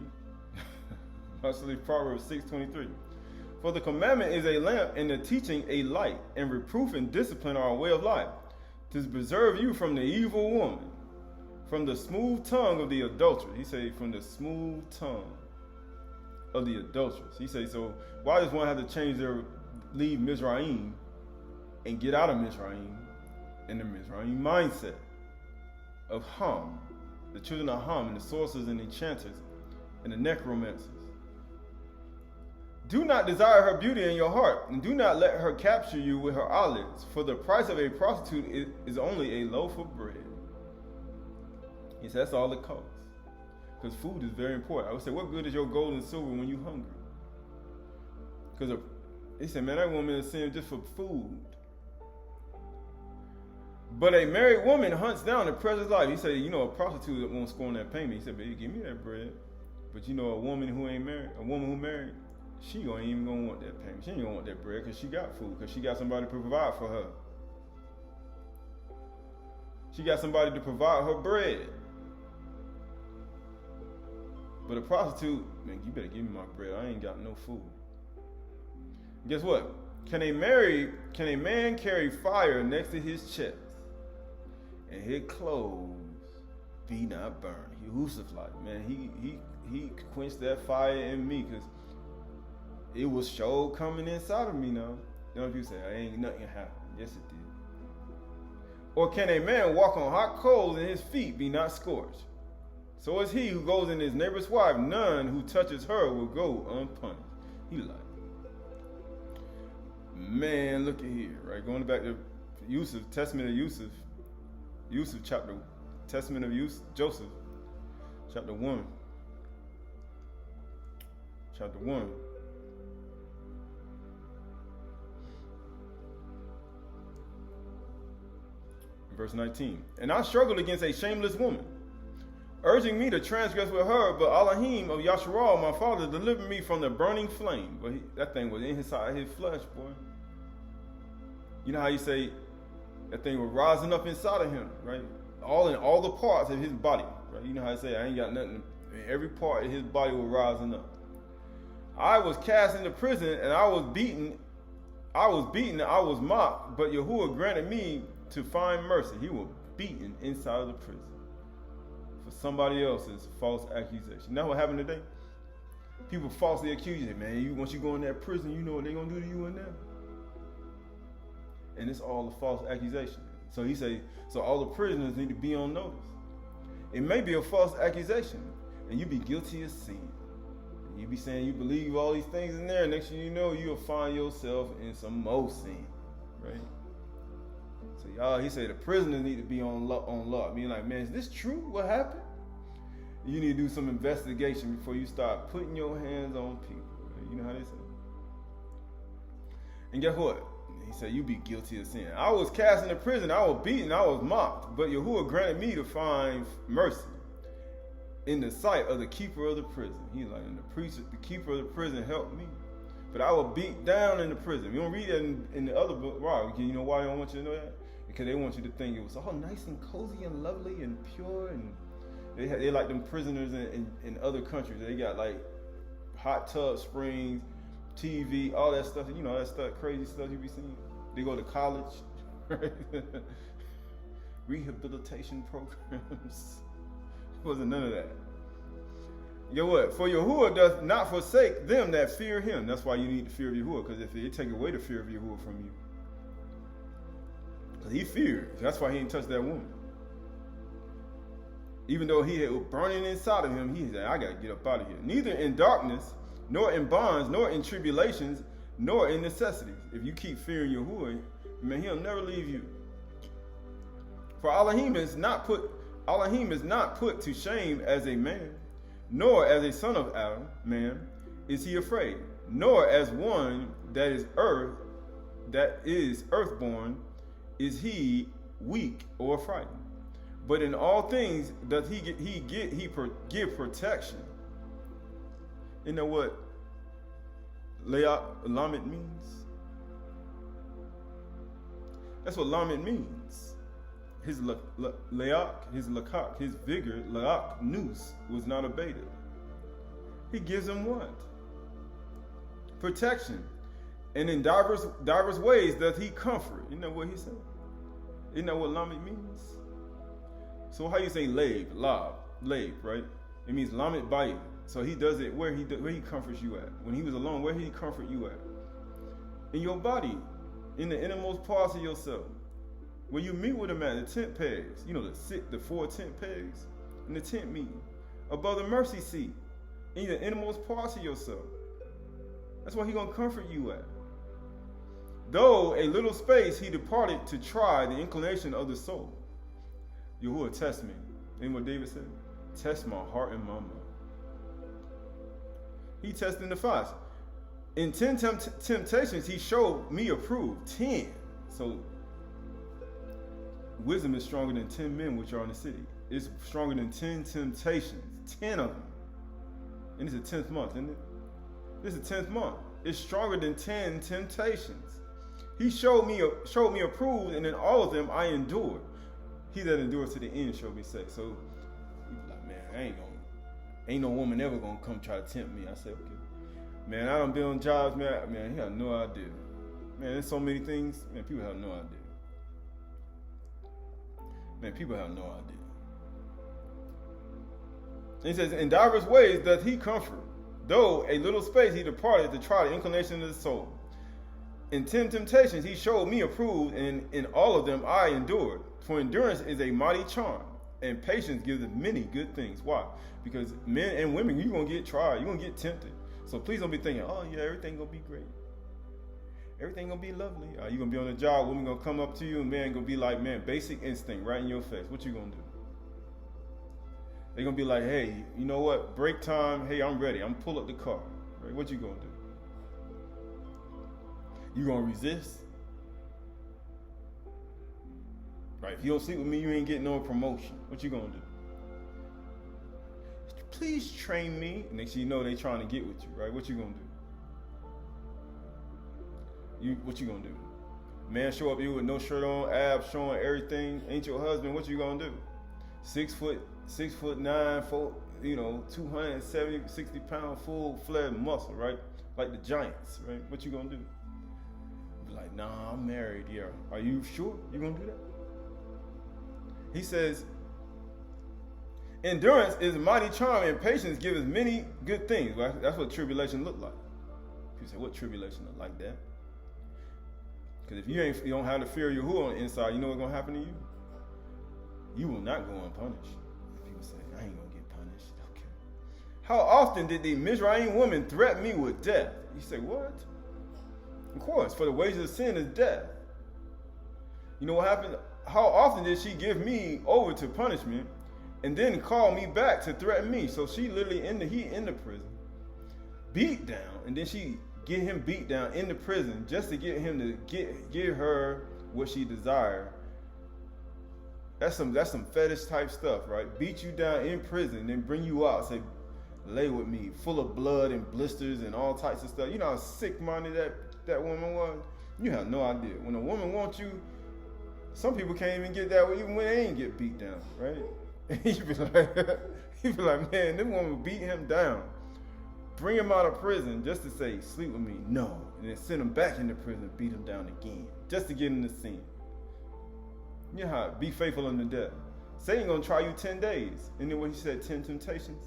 S1: Mostly Proverbs 6:23. For the commandment is a lamp, and the teaching a light, and reproof and discipline are a way of life, to preserve you from the evil woman, from the smooth tongue of the adulteress. He say, from the smooth tongue of the adulteress. He say, so why does one have to leave Mizraim and get out of Mizraim in the Mizraim mindset of Ham, the children of Ham, and the sorcerers and enchanters and the necromancers? Do not desire her beauty in your heart, and do not let her capture you with her eyelids, for the price of a prostitute is only a loaf of bread. He says that's all it costs. Because food is very important. I would say, what good is your gold and silver when you're hungry? Because he said, man, that woman is sin just for food. But a married woman hunts down the precious life. He said, you know, a prostitute that won't scorn that payment. He said, baby, give me that bread. But you know, a woman who ain't married, a woman who married, she ain't even gonna want that payment. She ain't gonna want that bread because she got food, because she got somebody to provide for her. She got somebody to provide her bread. But a prostitute, man, you better give me my bread. I ain't got no food. Guess what? Can a man carry fire next to his chest and his clothes be not burned? Yusaph, like, man, he quenched that fire in me, because it was show coming inside of me now. You know, if you say, ain't nothing happened. Yes, it did. Or can a man walk on hot coals and his feet be not scorched? So is he who goes in his neighbor's wife. None who touches her will go unpunished. He like, man, look at here, right? Going back to Yusaph, Testament of Yusaph chapter, Testament of Joseph, chapter 1. Chapter 1. Verse 19. And I struggled against a shameless woman, urging me to transgress with her, but Elohim of Yasharal, my father, delivered me from the burning flame. But that thing was inside his flesh, boy. You know how you say that thing was rising up inside of him, right? In all the parts of his body, right? You know how I say, I ain't got nothing. Every part of his body was rising up. I was cast into prison, and I was beaten, and I was mocked, but Yahuwah granted me to find mercy. He was beaten inside of the prison for somebody else's false accusation. You know what happened today? People falsely accuse you, man. Once you go in that prison, you know what they're gonna do to you in there. And it's all a false accusation. So he say, so all the prisoners need to be on notice. It may be a false accusation, and you be guilty of sin. And you be saying you believe all these things in there, and next thing you know, you'll find yourself in some more sin, right? So y'all, he said the prisoners need to be on lock. Being like, man, is this true? What happened? You need to do some investigation before you start putting your hands on people. You know how they say. And guess what? He said, you be guilty of sin. I was cast into prison, I was beaten, I was mocked, but Yahuwah granted me to find mercy in the sight of the keeper of the prison. He's like, and the keeper of the prison helped me. But I was beat down in the prison. You don't read that in the other book. Why? You know why they don't want you to know that? Because they want you to think it was all nice and cozy and lovely and pure. And they like them prisoners in other countries. They got like hot tub springs, TV, all that stuff. You know, that stuff, crazy stuff you be seeing. They go to college, right? Rehabilitation programs. Wasn't none of that. You know what? For Yahuwah does not forsake them that fear him. That's why you need the fear of Yahuwah, because if it take away the fear of Yahuwah from you. Because he feared. That's why he didn't touch that woman. Even though he had burning inside of him, he said, I got to get up out of here. Neither in darkness, nor in bonds, nor in tribulations, nor in necessities. If you keep fearing Yahuwah, man, he'll never leave you. For Elohim is not put to shame as a man, nor as a son of Adam, man, is he afraid, nor as one that is earthborn, is he weak or frightened. But in all things does he give protection. You know what Lamed means? That's what Lamed means. his leak, his lakak, his vigor, laak, nous, was not abated. He gives him what? Protection. And in diverse ways does he comfort. You know what he said? Isn't that what lamed means? So how you say lave, right? It means lamed bayit. So he does it where he comforts you at. When he was alone, where he comfort you at? In your body, in the innermost parts of yourself. When you meet with him at the tent pegs, you know, the 4 tent pegs in the tent meeting, above the mercy seat, in the innermost parts of yourself. That's where he gonna comfort you at. Though a little space he departed to try the inclination of the soul. Yahuwah test me. Ain't what David said? Test my heart and my mind. He tested the fast. In 10 temptations he showed me approved. 10. So wisdom is stronger than 10 men which are in the city. It's stronger than 10 temptations. 10 of them. And it's the 10th month, isn't it? This is the 10th month. It's stronger than 10 temptations. He showed me approved, and in all of them I endured. He that endures to the end shall be saved. So, like, man, ain't no woman ever gonna come try to tempt me. I said, okay. Man, I done been on jobs, man, he had no idea. Man, there's so many things, man, people have no idea. Man, people have no idea. And he says, in diverse ways doth he comfort, though a little space he departed to try the inclination of the soul. In 10 temptations he showed me approved, and in all of them I endured. For endurance is a mighty charm, and patience gives many good things. Why? Because men and women, you're going to get tried, you're going to get tempted. So please don't be thinking, oh yeah, everything going to be great. Everything going to be lovely. You're going to be on the job, women going to come up to you, and man going to be like, man, basic instinct right in your face. What you going to do? They're going to be like, hey, you know what? Break time. Hey, I'm ready. I'm pull up the car. Right? What you going to do? You going to resist? Right? If you don't sleep with me, you ain't getting no promotion. What you going to do? Please train me. Next thing you know, they trying to get with you. Right? What you going to do? What you going to do? Man show up here with no shirt on, abs showing everything. Ain't your husband. What you going to do? 6'9", 270, 60 pound, full-fledged muscle, right? Like the Giants, right? What you gonna do? Be like, nah, I'm married, yeah. Are you sure you gonna do that? He says, endurance is a mighty charm, and patience gives many good things. Right? That's what tribulation look like. People say, what tribulation look like that? Because if you don't have the fear of Yahuwah on the inside, you know what's gonna happen to you? You will not go unpunished. People say, I ain't gonna get punished. Okay. How often did the Mizraim woman threaten me with death? You say, what? Of course, for the wages of sin is death. You know what happened? How often did she give me over to punishment and then call me back to threaten me? So she literally in the prison, beat down, and then she get him beat down in the prison just to get him to give her what she desired. That's some fetish type stuff, right? Beat you down in prison, then bring you out, say, lay with me, full of blood and blisters and all types of stuff. You know how sick-minded that woman was? You have no idea. When a woman wants you, some people can't even get that way, even when they ain't get beat down, right? And you be like, man, this woman beat him down. Bring him out of prison just to say, sleep with me. No. And then send him back into prison, beat him down again, just to get in the scene. You know how, be faithful unto death. Satan gonna try you 10 days. And then what he said, 10 temptations?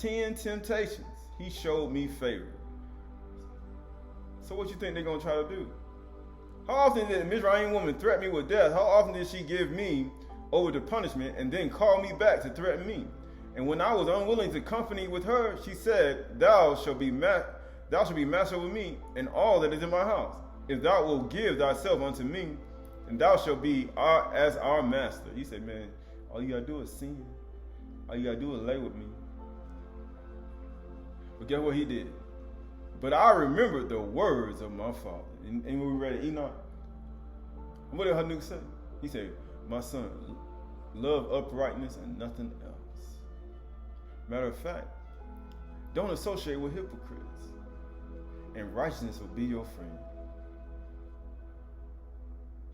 S1: 10 temptations. He showed me favor. So what you think they're gonna try to do? How often did a Mizraim woman threaten me with death? How often did she give me over to punishment and then call me back to threaten me? And when I was unwilling to company with her, she said, thou shalt be master over me and all that is in my house. If thou wilt give thyself unto me, and thou shalt be as our master. He said, man, all you gotta do is sin. All you gotta do is lay with me. But guess what he did? But I remembered the words of my father. And when we read Enoch, what did Hanuk say? He said, my son, love uprightness and nothing else. Matter of fact, don't associate with hypocrites, and righteousness will be your friend.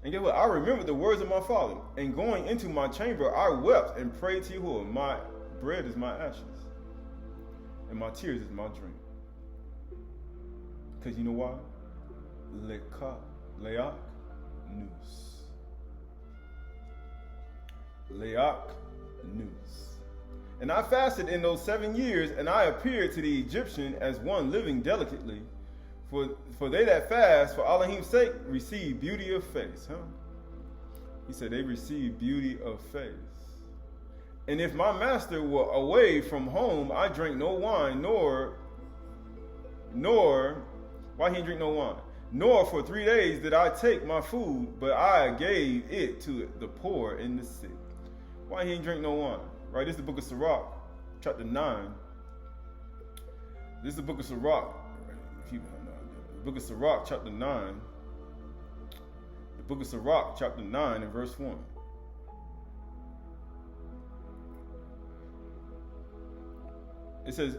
S1: And guess what? I remembered the words of my father. And going into my chamber, I wept and prayed to Yahuwah. My bread is my ashes, and my tears is my drink. Because you know why? Leak news. Leak news. And I fasted in those 7 years, and I appeared to the Egyptian as one living delicately. For they that fast for Elohim's sake receive beauty of face. Huh? He said they receive beauty of face. And if my master were away from home, I drank no wine, nor why he drink no wine? Nor for 3 days did I take my food, but I gave it to the poor and the sick. Why he ain't drink no wine? Right, this is the book of Sirach, chapter 9. This is the book of Sirach. The book of Sirach, chapter 9. The book of Sirach, chapter 9 and verse 1. It says,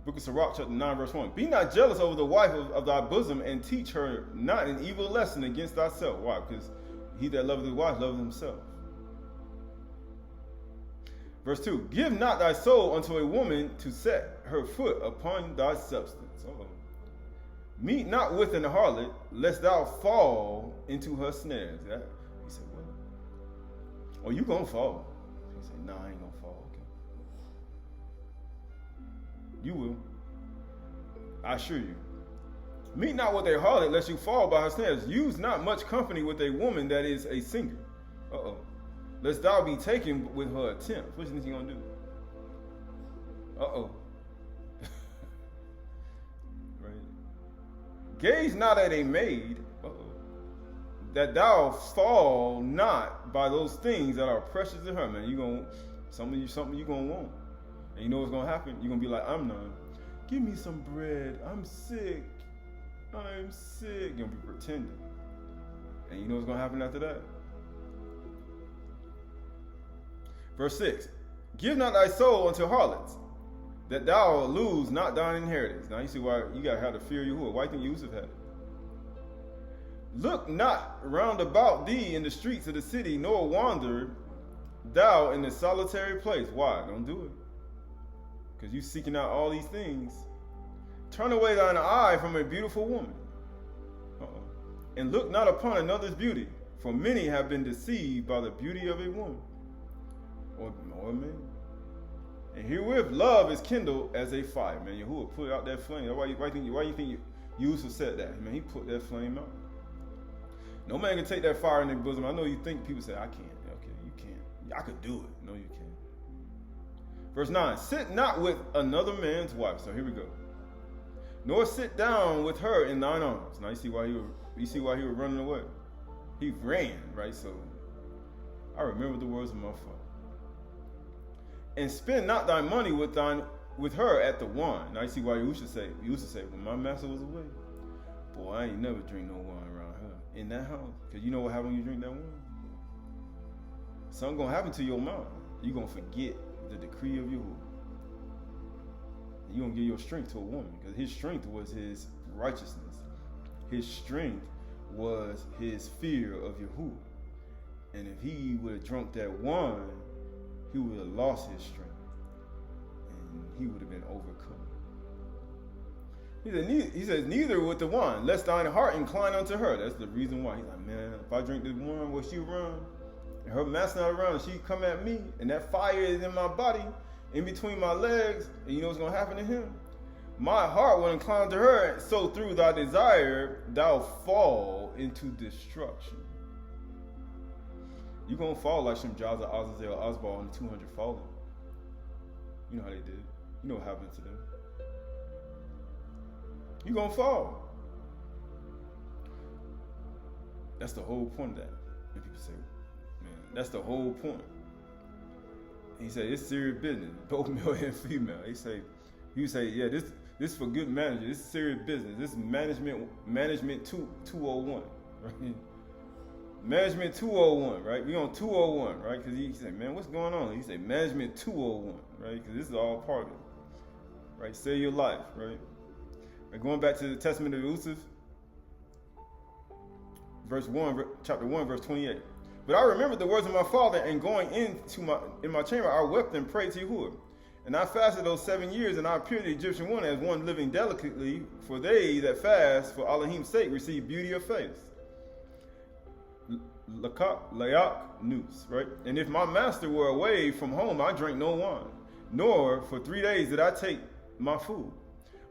S1: book of Sirach, chapter 9, verse 1. Be not jealous over the wife of thy bosom, and teach her not an evil lesson against thyself. Why? Because he that loveth his wife loveth himself. Verse 2. Give not thy soul unto a woman to set her foot upon thy substance. Uh-oh. Meet not with an harlot, lest thou fall into her snares. He said, what? Oh, you gonna fall. He said, nah, I ain't gonna fall. Okay. You will. I assure you. Meet not with a harlot, lest you fall by her snares. Use not much company with a woman that is a singer. Uh-oh. Lest thou be taken with her attempts. What do you think he's gonna do? Uh-oh. Right. Gaze not at a maid, that thou fall not by those things that are precious to her. Man, something you gonna want. And you know what's gonna happen? You're gonna be like, I'm none. Give me some bread. I'm sick. You're gonna be pretending. And you know what's gonna happen after that? Verse 6. Give not thy soul unto harlots, that thou lose not thine inheritance. Now you see why you gotta have the fear of Yahuwah. Why do you think Yusaph had it? Look not round about thee in the streets of the city, nor wander thou in the solitary place. Why? Don't do it. Because you seeking out all these things. Turn away thine eye from a beautiful woman. And look not upon another's beauty, for many have been deceived by the beauty of a woman. Or man. And herewith love is kindled as a fire. Man, Yahuwah put out that flame. Why you think Yusaph said that? Man, he put that flame out. No man can take that fire in their bosom. I know you think people say, I can't. Okay, you can't. I could do it. No, you can't. Verse 9. Sit not with another man's wife. So here we go. Nor sit down with her in thine arms. Now you see why he was running away. He ran, right? So I remember the words of my father. And spend not thy money with her at the wine. Now you see why you used to say, when my master was away, boy, I ain't never drink no wine around her in that house. Because you know what happens when you drink that wine? Something gonna happen to your mind. You're gonna forget the decree of Yahuwah. You're gonna give your strength to a woman, because his strength was his righteousness. His strength was his fear of Yahuwah. And if he would have drunk that wine, he would have lost his strength, and he would have been overcome. He says, neither with the wine, lest thine heart incline unto her. That's the reason why. He's like, man, if I drink this wine, will she run? And her master not around, and she come at me, and that fire is in my body, in between my legs, and you know what's going to happen to him? My heart will incline to her, so through thy desire, thou fall into destruction. You're going to fall like some Jaza, Azazel, Osbal, and the 200 falling. You know how they did. You know what happened to them. You're going to fall. That's the whole point of that. And people say, man, that's the whole point. He said, it's serious business, both male and female. You say, yeah, this is for good management. This is serious business. This is management 201, right? Management 201, right? We on 201, right? Because he said, man, what's going on? He said, management 201, right? Because this is all part of it, right? Save your life, right? And going back to the testament of Yusaph, chapter 1, verse 28. But I remembered the words of my father, and going in my chamber, I wept and prayed to Yahuwah. And I fasted those 7 years, and I appeared to the Egyptian woman as one living delicately, for they that fast for Elohim's sake receive beauty of face. Layak nous, right? And if my master were away from home, I drank no wine, nor for 3 days did I take my food.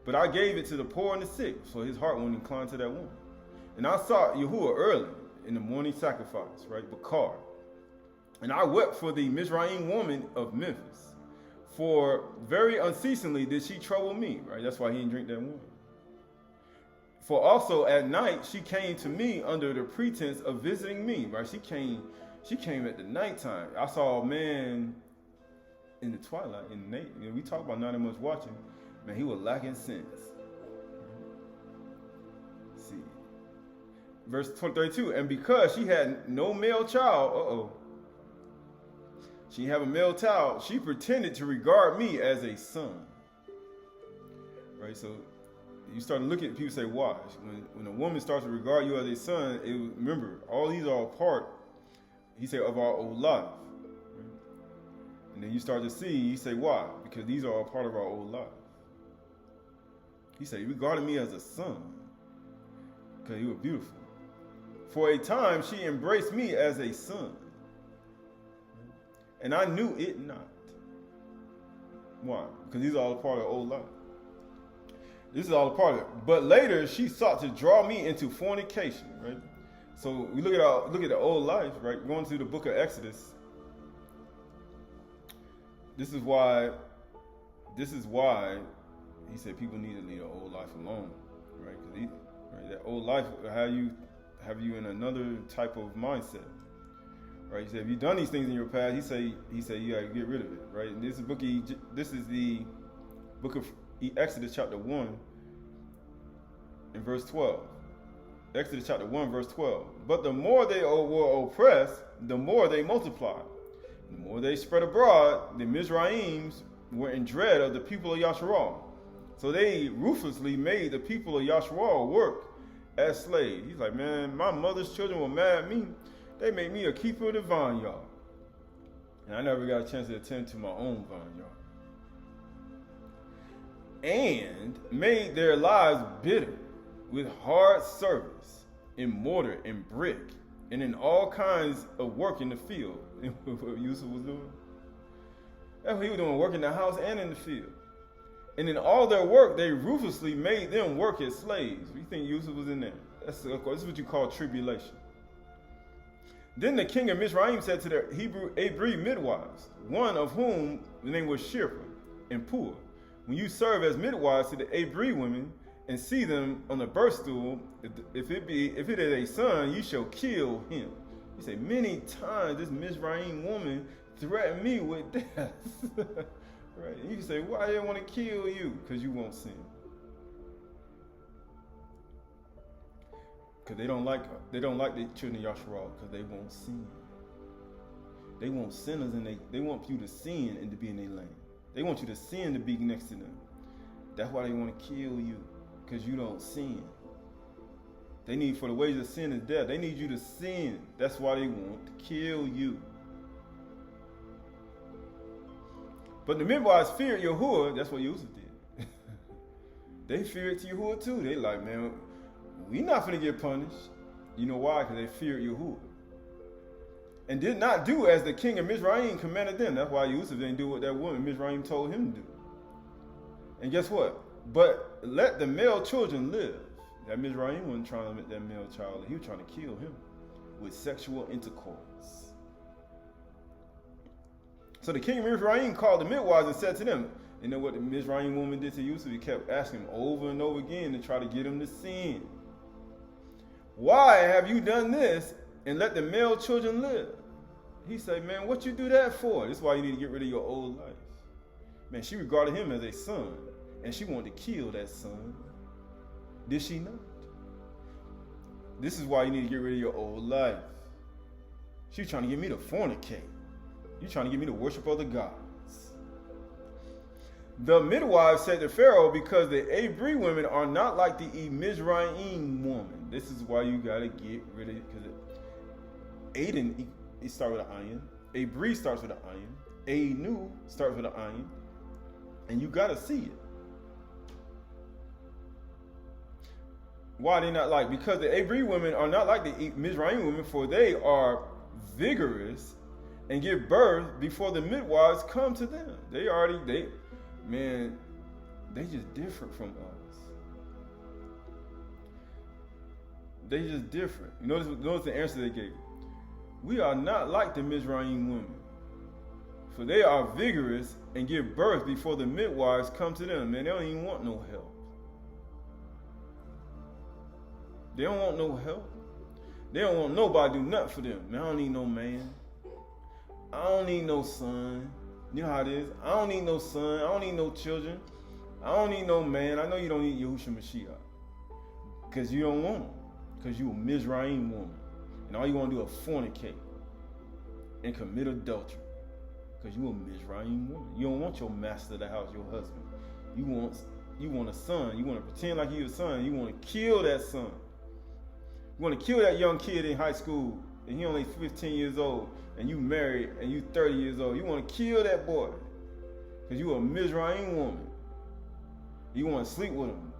S1: But I gave it to the poor and the sick, so his heart won't incline to that woman. And I sought Yahuwah early in the morning sacrifice, right? Bakar. And I wept for the Mizraim woman of Memphis, for very unceasingly did she trouble me, right? That's why he didn't drink that wine. For also at night she came to me under the pretense of visiting me, right? She came at the nighttime. I saw a man in the twilight, in the night. You know, we talk about not that much watching. Man, he was lacking sense. Let's see. Verse 32, and because she had no male child, she didn't have a male child, she pretended to regard me as a son. Right, so you start to look at people say, why? When a woman starts to regard you as a son, remember, all these are a part, he said, of our old life. Right? And then you start to see, you say, why? Because these are a part of our old life. He said, he regarded me as a son because he was beautiful. For a time, she embraced me as a son. And I knew it not. Why? Because these are all a part of old life. This is all a part of it. But later, she sought to draw me into fornication, right? So we look at the old life, right? Going to the book of Exodus. This is why he said people need to leave the old life alone, right? Because that old life will have you in another type of mindset, right? He said, if you've done these things in your past, he said you gotta get rid of it, right? And this is the book of Exodus chapter 1 and verse 12. Exodus chapter 1 verse 12. But the more they were oppressed, the more they multiplied. The more they spread abroad, the Mizraims were in dread of the people of Yasharal. So they ruthlessly made the people of Yasharal work as slaves. He's like, man, my mother's children were mad at me. They made me a keeper of the vineyard. And I never got a chance to attend to my own vineyard. And made their lives bitter with hard service in mortar and brick and in all kinds of work in the field. What Yusaph was doing. That's what he was doing, work in the house and in the field. And in all their work, they ruthlessly made them work as slaves. You think Yusaph was in there? This is what you call tribulation. Then the king of Mizraim said to their Aydah midwives, one of whom the name was Shirpa and Pua, when you serve as midwives to the Aydah women and see them on the birth stool, if it is a son, you shall kill him. He said, many times this Mizraim woman threatened me with death. Right? And you say, why they want to kill you? Because you won't sin. Because they don't like the children of Yasharal because they won't sin. They want sinners and they want you to sin and to be in their lane. They want you to sin to be next to them. That's why they want to kill you, because you don't sin. They need, for the wages of sin is death. They need you to sin. That's why they want to kill you. But the midwives feared Yahuwah. That's what Yusaph did. They feared Yahuwah too. They like, man, we not finna get punished. You know why? Because they feared Yahuwah. And did not do as the king of Mizraim commanded them. That's why Yusaph didn't do what that woman Mizraim told him to do. And guess what? But let the male children live. That Mizraim wasn't trying to let that male child live. He was trying to kill him with sexual intercourse. So the king of Mizraim called the midwives and said to them, you know what the Mizraim woman did to Yusaph? He kept asking him over and over again to try to get him to sin. Why have you done this and let the male children live? He said, man, what you do that for? This is why you need to get rid of your old life. Man, she regarded him as a son, and she wanted to kill that son. Did she not? This is why you need to get rid of your old life. She was trying to get me to fornicate. You're trying to get me to worship other gods. The midwives said to Pharaoh, because the Aydah women are not like the Mizraim woman. This is why you gotta get rid of it, because Aiden, he starts with an iron. Ashy'ry starts with an iron. Aydah starts with an iron. And you gotta see it. Why they not like? Because the Ashy'ry women are not like the Mizraim women, for they are vigorous and give birth before the midwives come to them. They just different from us. They just different. Notice the answer they gave. We are not like the Mizraim women, for they are vigorous and give birth before the midwives come to them. Man, they don't even want no help. They don't want no help. They don't want nobody to do nothing for them. Man, I don't need no man. I don't need no son. You know how it is. I don't need no son. I don't need no children. I don't need no man. I know you don't need Yahushua Mashiach, because you don't want him. Because you a Mizraim woman. And all you want to do is fornicate and commit adultery. Because you a Mizraim woman. You don't want your master of the house, your husband. You want a son. You want to pretend like you're a son. You want to kill that son. You want to kill that young kid in high school and he only 15 years old and you married and you 30 years old. You want to kill that boy because you a Mizraim woman. You want to sleep with him.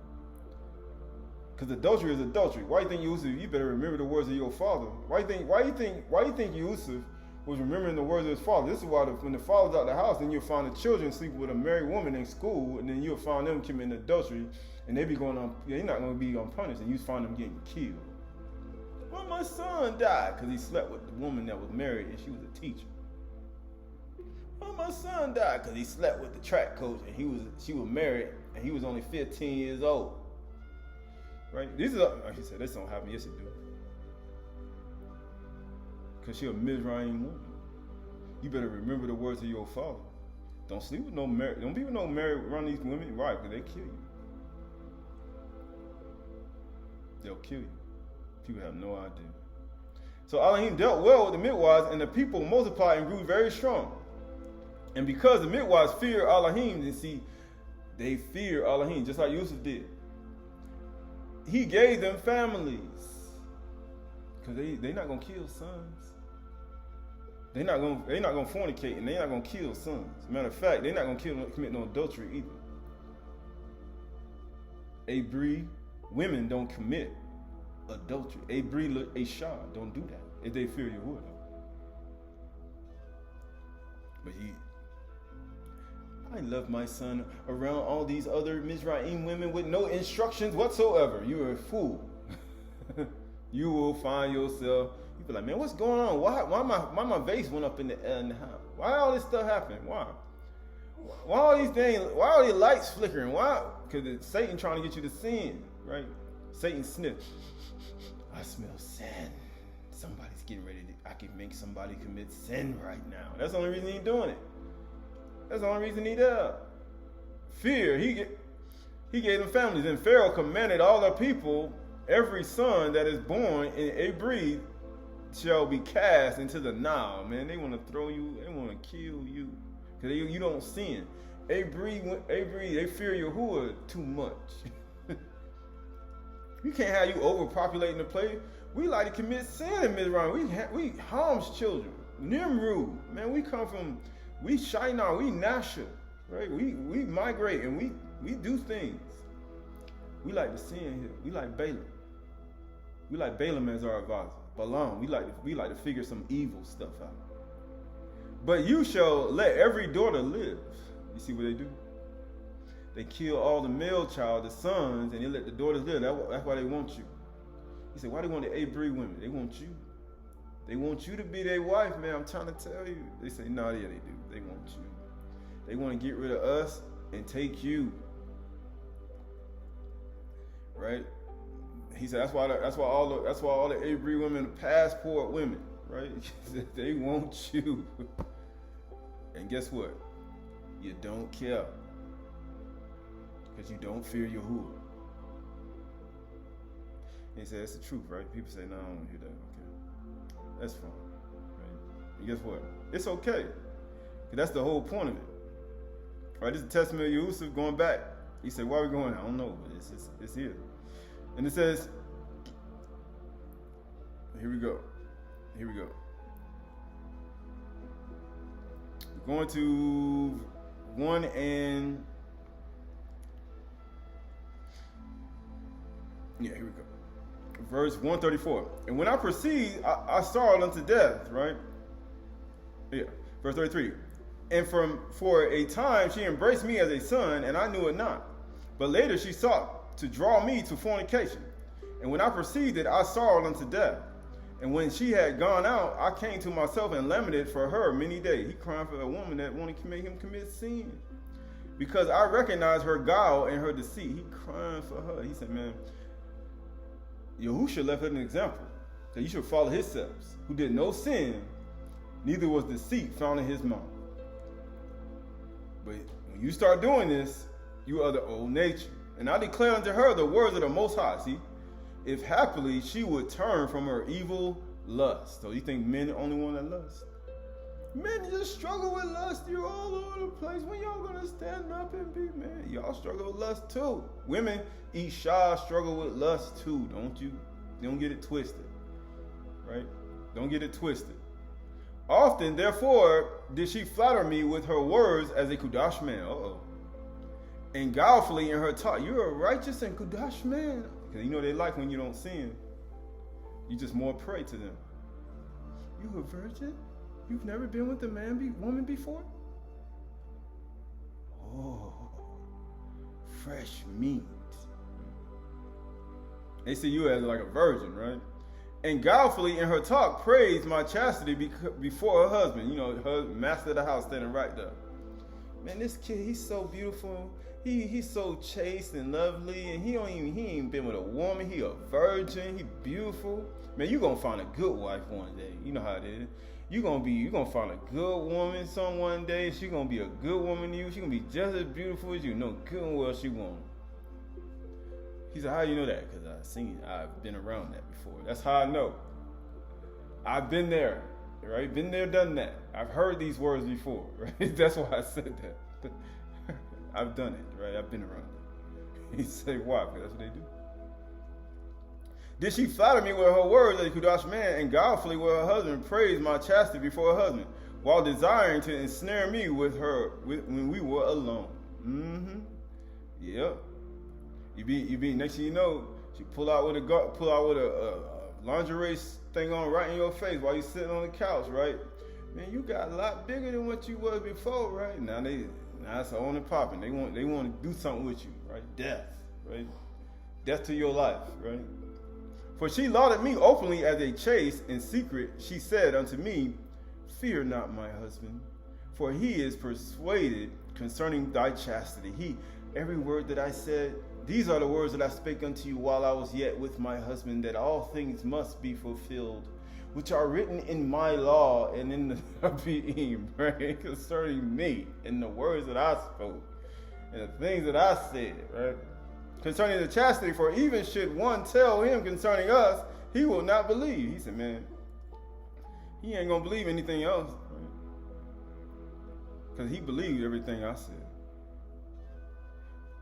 S1: Because adultery is adultery. Why you think Yusaph? You better remember the words of your father. Why you think Yusaph was remembering the words of his father? This is why when the father's out the house, then you'll find the children sleeping with a married woman in school, and then you'll find them committing adultery, and they be going on. They're not going to be unpunished, and you find them getting killed. Well, my son died because he slept with the woman that was married, and she was a teacher. Well, my son died because he slept with the track coach, and she was married, and he was only 15 years old. Right? Like she said, this don't happen. Yes, it do. Because she a Mizraim woman. You better remember the words of your father. Don't sleep with no married. Don't be with no married around these women. Right? Because they kill you. They'll kill you. People have no idea. So Elohim dealt well with the midwives, and the people multiplied and grew very strong. And because the midwives fear Elohim, they fear Elohim, just like Yusaph did. He gave them families. Because they're not going to kill sons. They're not going to fornicate, and they're not going to kill sons. Matter of fact, they're not going to commit no adultery either. Ashy'ry women don't commit adultery. Ashy'ry Aydah don't do that if they fear Yahuwah. But I love my son around all these other Mizraim women with no instructions whatsoever. You're a fool. You will find yourself. You be like, man, what's going on? Why my vase went up in the house? Why all this stuff happened? Why? Why all these things? Why all these lights flickering? Why? Because it's Satan trying to get you to sin, right? Satan sniff. I smell sin. Somebody's getting ready I can make somebody commit sin right now. That's the only reason he's doing it. That's the only reason he does. Fear. He gave them families. And Pharaoh commanded all the people, every son that is born in Ashy'ry shall be cast into the Nile. Man, they want to throw you. They want to kill you. Because you don't sin. Ashy'ry, they fear Yahuwah too much. You can't have you overpopulating the place. We like to commit sin in Mizraim. We harms children. Nimrud. Man, we Shinar, we Nasha, right? We migrate and we do things. We like to sin here. We like Balaam. We like Balaam as our advisor. Balaam, we like to figure some evil stuff out. But you shall let every daughter live. You see what they do? They kill all the male child, the sons, and they let the daughters live. That's why they want you. He said, why do they want the Ashy'ry women? They want you. They want you to be their wife, man. I'm trying to tell you. They say, no, yeah, they do. They want you. They want to get rid of us and take you. Right? He said, that's why all the Ashy'ry women are passport women, right? They want you. And guess what? You don't care. Because you don't fear Yahuwah. He said, that's the truth, right? People say, no, I don't want to hear that. Okay. That's fine. Right? And guess what? It's okay. Because that's the whole point of it. All right, this is the testament of Yusaph going back. He said, why are we going? I don't know, but it's here. And it says, Here we go. Here we go. We're going to 1 and... Yeah, here we go. Verse 134. And when I perceived, I sorrowed unto death, right? Yeah. Verse 33. And for a time she embraced me as a son, and I knew it not. But later she sought to draw me to fornication. And when I perceived it, I sorrowed unto death. And when she had gone out, I came to myself and lamented for her many days. He crying for a woman that wanted to make him commit sin. Because I recognized her guile and her deceit. He crying for her. He said, man, Yahusha left an example that you should follow his steps, who did no sin, neither was deceit found in his mouth. But when you start doing this, you are the old nature. And I declare unto her the words of the Most High. See, if happily she would turn from her evil lust. So you think men only want that lust? Men just struggle with lust. You're all over the place. When y'all gonna stand up and be man? Y'all struggle with lust too. Women, Isha, struggle with lust too. Don't get it twisted. Right? Don't get it twisted. Often, therefore, did she flatter me with her words as a Kudash man. And guilefully in her talk. You're a righteous and Kudash man. Because you know they like when you don't sin. You just more prey to them. You a virgin? You've never been with a woman before? Oh, fresh meat. They see you as like a virgin, right? And guilefully in her talk praised my chastity before her husband. You know, her master of the house standing right there. Man, this kid, he's so beautiful. He's so chaste and lovely, and he ain't been with a woman. He a virgin. He beautiful. Man, you gonna find a good wife one day. You know how it is. You gonna find a good woman some one day. She gonna be a good woman to you. She gonna be just as beautiful as you. Know good and well she won't. He said, how you know that? Because I've been around that before. That's how I know. I've been there, right? Been there, done that. I've heard these words before, right? That's why I said that. I've done it, right? I've been around it. He said, why? Because that's what they do. Did she flatter me with her words as a Kudash man, and guilefully with her husband praised my chastity before her husband, while desiring to ensnare me with her when we were alone? Mm-hmm. Yep. You be next thing you know, she pull out with a lingerie thing on right in your face while you sitting on the couch, right? Man, you got a lot bigger than what you was before, right? Now it's on and popping. They want to do something with you, right? Death, right? Death to your life, right? For she lauded me openly as a chaste. In secret she said unto me, fear not, my husband, for he is persuaded concerning thy chastity. Every word that I said, these are the words that I spake unto you while I was yet with my husband, that all things must be fulfilled, which are written in my law and in the Nevi'im, right? Concerning me, and the words that I spoke, and the things that I said, right? Concerning the chastity, for even should one tell him concerning us, he will not believe. He said, man, he ain't going to believe anything else, right? Because he believed everything I said.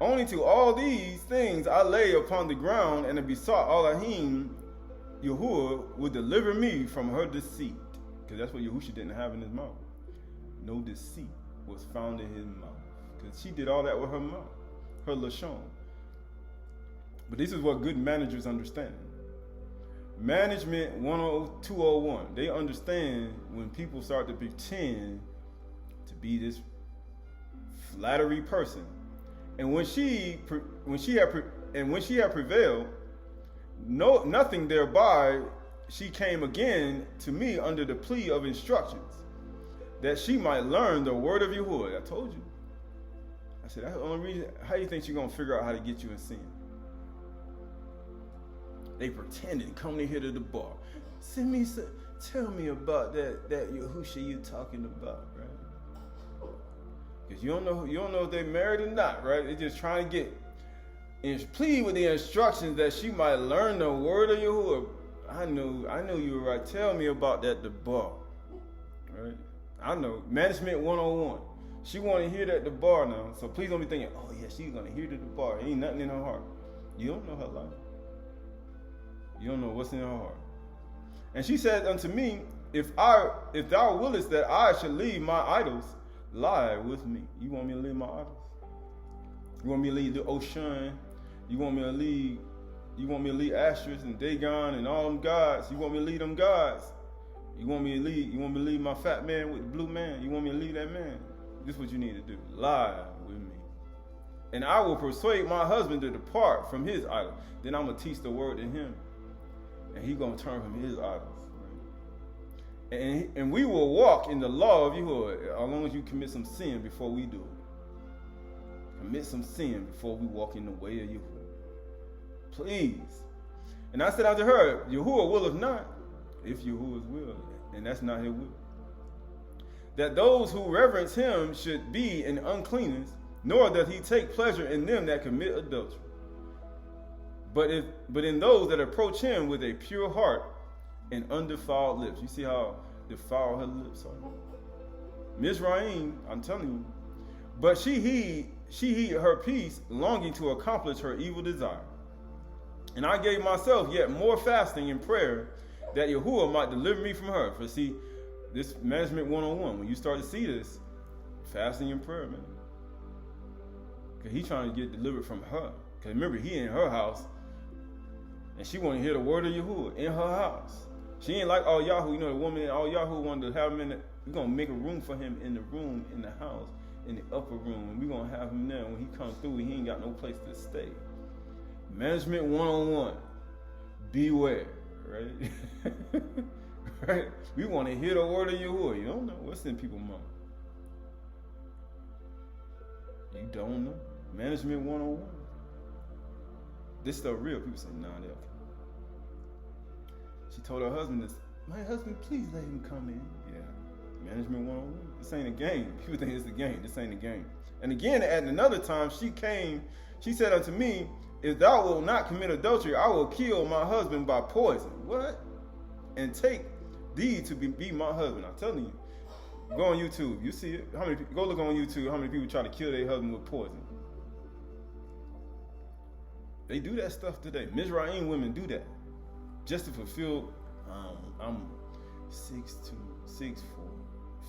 S1: Only to all these things I lay upon the ground and besought Elohim, Yahuwah would deliver me from her deceit. Because that's what Yahusha didn't have in his mouth. No deceit was found in his mouth. Because she did all that with her mouth, her lashon. But this is what good managers understand. Management 201, they understand when people start to pretend to be this flattery person. And when she had prevailed, nothing thereby, she came again to me under the plea of instructions, that she might learn the word of Yahuwah. I told you. I said, that's the only reason. How do you think she's going to figure out how to get you in sin? They pretended, coming here to the bar. Tell me about that Yahusha you talking about, right? Because you don't know if they're married or not, right? They're just trying to plead with the instructions that she might learn the word of Yahuwah. I know you were right. Tell me about that at the bar, right? I know. Management 101. She want to hear that at the bar now. So please don't be thinking, oh yeah, she's going to hear it at the bar. Ain't nothing in her heart. You don't know her life. You don't know what's in her heart. And she said unto me, if thou willest that I should leave my idols, lie with me. You want me to leave my idols? You want me to leave the ocean? You want me to leave Ashy'ry and Dagon and all them gods? You want me to leave them gods? You want me to leave my fat man with the blue man? You want me to leave that man? This is what you need to do. Lie with me. And I will persuade my husband to depart from his idol. Then I'm going to teach the word to him. And he's going to turn from his idols. And we will walk in the law of Yahuwah as long as you commit some sin before we do it. Commit some sin before we walk in the way of Yahuwah. Please. And I said unto her, Yahuwah willeth not, if Yahuwah's will, and that's not his will, that those who reverence him should be in uncleanness, nor doth he take pleasure in them that commit adultery. But in those that approach him with a pure heart and undefiled lips. You see how defiled her lips are? Mizraim, I'm telling you. But she hid her peace, longing to accomplish her evil desire. And I gave myself yet more fasting and prayer, that Yahuwah might deliver me from her. For see, this management 101, when you start to see this, fasting and prayer, man. Because he's trying to get delivered from her. Because remember, he in her house, and she want to hear the word of Yahuwah in her house. She ain't like all Yahoo, the woman in all Yahoo wanted to have him in we're going to make a room for him in the room, in the house, in the upper room. And we're going to have him there. When he comes through, he ain't got no place to stay. Management 101. Beware, right? Right? We want to hear the word of Yahuwah. You don't know what's in people's mind. You don't know. Management 101. This stuff real. People say, nah, they okay. She told her husband this, my husband, please let him come in. Yeah. Management 101. This ain't a game. People think it's a game. This ain't a game. And again, at another time, she said unto me, if thou wilt not commit adultery, I will kill my husband by poison. What? And take thee to be my husband. I'm telling you. Go on YouTube. You see it. How many people, go look on YouTube how many people try to kill their husband with poison. They do that stuff today. Mizraim women do that. Just to fulfill, I'm 6'2", 6'4",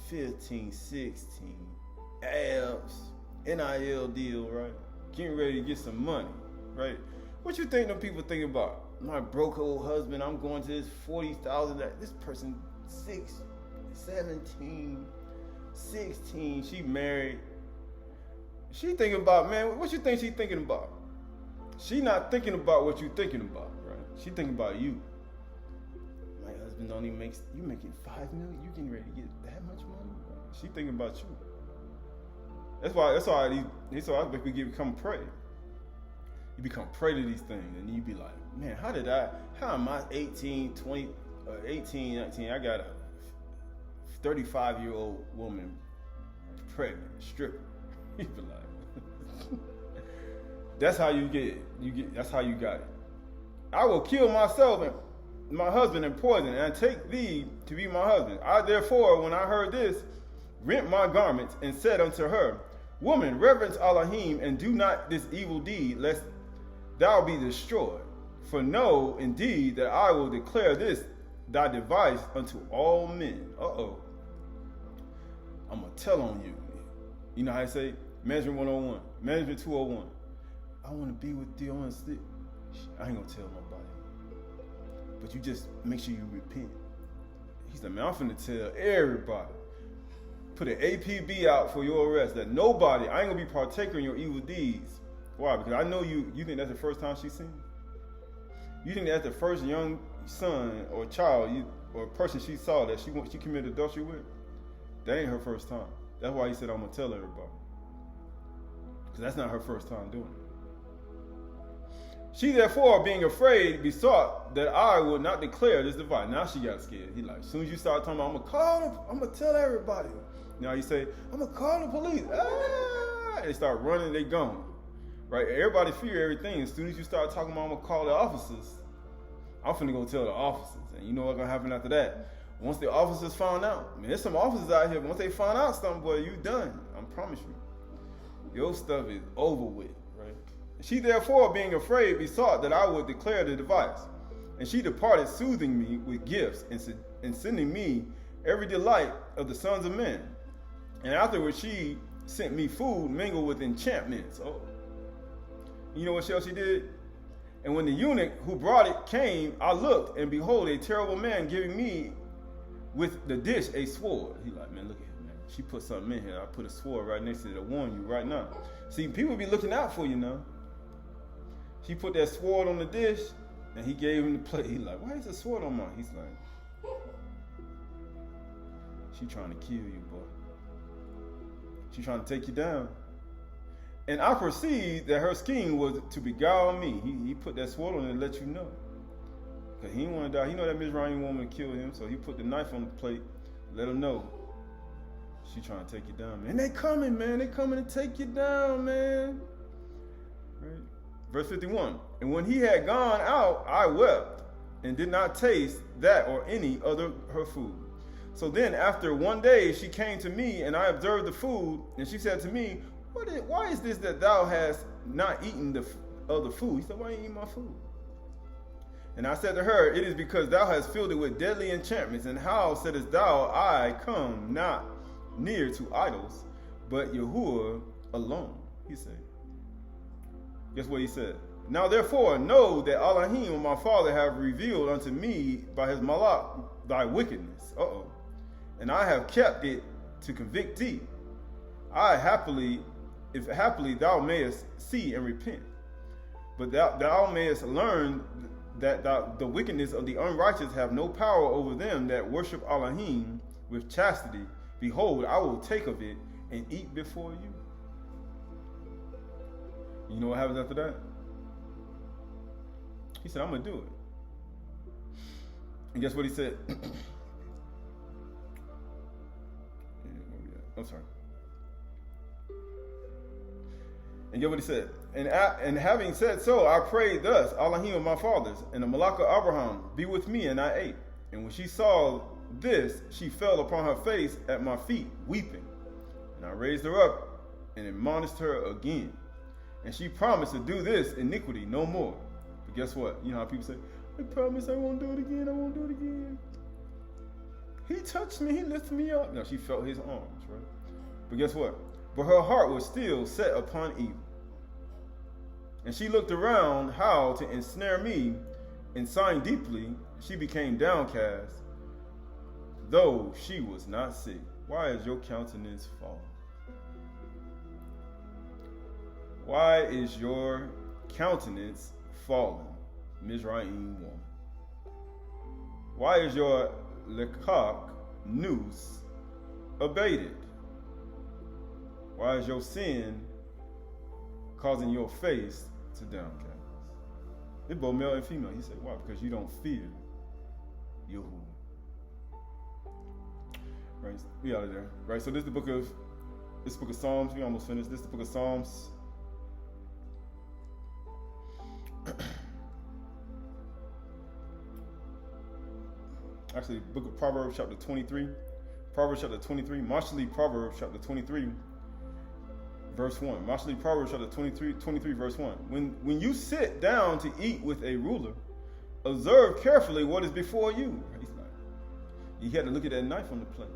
S1: 15, 16, abs, NIL deal, right? Getting ready to get some money, right? What you think them people think about? My broke old husband, I'm going to this 40,000, this person 6, 17, 16, she married. She thinking about, man, what you think she thinking about? She not thinking about what you thinking about, right? She thinking about you. My husband only makes, you making $5 million, you getting ready to get that much money? She thinking about you. That's why we become prey. You become prey to these things, and you be like, man, how am I 18, 20, 18, 19, I got a 35-year-old woman pregnant, stripper. You be like, that's how you get, that's how you got it. I will kill myself and my husband in poison, and I take thee to be my husband. I therefore, when I heard this, rent my garments and said unto her, woman, reverence Elohim and do not this evil deed, lest thou be destroyed. For know indeed that I will declare this thy device unto all men. I'm going to tell on you. You know how I say? Management 101, Management 201. I want to be with thee, I want to sleep. I ain't going to tell nobody. But you just make sure you repent. He said, man, I'm finna tell everybody. Put an APB out for your arrest, that nobody, I ain't going to be partaker in your evil deeds. Why? Because I know you think that's the first time she's seen you? You think that's the first young son or child or person she saw that she committed adultery with? That ain't her first time. That's why he said, I'm going to tell everybody. Because that's not her first time doing it. She therefore, being afraid, besought that I would not declare this device. Now she got scared. He like, as soon as you start talking about, I'm going to tell everybody. Now you say, I'm going to call the police. They start running, they gone. Right? Everybody fear everything. As soon as you start talking about, I'm going to call the officers, I'm finna go tell the officers. And you know what's going to happen after that? Once the officers found out, there's some officers out here, once they find out something, boy, you done. I promise you. Your stuff is over with, right? She therefore, being afraid, besought that I would declare the device. And she departed, soothing me with gifts and sending me every delight of the sons of men. And afterwards she sent me food mingled with enchantments. Oh, you know what else she did? And when the eunuch who brought it came, I looked, and behold, a terrible man giving me with the dish a sword. He like, man, look at him, man. She put something in here. I put a sword right next to it to warn you right now. See, people be looking out for you now. She put that sword on the dish, and he gave him the plate. He like, why is the sword on mine? He's like, she trying to kill you, boy. She trying to take you down. And I perceived that her scheme was to beguile me. He put that sword on it to let you know. Because he didn't want to die. He know that Mizraim woman killed him, so he put the knife on the plate, let him know. She trying to take you down, man. And they coming, man. They coming to take you down, man. Right? Verse 51. And when he had gone out, I wept and did not taste that or any other her food. So then after one day she came to me, and I observed the food, and she said to me, why is this that thou hast not eaten the other food? He said, why ain't you eating my food? And I said to her, it is because thou hast filled it with deadly enchantments. And how saidest thou, I come not near to idols, but Yahuwah alone? He said. Guess what he said? Now therefore know that Elohim, my father, have revealed unto me by his malach thy wickedness. And I have kept it to convict thee. If happily thou mayest see and repent, but thou mayest learn that the wickedness of the unrighteous have no power over them that worship Elohim with chastity. Behold, I will take of it and eat before you. You know what happens after that? He said, I'm going to do it. And guess what he said? I'm sorry. And get what he said. And having said so, I prayed thus, Elohim of my fathers, and the Malach of Abraham, be with me, and I ate. And when she saw this, she fell upon her face at my feet, weeping. And I raised her up and admonished her again. And she promised to do this iniquity no more. But guess what? You know how people say, I promise I won't do it again, I won't do it again. He touched me, he lifted me up. No, she felt his arms, right? But guess what? But her heart was still set upon evil. And she looked around how to ensnare me, and sighing deeply, she became downcast, though she was not sick. Why is your countenance fallen? Why is your countenance fallen, Mizraim woman? Why is your lekak noose abated? Why is your sin causing your face to downcast? It's both male and female. He said, why? Because you don't fear Yahuwah. Right? We out of there. Right? So this is the book of Psalms. We almost finished. This is the book of Psalms. Actually, book of Proverbs chapter 23. Proverbs chapter 23. Mostly Proverbs chapter 23. Verse 1. Mostly Proverbs chapter 23 verse 1. When you sit down to eat with a ruler, observe carefully what is before you. He's like, you had to look at that knife on the plate.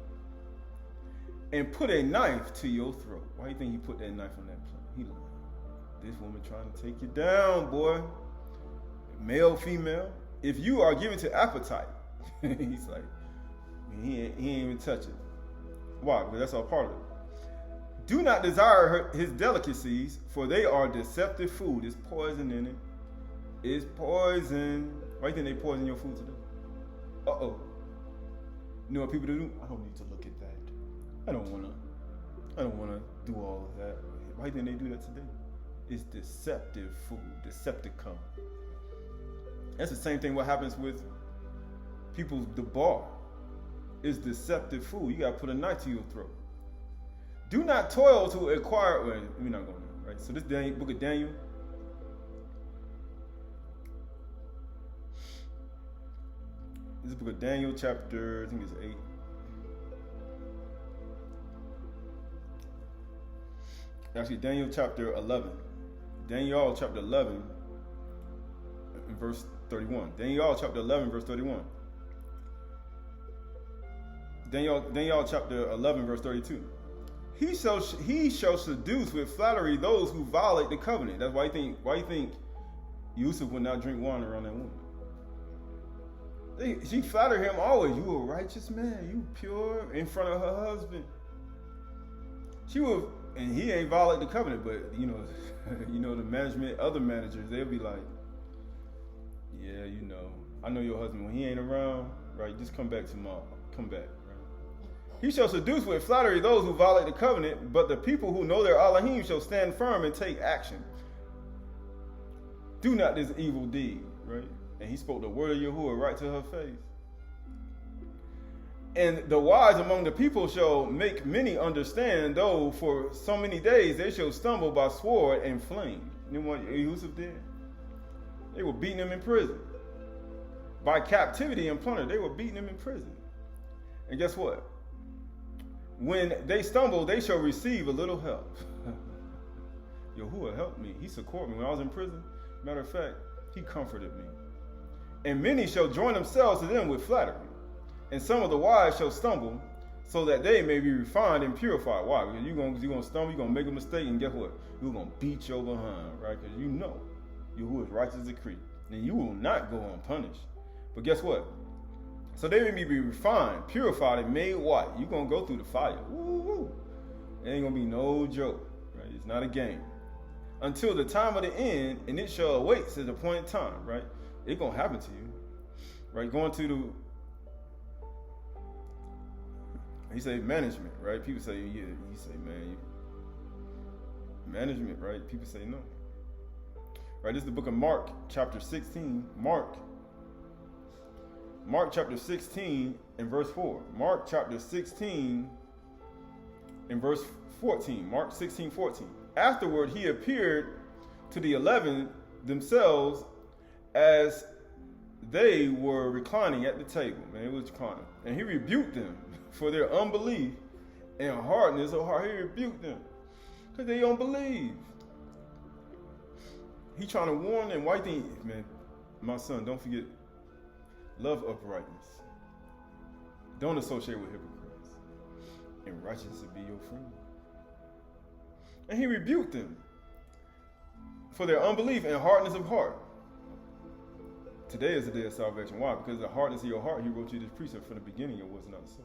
S1: And put a knife to your throat. Why do you think he put that knife on that plate? He like, this woman trying to take you down, boy. Male, female. If you are given to appetite, he's like, he ain't even touch it. Why? Because that's all part of it. Do not desire his delicacies, for they are deceptive food. There's poison in it. It's poison. Why do you think they poison your food today? You know what people do? I don't need to look at that. I don't wanna do all of that. Why do you think they do that today? It's deceptive food, Decepticon. That's the same thing what happens with people, the bar. It's deceptive food. You gotta put a knife to your throat. Do not toil to acquire. Well, we're not going there, right? So this book of Daniel. This book of Daniel, chapter, I think it's 8. Actually, Daniel chapter 11. Daniel chapter 11, verse 31. Daniel chapter 11, verse 31. Daniel chapter 11, verse 32. He shall seduce with flattery those who violate the covenant. That's why you think Yusaph would not drink wine around that woman. She flattered him always. You a righteous man. You pure in front of her husband. She will, and he ain't violate the covenant, but you know the management, other managers, they'll be like, yeah, I know your husband when he ain't around, right? Just come back tomorrow. Come back, right? He shall seduce with flattery those who violate the covenant, but the people who know their Elohim shall stand firm and take action. Do not this evil deed, right? And he spoke the word of Yahuwah right to her face. And the wise among the people shall make many understand, though for so many days they shall stumble by sword and flame. You know what Yusaph did? They were beating him in prison. By captivity and plunder, they were beating him in prison. And guess what? When they stumble, they shall receive a little help. Yahuwah helped me. He supported me when I was in prison. Matter of fact, he comforted me. And many shall join themselves to them with flattery. And some of the wise shall stumble, so that they may be refined and purified. Why? Because you're going to stumble, you're going to make a mistake, and guess what? You're going to beat your behind, right? Because you know Yahuwah's righteous decree. And you will not go unpunished. But guess what? So they may be refined, purified, and made white. You're going to go through the fire. Woo-woo. It ain't going to be no joke, right? It's not a game. Until the time of the end, and it shall await at the appointed time, right? It's going to happen to you, right? Going to he say management, right? People say, yeah. He say, man, management, right? People say no. Right, this is the book of Mark, chapter 16. Mark chapter 16 and verse 4. Mark chapter 16 and verse 14. Mark 16, 14. Afterward, he appeared to the 11 themselves as they were reclining at the table. Man, it was reclining. And he rebuked them for their unbelief and hardness of heart. He rebuked them because they don't believe. He trying to warn them. Why think, man, my son, don't forget, love uprightness. Don't associate with hypocrites. And righteousness will be your friend. And he rebuked them for their unbelief and hardness of heart. Today is the day of salvation. Why? Because of the hardness of your heart, he wrote you this precept from the beginning, it was not so.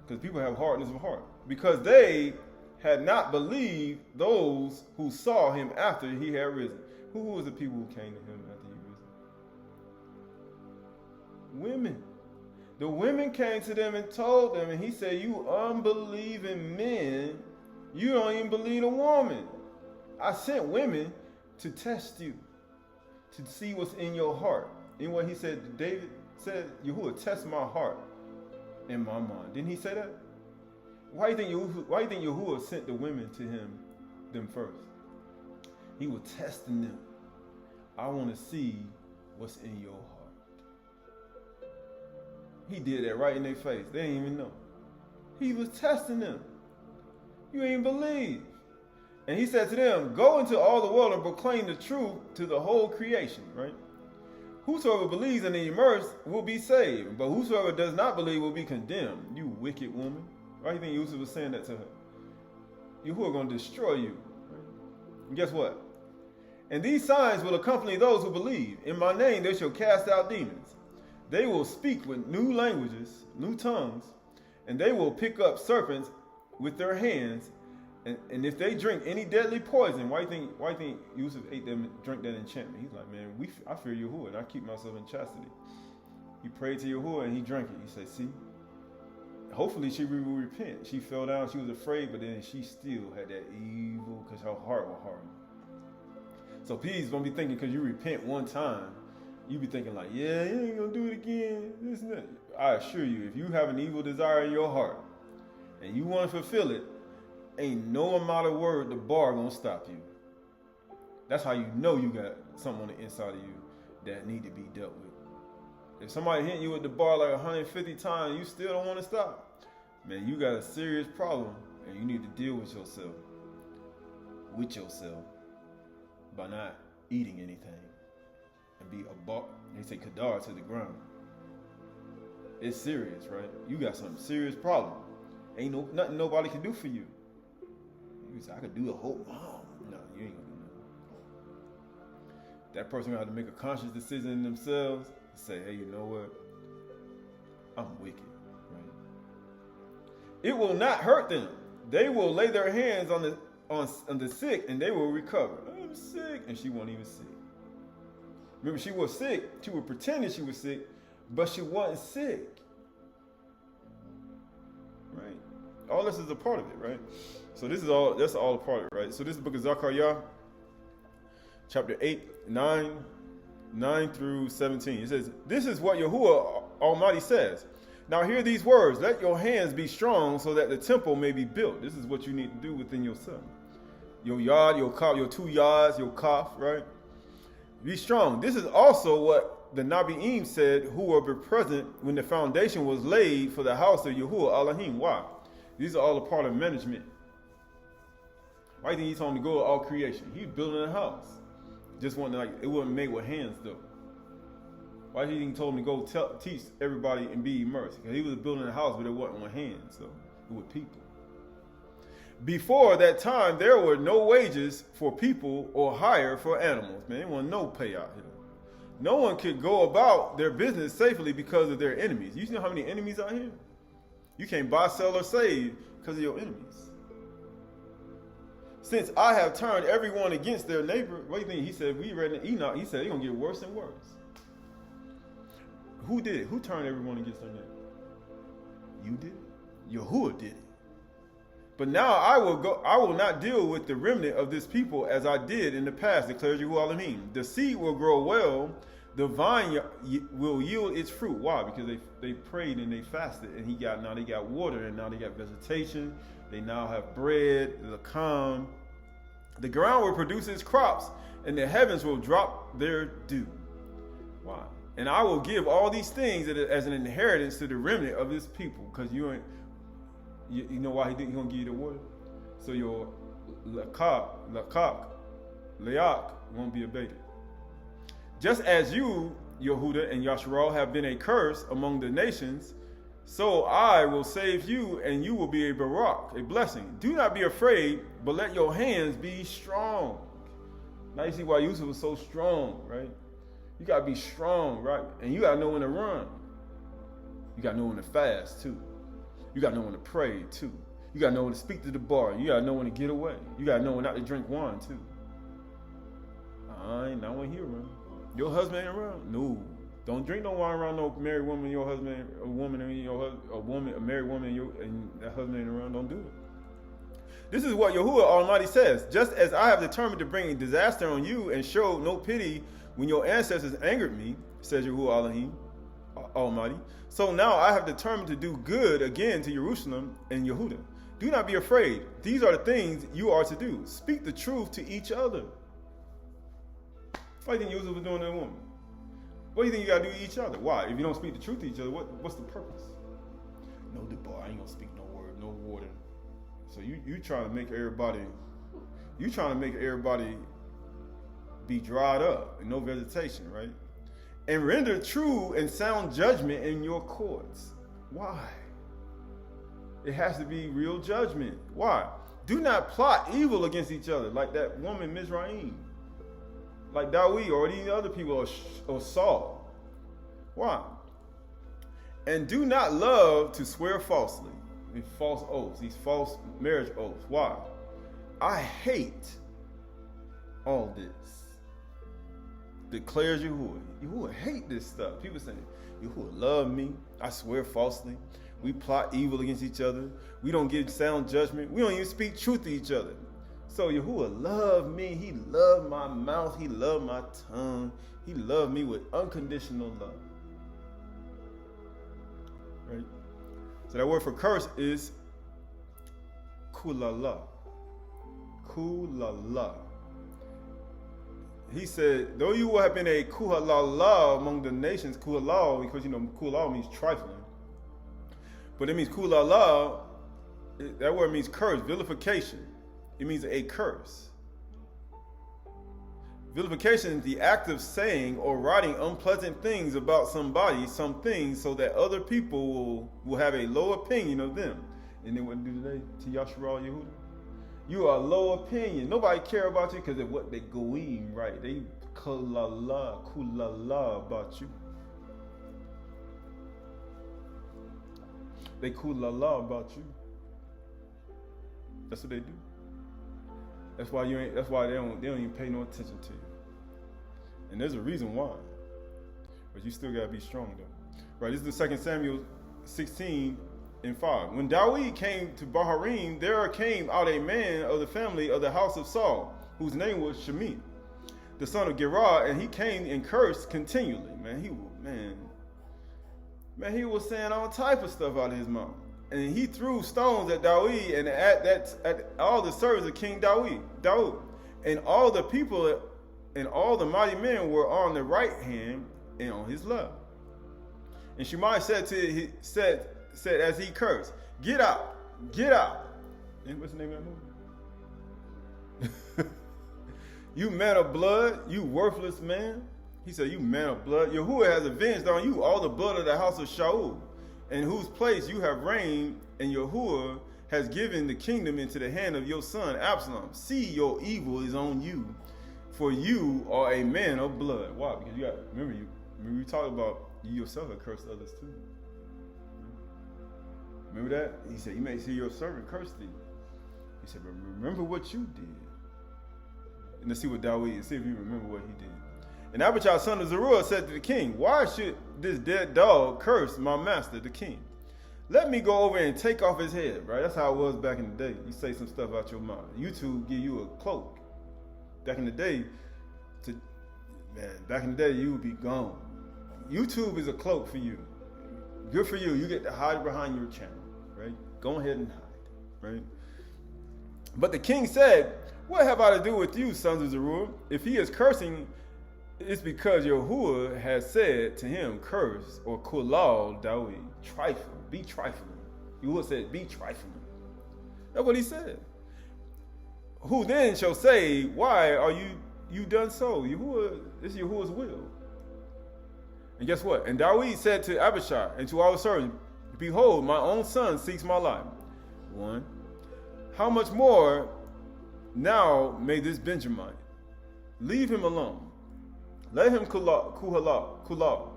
S1: Because people have hardness of heart. Because they had not believed those who saw him after he had risen. Who was the people who came to him after he risen? Women. The women came to them and told them, and he said, you unbelieving men, you don't even believe a woman. I sent women to test you, to see what's in your heart. And what he said, David said, Yahuwah, test my heart and my mind. Didn't he say that? Why do you think Yahuwah sent the women to them first? He was testing them. I want to see what's in your heart. He did that right in their face. They didn't even know. He was testing them. You ain't believe. And he said to them, go into all the world and proclaim the truth to the whole creation, right? Whosoever believes and is immersed will be saved, but whosoever does not believe will be condemned. You wicked woman. Why do you think Yusaph was saying that to her? Yahuwah are going to destroy you. Right? And guess what? And these signs will accompany those who believe. In my name they shall cast out demons. They will speak with new languages, new tongues, and they will pick up serpents with their hands. And if they drink any deadly poison, why do you think Yusaph ate them and drank that enchantment? He's like, man, I fear Yahuwah and I keep myself in chastity. He prayed to Yahuwah and he drank it. He said, see, hopefully she will repent. She fell down, she was afraid, but then she still had that evil because her heart was hardened. So please don't be thinking because you repent one time, you be thinking like, yeah, you ain't gonna do it again. This and that. I assure you, if you have an evil desire in your heart and you want to fulfill it, ain't no amount of word the bar gonna stop you. That's how you know you got something on the inside of you that need to be dealt with. If somebody hitting you at the bar like 150 times, you still don't want to stop, man, you got a serious problem and you need to deal with yourself by not eating anything. and be abort. They say kadar to the ground. It's serious, right? You got some serious problem. Ain't nothing nobody can do for you. You say, I could do the whole. No, you ain't gonna do nothing. That person gonna have to make a conscious decision in themselves and say, hey, you know what? I'm wicked, right? It will not hurt them. They will lay their hands on the sick and they will recover. I'm sick, and she wasn't even sick. Remember, she was sick. She was pretending she was sick, but she wasn't sick. Right? All this is a part of it, right? So that's all a part of it, right? So this is the book of Zechariah, chapter 8, 9 through 17. It says, this is what Yahuwah Almighty says. Now hear these words. Let your hands be strong so that the temple may be built. This is what you need to do within yourself. Your yard, your kaf, your 2 yards, your kaf, right? Be strong. This is also what the Nabi'im said, who were present when the foundation was laid for the house of Yahuwah Elohim. Why? These are all a part of management. Why do you think he told him to go to all creation? He's building a house. Just wanted it wasn't made with hands though. Why he didn't told him to go teach everybody and be immersed? Because he was building a house, but it wasn't with hands, so it was people. Before that time, there were no wages for people or hire for animals. Man, there was no pay out here. No one could go about their business safely because of their enemies. You know how many enemies out here? You can't buy, sell, or save because of your enemies. Since I have turned everyone against their neighbor, what do you think? He said, we read in Enoch, he said, it's going to get worse and worse. Who did it? Who turned everyone against their neighbor? You did it. Yahuwah did it. But now I will not deal with the remnant of this people as I did in the past, declares Yahuwah Elohim. The seed will grow well, the vine will yield its fruit. Why? Because they prayed and they fasted, and now they got water, and now they got vegetation. They now have bread, the calm. The ground will produce its crops, and the heavens will drop their dew. Why? And I will give all these things as an inheritance to the remnant of this people, because you know why he didn't gonna give you the water? So your leak won't be abated. Just as you, Yehuda and Yasharal, have been a curse among the nations, so I will save you, and you will be a barak, a blessing. Do not be afraid, but let your hands be strong. Now you see why Yusaph was so strong, right? You gotta be strong, right? And you gotta know when to run. You gotta know when to fast too. You gotta know when to pray too. You gotta know when to speak to the bar. You gotta know when to get away. You gotta know when not to drink wine too. I ain't not when he around. Your husband ain't around? No. Don't drink no wine around no married woman. Your husband, a married woman, and that husband ain't around. Don't do it. This is what Yahuwah Almighty says. Just as I have determined to bring disaster on you and show no pity when your ancestors angered me, says Yahuwah Elohim Almighty, so now I have determined to do good again to Jerusalem and Yehuda. Do not be afraid. These are the things you are to do. Speak the truth to each other. What do you think Yusaph was doing to the woman? What do you think you got to do to each other? Why? If you don't speak the truth to each other, what's the purpose? No debar. I ain't gonna speak no word, no water. So you trying to make everybody be dried up and no vegetation, right? And render true and sound judgment in your courts. Why? It has to be real judgment. Why? Do not plot evil against each other like that woman Mizraim, like Dawid or these other people or Saul. Why? And do not love to swear falsely, these false oaths, these false marriage oaths. Why? I hate all this, declares Yahuwah. Yahuwah hate this stuff. People saying, Yahuwah love me. I swear falsely. We plot evil against each other. We don't give sound judgment. We don't even speak truth to each other. So Yahuwah loved me. He loved my mouth. He loved my tongue. He loved me with unconditional love. Right? So that word for curse is Qalalah. Qalalah. He said, though you will have been a Qahalath among the nations, Qalalah, because Qalalah means trifling. But it means Qalalah, that word means curse, vilification. It means a curse. Vilification is the act of saying or writing unpleasant things about somebody, some things, so that other people will have a low opinion of them. And then what do today? To Yasharal Yehuda? You are low opinion. Nobody care about you because of what they goyim, right? They Qalalah about you. They Qalalah about you. That's what they do. That's why they don't even pay no attention to you. And there's a reason why. But you still gotta be strong though. Right, this is the 2 Samuel 16:5. When Dawid came to Baharim, there came out a man of the family of the house of Saul, whose name was Shimei, the son of Gerah, and he came and cursed continually. He was saying all type of stuff out of his mouth. And he threw stones at Dawid and at all the servants of King Dawid. And all the people and all the mighty men were on the right hand and on his left. And Shimei said as he cursed, "Get out, get out." And what's the name of that movie? You man of blood, you worthless man. He said, "You man of blood, Yahuwah has avenged on you all the blood of the house of Shaul, in whose place you have reigned, and Yahuwah has given the kingdom into the hand of your son Absalom. See, your evil is on you, for you are a man of blood." Why? Because you got remember we talked about you yourself have cursed others too. Remember that? He said, "You may see your servant curse thee." He said, "But remember what you did." And let's see what Dawid, see if you remember what he did. And Aydah, son of Zeruiah, said to the king, "Why should this dead dog curse my master, the king? Let me go over and take off his head." Right? That's how it was back in the day. You say some stuff out your mouth. YouTube give you a cloak. Back in the day, you would be gone. YouTube is a cloak for you. Good for you. You get to hide behind your channel. Right? Go ahead and hide. Right? But the king said, "What have I to do with you, sons of Zeruiah? If he is cursing, it's because Yahuwah has said to him, curse or Qalalah Dawid, trifle, be trifling." Yahuwah said, be trifling. That's what he said. Who then shall say, why are you done so? This is Yahuwah's will. And guess what? And Dawid said to Abishai and to all the servants, "Behold, my own son seeks my life." 1. How much more now may this Benjamin? Leave him alone. Let him Qalalah.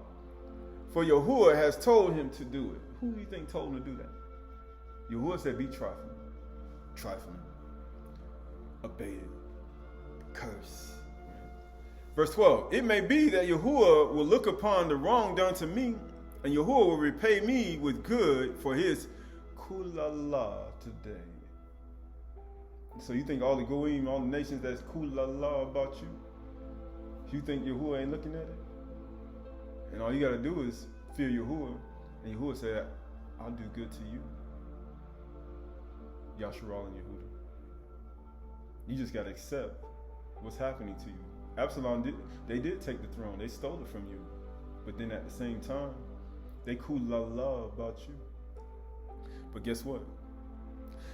S1: For Yahuwah has told him to do it. Who do you think told him to do that? Yahuwah said, be trifling. Trifling. Abated. Curse. Verse 12. It may be that Yahuwah will look upon the wrong done to me, and Yahuwah will repay me with good for his Qalalah today. So you think all the Goyim, all the nations that's Qalalah about you? You think Yahuwah ain't looking at it? And all you got to do is fear Yahuwah. And Yahuwah said, I'll do good to you. Yasharal and Yehuda. You just got to accept what's happening to you. Absalom they did take the throne. They stole it from you. But then at the same time, they Qalalah about you. But guess what?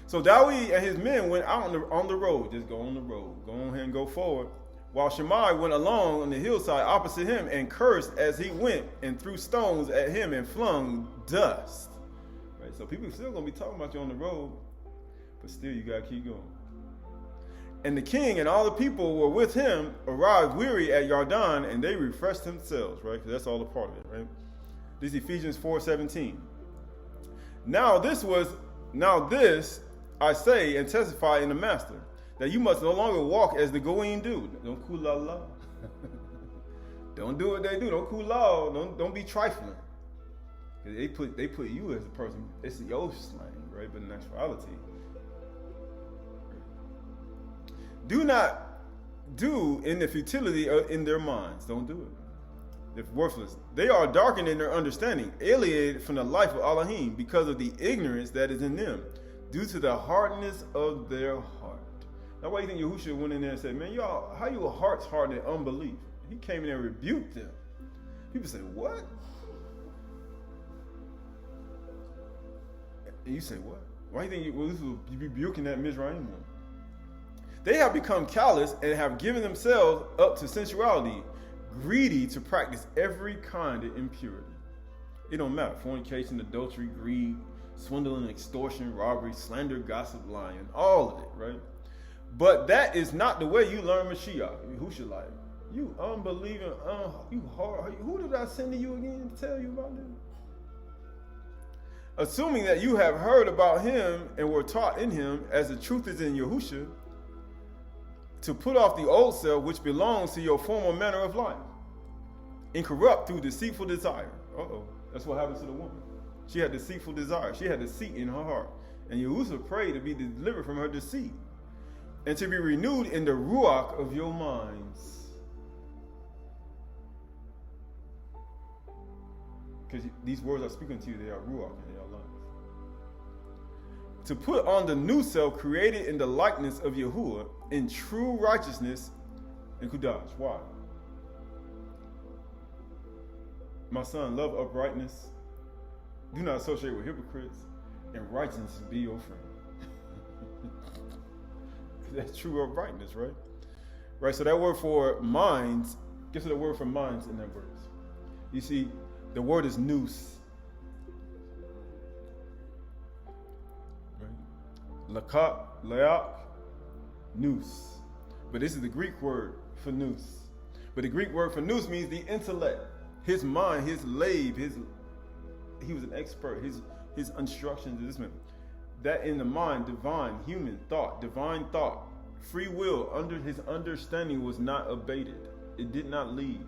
S1: So Dawid and his men went out on the road. Just go on the road. Go on ahead and go forward. While Shimei went along on the hillside opposite him and cursed as he went and threw stones at him and flung dust. Right? So people still going to be talking about you on the road, but still you got to keep going. And the king and all the people were with him arrived weary at Yarden, and they refreshed themselves, right? Because that's all a part of it, right? This is Ephesians 4:17. Now this I say and testify in the master, that you must no longer walk as the Goyim do. Don't Qalalah. Don't do what they do. Don't Qalalah. Don't be trifling. They put you as a person. It's your slang, right? But in actuality, do not do in the futility in their minds. Don't do it. They're worthless. They are darkened in their understanding, alienated from the life of Elohim because of the ignorance that is in them, due to the hardness of their heart. That's why you think Yahushua went in there and said, man, y'all, how your heart's hardened in unbelief? He came in there and rebuked them. People say, what? And you say, what? Why do you think you rebuking that Mizraim one? They have become callous and have given themselves up to sensuality, greedy to practice every kind of impurity. It don't matter. Fornication, adultery, greed, swindling, extortion, robbery, slander, gossip, lying, all of it, right? But that is not the way you learn Mashiach. Who should like? You unbelieving, you hard. Who did I send to you again to tell you about this? Assuming that you have heard about him and were taught in him, as the truth is in Yahusha, to put off the old self which belongs to your former manner of life, incorrupt through deceitful desire. That's what happens to the woman. She had deceitful desire. She had deceit in her heart. And Yusaph prayed to be delivered from her deceit and to be renewed in the ruach of your minds. Because these words I'm speaking to you, they are ruach and they are life. To put on the new self created in the likeness of Yahuwah in true righteousness and Qhdsh. Why? My son, love uprightness. Do not associate with hypocrites, and righteousness be your friend. That's true uprightness, right? Right, so that word for minds, guess what the word for minds in that verse? You see, the word is nous. Right? Lakat, laak, nous. But this is the Greek word for nous. But the Greek word for nous means the intellect. His mind, his lave, he was an expert. His instructions, this man. That in the mind, divine, human thought, divine thought, free will, under his understanding was not abated. It did not leave.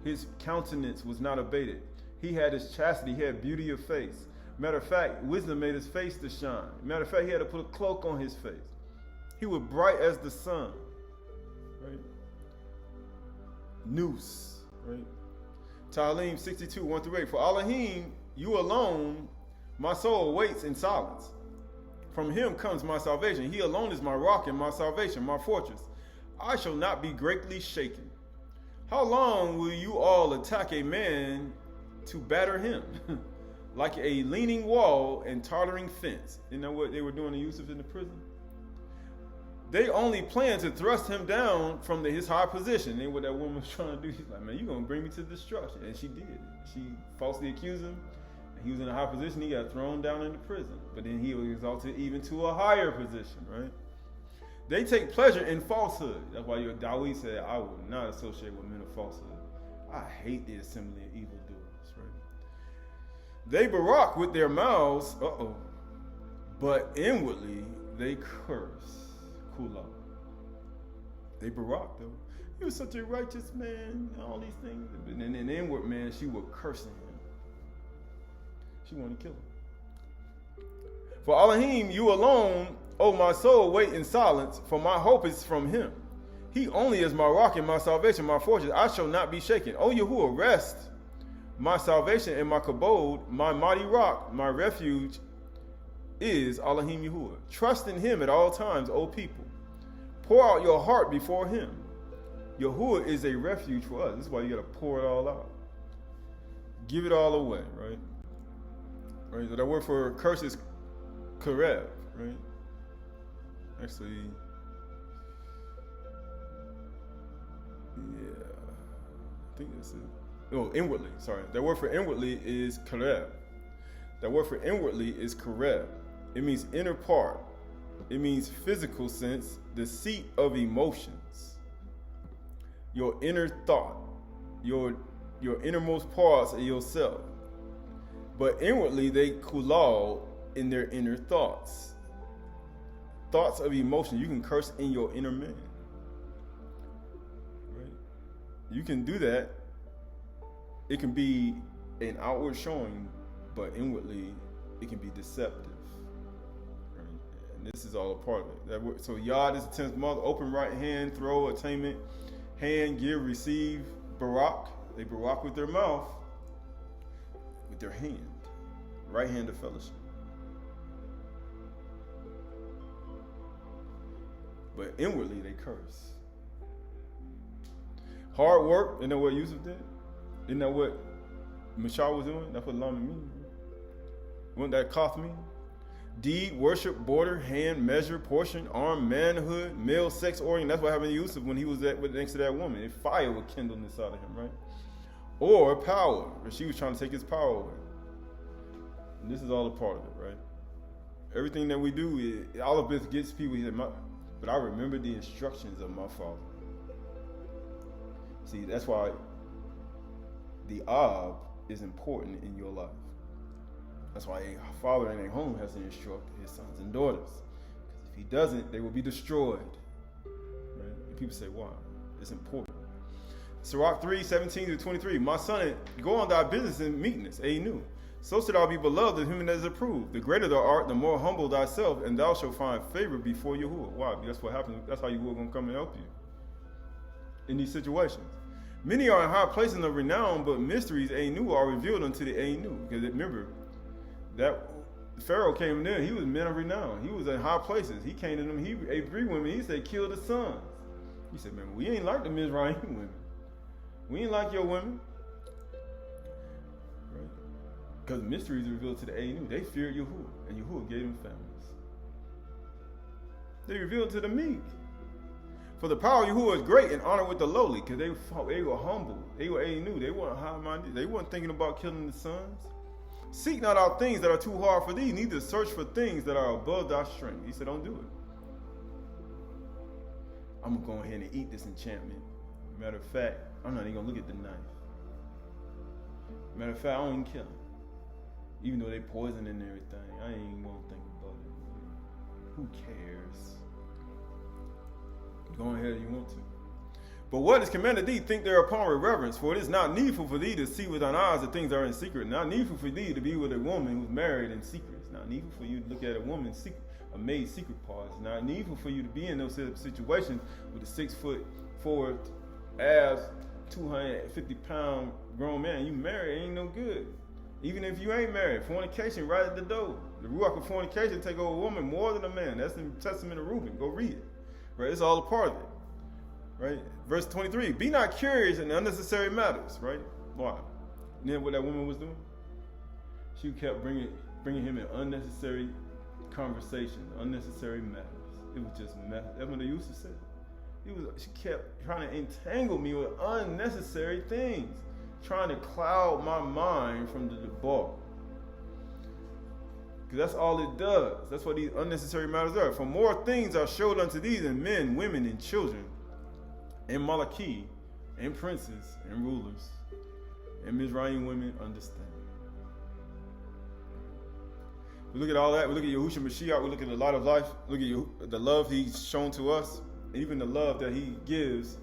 S1: His countenance was not abated. He had his chastity, he had beauty of face. Matter of fact, wisdom made his face to shine. Matter of fact, he had to put a cloak on his face. He was bright as the sun. Right? Nous, right? Talim 62, 1-8. For Elohim, you alone, my soul waits in silence. From him comes my salvation. He alone is my rock and my salvation, my fortress. I shall not be greatly shaken. How long will you all attack a man to batter him? Like a leaning wall and tottering fence. You know what they were doing to Yusaph in the prison? They only planned to thrust him down from his high position. And what that woman was trying to do, she's like, man, you're going to bring me to destruction. And she did. She falsely accused him. And he was in a high position. He got thrown down into prison. But then he was exalted even to a higher position, right? They take pleasure in falsehood. That's why your Dawid said, I will not associate with men of falsehood. I hate the assembly of evildoers, right? They Parach with their mouths, but inwardly they curse. Qalalah. They Parach though. You're such a righteous man, all these things. And then in inward man, she was cursing him. She wanted to kill him. For Elohim, you alone, O my soul, wait in silence, for my hope is from him. He only is my rock and my salvation, my fortress. I shall not be shaken. O Yahuwah, rest my salvation and my kabod, my mighty rock, my refuge is Elohim Yahuwah. Trust in him at all times, O people. Pour out your heart before him. Yahuwah is a refuge for us. This is why you got to pour it all out. Give it all away, right? Right. So that word for curse is kareb, right? Actually, yeah, I think that's it. No, inwardly, sorry. That word for inwardly is kareb. That word for inwardly is kareb. It means inner part. It means physical sense, the seat of emotions. Your inner thought, your innermost parts of yourself. But inwardly, they Qalalah in their inner thoughts. Thoughts of emotion. You can curse in your inner man. Right? You can do that. It can be an outward showing, but inwardly, it can be deceptive. Right? And this is all a part of it. So Yod is the 10th month. Open right hand, throw, attainment. Hand, give, receive, Parach. They Parach with their mouth. With their hand. Right hand of fellowship. But inwardly they curse. Hard work, isn't that what Yusaph did? Isn't that what Mashah was doing? That's what Lama means. Wouldn't that Koth mean? deed, worship, border, hand, measure, portion, arm, manhood, male sex organ. That's what happened to Yusaph when he was next to that woman. If fire would kindle inside of him, right? Or power, or she was trying to take his power away. And this is all a part of it, right? Everything that we do, all of this gets people. He said, but I remember the instructions of my father. See, that's why the Ab is important in your life. That's why a father in a home has to instruct his sons and daughters. Because if he doesn't, they will be destroyed. Right? And people say, why? It's important. Sirach 3:17-23. My son, go on thy business in meekness, Aydah. So shalt thou be beloved of him that is approved. The greater thou art, the more humble thyself, and thou shalt find favor before Yahuwah. Why? That's what happens. That's how Yahuwah going to come and help you in these situations. Many are in high places of renown, but mysteries, Aydah, are revealed unto the Aydah. Because remember, that Pharaoh came in there, he was men of renown. He was in high places. He came to them, he ate 3 women. He said, kill the sons. He said, man, we ain't like the Mizraim women. We ain't like your women. Right? Because mysteries are revealed to the Aydah. They feared Yahuwah, and Yahuwah gave them families. They revealed to the meek. For the power of Yahuwah is great and honor with the lowly, because they were humble. They were Aydah. They weren't high-minded. They weren't thinking about killing the sons. Seek not out things that are too hard for thee, neither search for things that are above thy strength. He said, don't do it. I'm going to go ahead and eat this enchantment. Matter of fact, I'm not even going to look at the knife. Matter of fact, I don't even kill him. Even though they poison and everything, I ain't even going to think about it. Who cares? Go ahead if you want to. But what is commanded thee, think thereupon with reverence, for it is not needful for thee to see with thine eyes the things that are in secret. Not needful for thee to be with a woman who's married in secret. It's not needful for you to look at a woman's secret, a maid's secret parts. It's not needful for you to be in those situations with a 6'4" abs, 250-pound grown man. You married, ain't no good. Even if you ain't married, fornication right at the door. The ruach of fornication take over a woman more than a man. That's in the Testament of Reuben. Go read it. Right? It's all a part of it. Right? Verse 23, be not curious in unnecessary matters, right? Why? And then what that woman was doing? She kept bringing him in unnecessary conversations, unnecessary matters. It was just mess. That's what the Yusaph said. She kept trying to entangle me with unnecessary things, trying to cloud my mind from the debar. Because that's all it does. That's what these unnecessary matters are. For more things are showed unto thee than men, women, and children, and Malachi, and princes, and rulers, and Mizraim women understand. We look at all that. We look at Yahushua Mashiach. We look at the light of life. Look at the love he's shown to us, and even the love that he gives.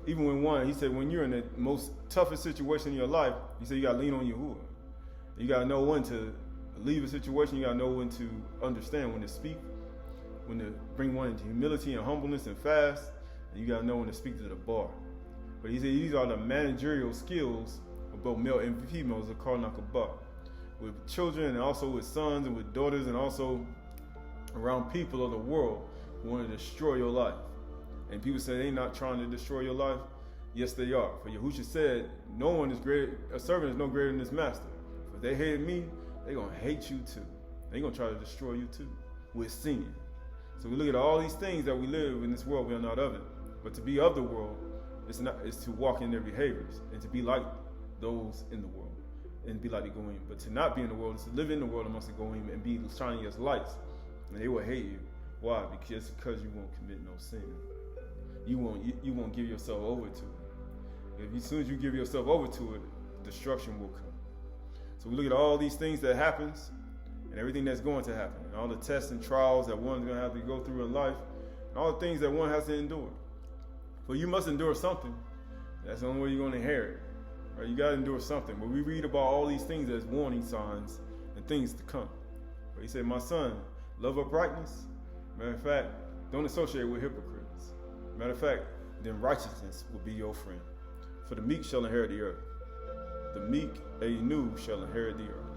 S1: Even when he said, when you're in the most toughest situation in your life, he said you got to lean on Yahuwah. You got to know when to leave a situation. You got to know when to understand, when to speak, when to bring one into humility and humbleness and fast. And you got to know when to speak to the bar. But he said these are the managerial skills of both male and females of Qahalath, with children and also with sons and with daughters and also around people of the world who want to destroy your life. And people say they're not trying to destroy your life. Yes, they are. For Yahushua said, no one is great, a servant is no greater than his master. If they hated me, they're going to hate you too. They're going to try to destroy you too with sin. So we look at all these things that we live in this world, we are not of it. But to be of the world is to walk in their behaviors and to be like those in the world and be like the Goyim. But to not be in the world is to live in the world amongst the Goyim and be shining as lights. And they will hate you. Why? Because you won't commit no sin. You won't give yourself over to it. As soon as you give yourself over to it, destruction will come. So we look at all these things that happens and everything that's going to happen, and all the tests and trials that one's going to have to go through in life, and all the things that one has to endure. For you must endure something. That's the only way you're going to inherit. Right? You got to endure something. But we read about all these things as warning signs and things to come. But he said, my son, love uprightness. Matter of fact, don't associate with hypocrites. Matter of fact, then righteousness will be your friend. For the meek shall inherit the earth. The meek, Aydah, shall inherit the earth.